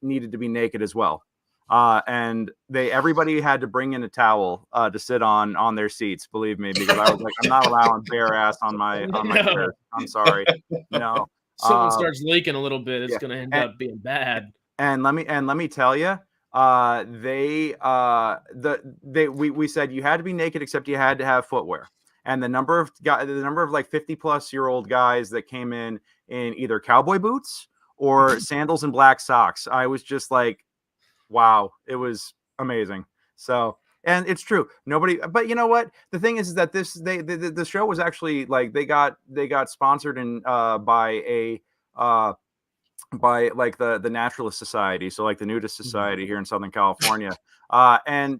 needed to be naked as well. And everybody had to bring in a towel to sit on their seats, believe me, because I was like, I'm not allowing bare ass on my chair. I'm sorry. No. Someone starts leaking a little bit, it's going to end up being bad. And let me tell you, we said you had to be naked except you had to have footwear, and the number of 50-plus-year-old guys that came in either cowboy boots or sandals and black socks, I was just like, wow, it was amazing. So, and it's true, but you know what, the thing is that the show was actually they got sponsored by the Naturalist Society, so the Nudist Society here in Southern California. And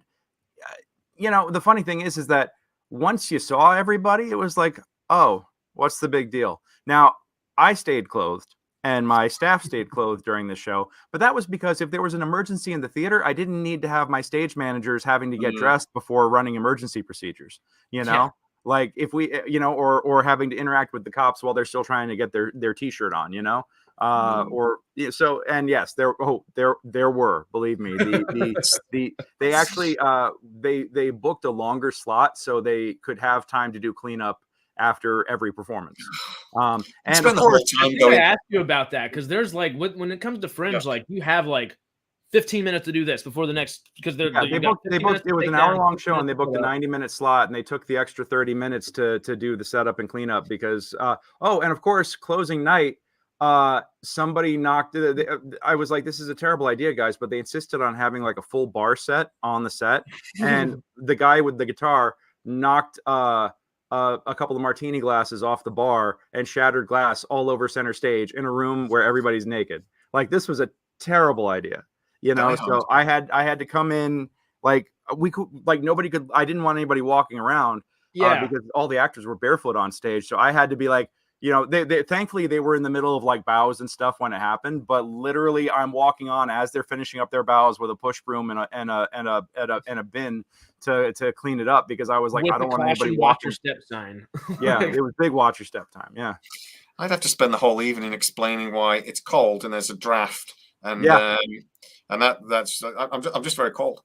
the funny thing is that once you saw everybody, it was like, oh, what's the big deal? Now, I stayed clothed and my staff stayed clothed during the show, but that was because if there was an emergency in the theater, I didn't need to have my stage managers having to get dressed before running emergency procedures, if we, or having to interact with the cops while they're still trying to get their t-shirt on, or so. And yes, there were, believe me, they actually they booked a longer slot so they could have time to do cleanup after every performance. And spend the whole time going. I asked you about that because there's like when it comes to Fringe, like you have like 15 minutes to do this before the next, because they booked it was an hour-long show, and they booked a 90-minute slot, and they took the extra 30 minutes to do the setup and cleanup because and of course closing night, somebody knocked I was like, this is a terrible idea, guys, but they insisted on having like a full bar set on the set, and the guy with the guitar knocked a couple of martini glasses off the bar and shattered glass all over center stage in a room where everybody's naked. Like, this was a terrible idea. So I had to come in, like, nobody could, I didn't want anybody walking around because all the actors were barefoot on stage. So I had to be like, they thankfully they were in the middle of like bows and stuff when it happened, but literally I'm walking on as they're finishing up their bows with a push broom and a bin to clean it up, because I was like, I don't want anybody watch your step sign. Yeah, it was big watch your step time. Yeah. I'd have to spend the whole evening explaining why it's cold and there's a draft. And that's I'm just very cold.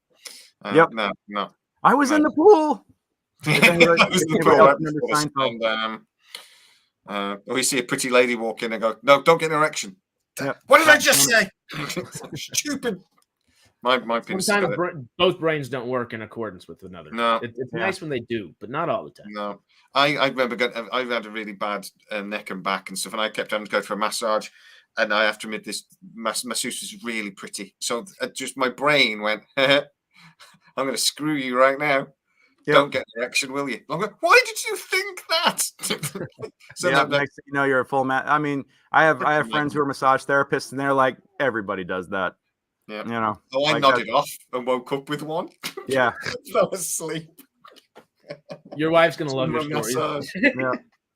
Yep. No. I was in the pool. We see a pretty lady walk in and go, no, don't get an erection. Yep. What did I just say? Stupid. My opinion. Sometimes both brains don't work in accordance with another. No, it's nice when they do, but not all the time. No, I remember I've had a really bad neck and back and stuff, and I kept having to go for a massage. And I have to admit, this masseuse was really pretty. So just my brain went, I'm going to screw you right now. Yep. Don't get an erection, will you? I'm going, why did you think that? So next thing you know, you're a full mat. I mean, I have friends who are massage therapists, and they're like, everybody does that. Yeah. So I nodded off and woke up with one. Yeah. Fell asleep. Your wife's going to love your story. Yeah.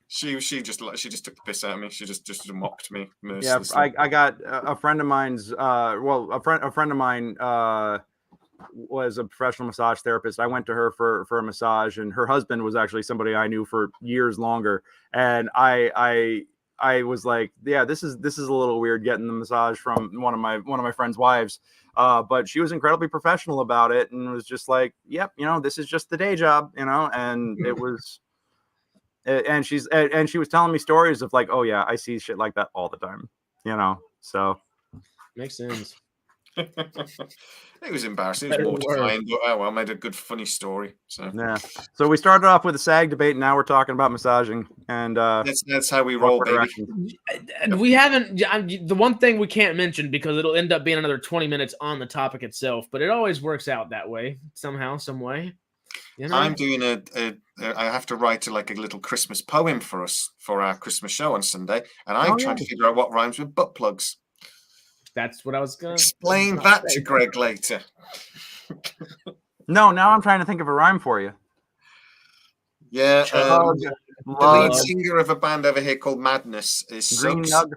She just took the piss out of me. She just mocked me mercilessly. Yeah, I got a friend of mine's. A friend of mine was a professional massage therapist. I went to her for a massage, and her husband was actually somebody I knew for years longer. And I was like, yeah, this is a little weird getting the massage from one of my friend's wives. But she was incredibly professional about it, and was just like, yep, this is just the day job, and it was. And she was telling me stories of like, oh yeah, I see shit like that all the time, so makes sense. It was embarrassing. It was mortifying, but I made a good funny story. So yeah. So we started off with a SAG debate, and now we're talking about massaging, and that's how we roll, baby. And we haven't. The one thing we can't mention, because it'll end up being another 20 minutes on the topic itself, but it always works out that way somehow, some way. I'm doing I have to write a little Christmas poem for us for our Christmas show on Sunday, and I'm trying to figure out what rhymes with butt plugs. That's what I was going to explain that to Greg later. No, now I'm trying to think of a rhyme for you. Yeah, the lead singer of a band over here called Madness is Green Suggs. Nug.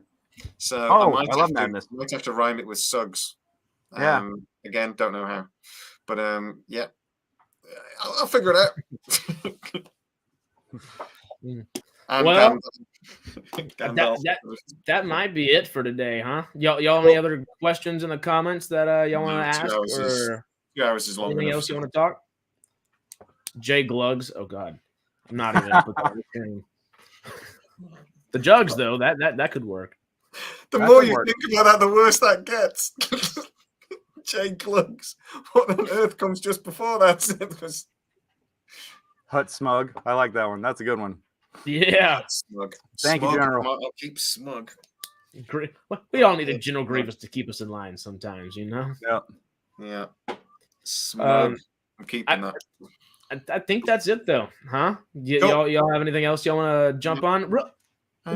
So I love Madness. I might have to rhyme it with Suggs. Yeah. Again, don't know how, but yeah. I'll figure it out. Well, that might be it for today, huh? Y'all any other questions in the comments that y'all want to ask? 2 hours is long anything enough. else you want to talk? Jay Glugs. Oh God, I'm not even up with that. The jugs though, that could work. The more you think about that, the worse that gets. Jay Glugs. What on earth comes just before that? It was Hut Smug. I like that one. That's a good one. Yeah. Smug. Thank you, General. I'll keep smug. We all need a General Grievous to keep us in line sometimes, Yeah. Smug. I'm keeping that. I think that's it though, huh? Y'all have anything else y'all want to jump on?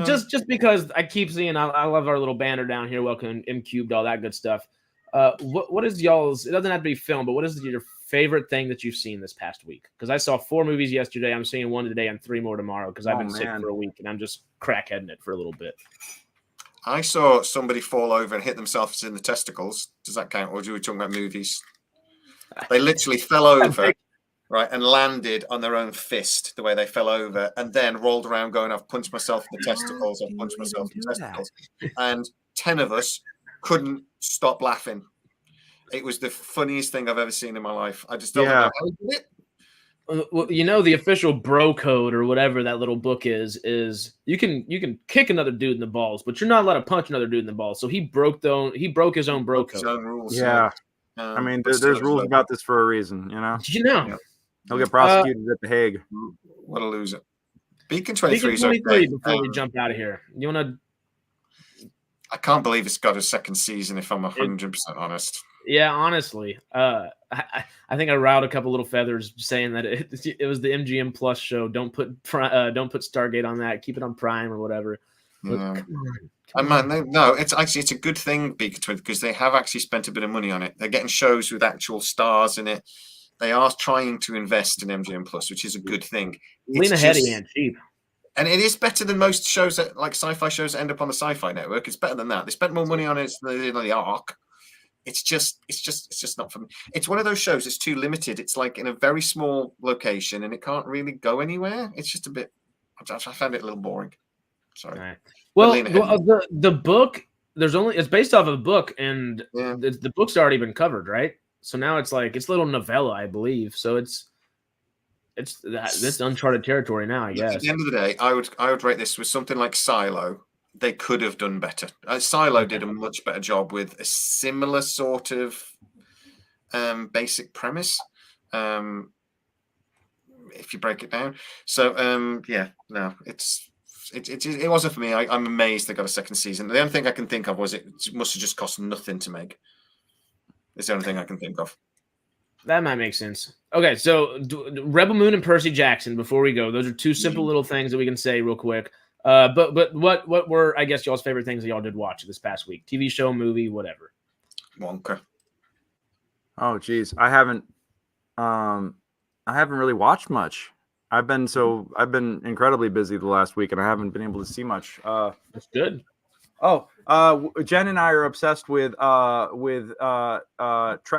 Just because I keep seeing, I love our little banner down here. Welcome MCubed, all that good stuff. What is y'all's? It doesn't have to be film, but what is your favorite thing that you've seen this past week? Because I saw 4 movies yesterday. I'm seeing 1 today and 3 more tomorrow because I've been sick for a week and I'm just crackheading it for a little bit. I saw somebody fall over and hit themselves in the testicles. Does that count, or are we talking about movies? They literally fell over, right, and landed on their own fist the way they fell over, and then rolled around going, "I've punched myself in the testicles. I've punched myself in the testicles," and 10 of us couldn't stop laughing. It was the funniest thing I've ever seen in my life. I just don't know how he did it. Well, the official bro code or whatever that little book is you can kick another dude in the balls, but you're not allowed to punch another dude in the balls. So he broke his own bro code. His own rules. Yeah. I mean, there's rules about this for a reason, you know. He'll get prosecuted at The Hague. What a loser. Beacon 23 is okay. okay. Before we jump out of here, you want to? I can't believe it's got a second season. If I'm 100% honest. Yeah, honestly, I think I riled a couple little feathers saying that it was the MGM Plus show. Don't put Stargate on that. Keep it on Prime or whatever. No. No, it's a good thing, Beacon 20, because they have actually spent a bit of money on it. They're getting shows with actual stars in it. They are trying to invest in MGM Plus, which is a good thing. Lena Headey and cheap. And it is better than most shows that, like sci-fi shows that end up on the Sci-Fi Network. It's better than that. They spent more money on it than the Ark. It's just not for me. It's one of those shows that's too limited. It's like in a very small location and it can't really go anywhere. It's just a bit. I found it a little boring. Sorry. Right. Well, the book it's based off of a book, and the book's already been covered, right? So now it's like it's a little novella, I believe. So it's uncharted territory now, I guess. At the end of the day, I would rate this with something like Silo. They could have done better. Silo did a much better job with a similar sort of basic premise, if you break it down. So it wasn't for me. I'm amazed they got a second season. The only thing I can think of was it must have just cost nothing to make. It's the only thing I can think of. That might make sense. Okay, so Rebel Moon and Percy Jackson. Before we go, those are two simple little things that we can say real quick. But what were, I guess, y'all's favorite things that y'all did watch this past week? TV show, movie, whatever. Wonka. Oh, geez, I haven't really watched much. I've been incredibly busy the last week, and I haven't been able to see much. That's good. Oh, Jen and I are obsessed with Trek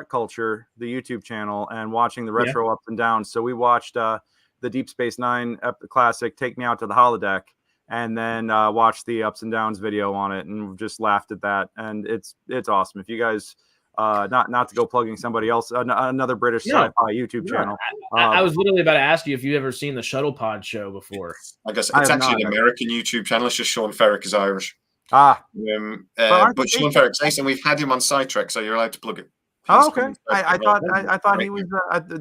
Culture, the YouTube channel, and watching the retro ups and downs. So we watched the Deep Space Nine classic, Take Me Out to the Holodeck, and then watched the ups and downs video on it, and just laughed at that. And it's awesome. If you guys not to go plugging somebody else, another British sci-fi YouTube channel. I was literally about to ask you if you've ever seen the Shuttle Pod show before. I guess it's actually an American YouTube channel. It's just Sean Ferrick is Irish. But Sean Ferrick's nice, and we've had him on SciTrek, so you're allowed to plug it. Oh, okay. I thought he was.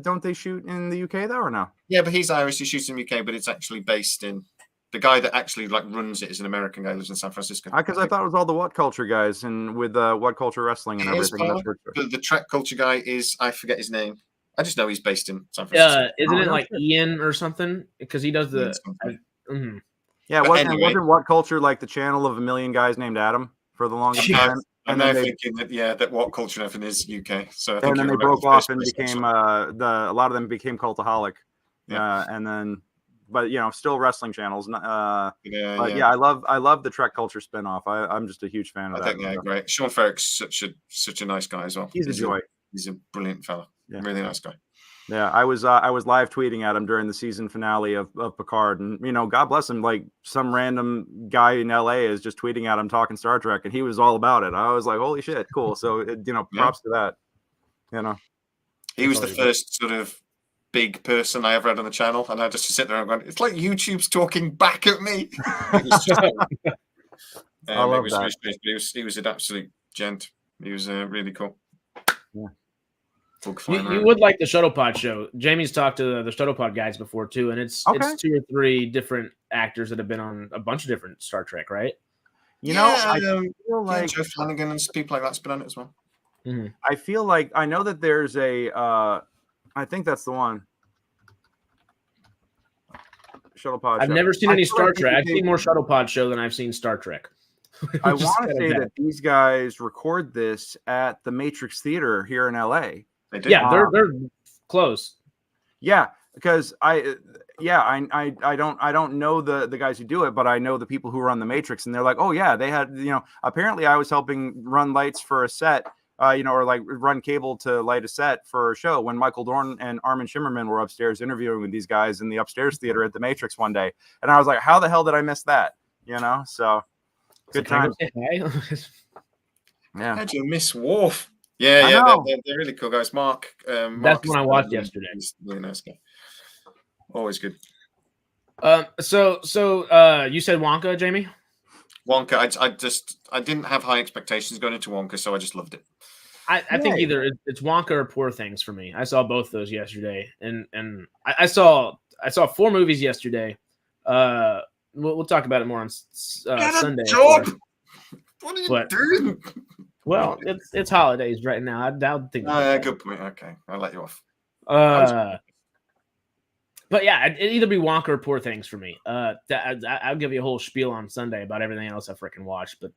Don't they shoot in the UK though, or no? Yeah, but he's Irish. He shoots in the UK, but it's actually based in. The guy that actually runs it is an American guy who lives in San Francisco. Because I thought it was all the What Culture guys and with What Culture Wrestling and everything. The Trek Culture guy is, I forget his name. I just know he's based in San Francisco. Isn't it like Ian or something? Because he does the. Yeah, wasn't What Culture like the channel of a million guys named Adam for the longest time? And now thinking that What Culture nothing is UK. So I think then they broke off and became a lot of them became Cultaholic. And then. But still wrestling channels. I love the Trek Culture spinoff. I'm just a huge fan of that. I think great. Sean Ferrick's such a nice guy as well. He's a joy. He's a brilliant fella. Yeah. Really nice guy. Yeah, I was live tweeting at him during the season finale of Picard, and God bless him. Like some random guy in LA is just tweeting at him talking Star Trek, and he was all about it. I was like, holy shit, cool. So props to that. He was the first sort of big person I ever had on the channel, and I just sit there and going, it's like YouTube's talking back at me. I love that. He was an absolute gent. He was really cool. Yeah. You would like the Shuttle Pod show. Jamie's talked to the Shuttle Pod guys before too, and it's 2 or 3 different actors that have been on a bunch of different Star Trek, right? I feel like Joe Flanagan and people like that's been on it as well. Mm-hmm. I feel like I know that there's a. I think that's the one. Shuttle Pod. I've never seen any Star Trek. I've seen more Shuttle Pod show than I've seen Star Trek. I want to say that these guys record this at the Matrix Theater here in LA. They do. Yeah, they're close. Yeah, because I don't know the guys who do it, but I know the people who run the Matrix, and they're like, oh yeah, they had apparently I was helping run lights for a set. Or like run cable to light a set for a show when Michael Dorn and Armin Shimmerman were upstairs interviewing with these guys in the upstairs theater at the Matrix one day. And I was like, how the hell did I miss that? So good times. Yeah. How'd you miss Worf? Yeah, I yeah, know. they're really cool guys. Mark, That's Mark one I watched yesterday. He's a really nice guy. Always good. So you said Wonka, Jamie? Wonka, I didn't have high expectations going into Wonka, so I just loved it. I think either it's Wonka or Poor Things for me. I saw both those yesterday, and I saw 4 movies yesterday. We'll talk about it more on Sunday. Job. What are you doing? Well, it's holidays right now. I doubt think. Good point. Okay, I'll let you off. But yeah, it'd either be Wonka or Poor Things for me. I'll give you a whole spiel on Sunday about everything else I freaking watched. But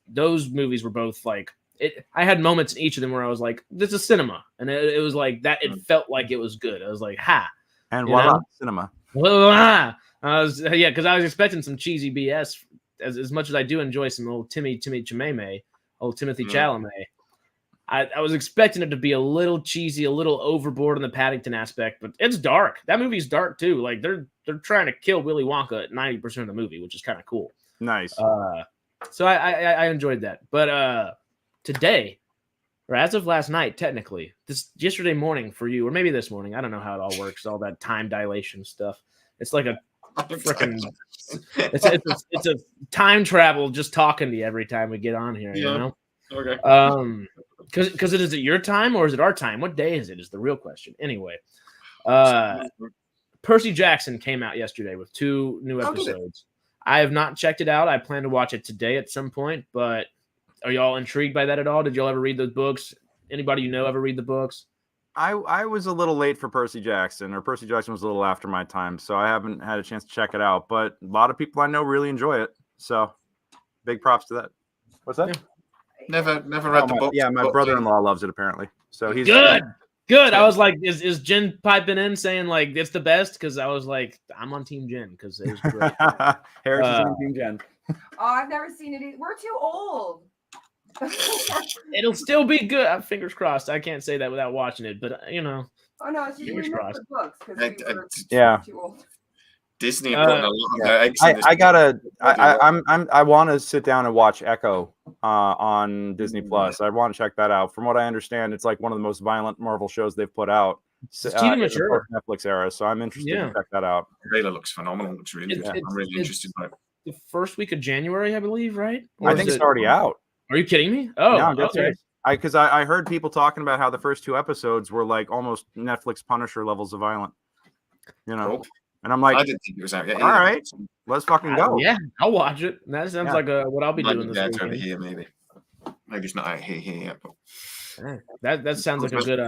those movies were both like it. I had moments in each of them where I was like, "This is cinema," and it was like that. It felt like it was good. I was like, "Ha!" And voila, cinema. Voila. Because I was expecting some cheesy BS. As much as I do enjoy some old Timothy Chalamet. I was expecting it to be a little cheesy, a little overboard in the Paddington aspect, but it's dark. That movie's dark too. Like they're trying to kill Willy Wonka at 90% of the movie, which is kind of cool. Nice. So I enjoyed that. But today, or as of last night, technically, yesterday morning for you, or maybe this morning, I don't know how it all works, all that time dilation stuff. It's like a freaking it's a time travel just talking to you every time we get on here, you know? Okay. Because is it your time or is it our time? What day is it? Is the real question. Anyway, Percy Jackson came out yesterday with 2 new episodes. I have not checked it out. I plan to watch it today at some point. But are y'all intrigued by that at all? Did y'all ever read those books? Anybody you know ever read the books? I was a little late for Percy Jackson, or Percy Jackson was a little after my time, so I haven't had a chance to check it out. But a lot of people I know really enjoy it, so big props to that. What's that? Yeah. Never read the book. Yeah, my brother-in-law loves it apparently. So he's good. I was like, is Jen piping in saying like it's the best? Because I was like, I'm on Team Jen because it was great. Harris is on Team Jen. Oh, I've never seen it. We're too old. It'll still be good. Fingers crossed. I can't say that without watching it, but you know. Oh no, it's just we missed the books because we were too old. Disney are putting a lot of their eggs in this. I want to sit down and watch Echo on Disney Plus. I want to check that out. From what I understand, it's like one of the most violent Marvel shows they've put out in the Netflix era. So I'm interested to check that out. The trailer looks phenomenal. It's really good. I'm really interested by it. The first week of January, I believe, right? Or I think it's already out. Are you kidding me? Oh, no, okay. Because I heard people talking about how the first 2 episodes were like almost Netflix Punisher levels of violent. You know. Cool. And I'm like, I didn't think it was out yet. All right, let's fucking go. Yeah, I'll watch it. That sounds like what I'll be doing this weekend. Over here, maybe it's not out here yet. But that sounds like a good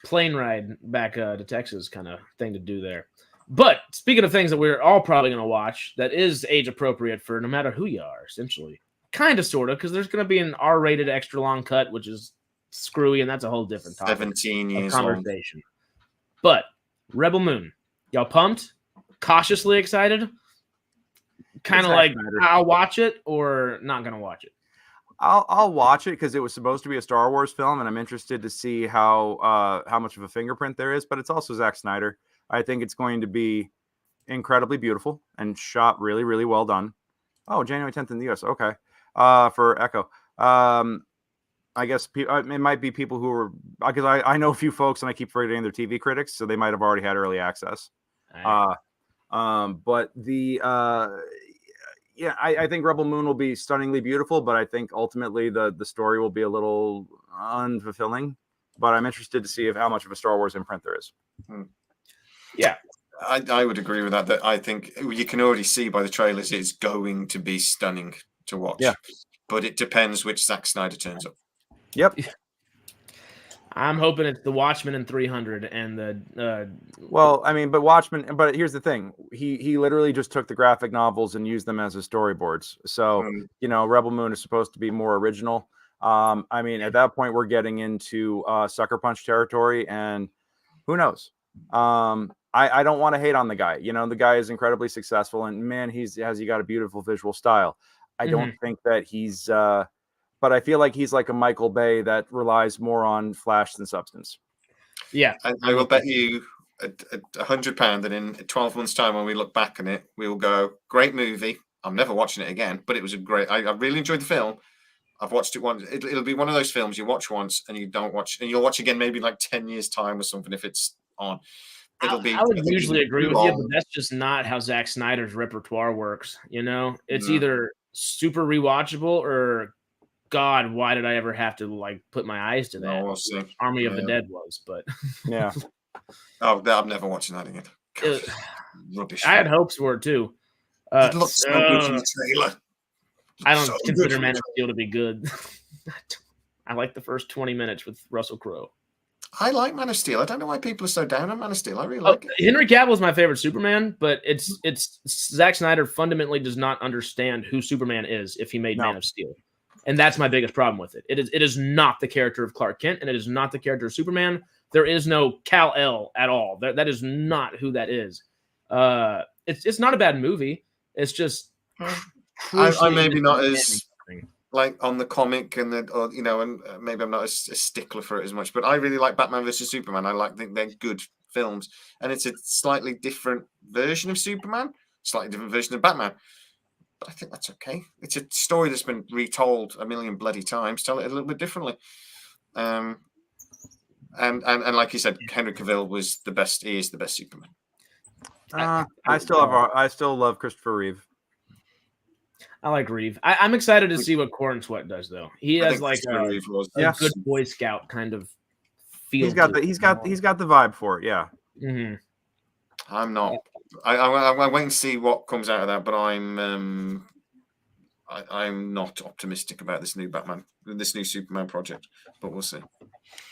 plane ride back to Texas kind of thing to do there. But speaking of things that we're all probably going to watch, that is age appropriate for no matter who you are, essentially, kind of, sort of, because there's going to be an R-rated extra long cut, which is screwy, and that's a whole different topic. 17 years conversation. But Rebel Moon, y'all pumped? Cautiously excited, kind of like I'll watch it or not gonna watch it. I'll watch it because it was supposed to be a Star Wars film, and I'm interested to see how much of a fingerprint there is. But it's also Zack Snyder. I think it's going to be incredibly beautiful and shot really, really well done. Oh, January 10th in the US. Okay, for Echo. I guess it might be people who are because I know a few folks and I keep forgetting they're TV critics, so they might have already had early access. But the I think Rebel Moon will be stunningly beautiful, but I think ultimately the story will be a little unfulfilling. But I'm interested to see how much of a Star Wars imprint there is. Yeah, I would agree with that. That I think you can already see by the trailers it's going to be stunning to watch. Yeah, but it depends which Zack Snyder turns up. Yep. I'm hoping it's the Watchmen and 300 and the. Well, I mean, but Watchmen. But here's the thing: he literally just took the graphic novels and used them as his storyboards. So you know, Rebel Moon is supposed to be more original. I mean, at that point, we're getting into Sucker Punch territory, and who knows? I don't want to hate on the guy. You know, the guy is incredibly successful, and man, he got a beautiful visual style. I don't think that he's. But I feel like he's like a Michael Bay that relies more on flash than substance. Yeah. I will bet you £100 that in 12 months' time, when we look back on it, we will go, great movie. I'm never watching it again, but it was a great. I really enjoyed the film, I've watched it once. It'll be one of those films you watch once and you don't watch, and you'll watch again maybe like 10 years time or something if it's on. It'll be. I would usually agree with you, but long. that's just not how Zack Snyder's repertoire works. You know, it's No. either super rewatchable or God, why did I ever have to like put my eyes to that? No, we'll see. Army of the Yeah. Dead was, but Yeah. Oh, I'm never watching that again. God, rubbish. I had hopes for it too. It looks so good from the trailer. I don't consider Man of Steel to be good. I like the first 20 minutes with Russell Crowe. I like Man of Steel. I don't know why people are so down on Man of Steel. I really like it. Henry Cavill is my favorite Superman, but it's Zack Snyder fundamentally does not understand who Superman is if he made Man of Steel. And that's my biggest problem with it. It is not the character of Clark Kent, and it is not the character of Superman. There is no Kal-El at all. That is not who that is. It's not a bad movie. It's just I maybe not as like on the comic and maybe I'm not a stickler for it as much, but I really like Batman versus Superman. I think they're good films, and it's a slightly different version of Superman, slightly different version of Batman. But I think that's okay. It's a story that's been retold a million bloody times. Tell it a little bit differently. And like you said, Henry Cavill was the best. He is the best Superman. I still love Christopher Reeve. I like Reeve. I'm excited to see what Corn Sweat does, though. He has like a good Boy Scout kind of feel. He's got the vibe for it. Yeah. Mm-hmm. I'm not. I'm waiting to see what comes out of that, but I'm not optimistic about this new Superman project. But we'll see.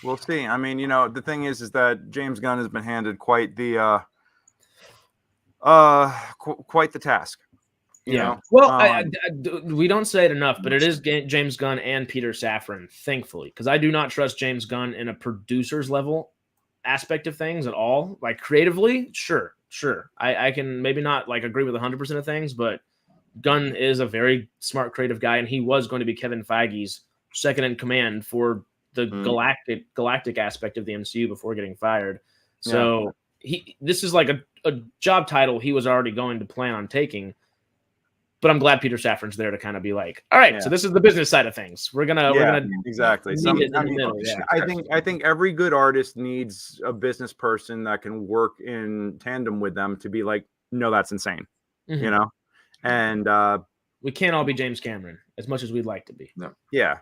We'll see. I mean, the thing is that James Gunn has been handed quite the task. You know? Well, we don't say it enough, but it is James Gunn and Peter Safran, thankfully, because I do not trust James Gunn in a producer's level aspect of things at all. Like creatively, sure. I can maybe not like agree with 100% of things, but Gunn is a very smart, creative guy, and he was going to be Kevin Feige's second in command for the galactic aspect of the MCU before getting fired. So this is like a job title he was already going to plan on taking. But I'm glad Peter Safran's there to kind of be like, all right, so this is the business side of things. We're gonna exactly. I think every good artist needs a business person that can work in tandem with them to be like, no, that's insane, And we can't all be James Cameron as much as we'd like to be. No. Yeah,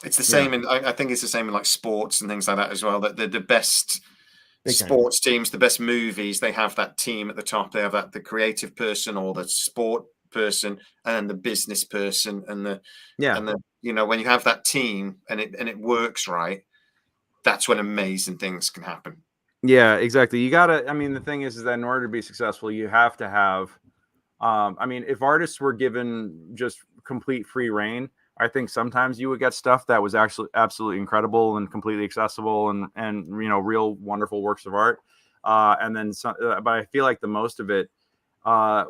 it's the same, and I think it's the same in like sports and things like that as well. That the best sports teams, the best movies, they have that team at the top. They have the creative person or the sport person and the business person and the when you have that team and it works right, that's when amazing things can happen. Yeah, exactly. You gotta, the thing is that in order to be successful, you have to have if artists were given just complete free reign, I think sometimes you would get stuff that was actually absolutely incredible and completely accessible and real wonderful works of art, and then some, but I feel like the most of it,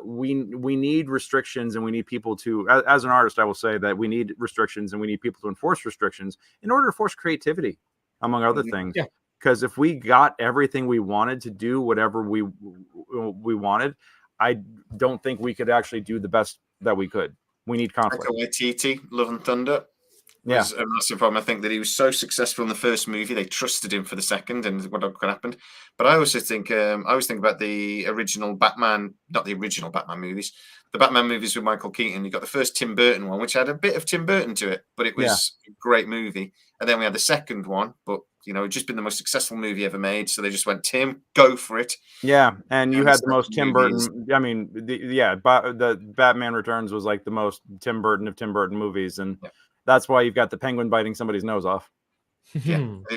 we need restrictions, and we need people to, as an artist, I will say that we need restrictions and we need people to enforce restrictions in order to force creativity, among other things. Because if we got everything we wanted to do, whatever we wanted, I don't think we could actually do the best that we could. We need conflict. Waititi, Love and Thunder. Was a massive problem. I think that he was so successful in the first movie, they trusted him for the second, and what happened. But I also think, about the original Batman, not the original Batman movies, the Batman movies with Michael Keaton. You got the first Tim Burton one, which had a bit of Tim Burton to it, but it was a great movie. And then we had the second one, but it'd just been the most successful movie ever made. So they just went, Tim, go for it. Yeah, and you had the most Tim Burton. The Batman Returns was like the most Tim Burton of Tim Burton movies, and that's why you've got the penguin biting somebody's nose off. Yeah, it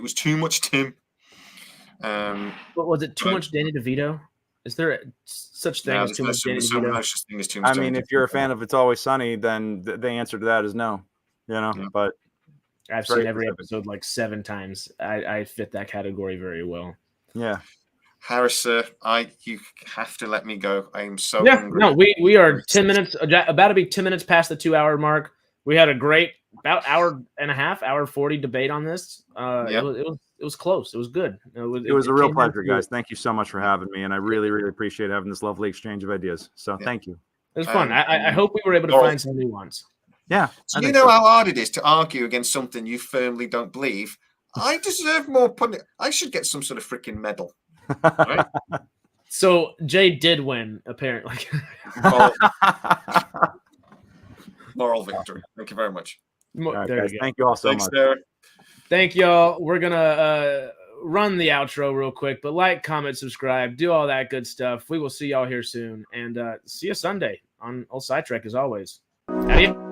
was too much Tim. But was it too much Danny DeVito? Is there such thing as too much Danny DeVito? If you're a fan of It's Always Sunny, then the answer to that is no. But I've seen every episode like 7 times. I fit that category very well. Yeah. Harris, you have to let me go. I am so hungry. No, we are 10 minutes, about to be 10 minutes past the 2-hour mark. We had a great about hour and a half, hour 40 debate on this. It was close. It was good. It was a real pleasure, guys. Thank you so much for having me, and I really, really appreciate having this lovely exchange of ideas. So thank you. It was fun. I hope we were able to find some new ones. Yeah. So you know how hard it is to argue against something you firmly don't believe. I deserve more punishment. I should get some sort of freaking medal. Right? So Jay did win, apparently. Moral victory. Thank you very much. Right, there guys, you go. thank you all so Thanks, much. Sarah. Thank y'all. We're gonna run the outro real quick, but like, comment, subscribe, do all that good stuff. We will see y'all here soon, and see you Sunday on old SciTrek as always. Adios.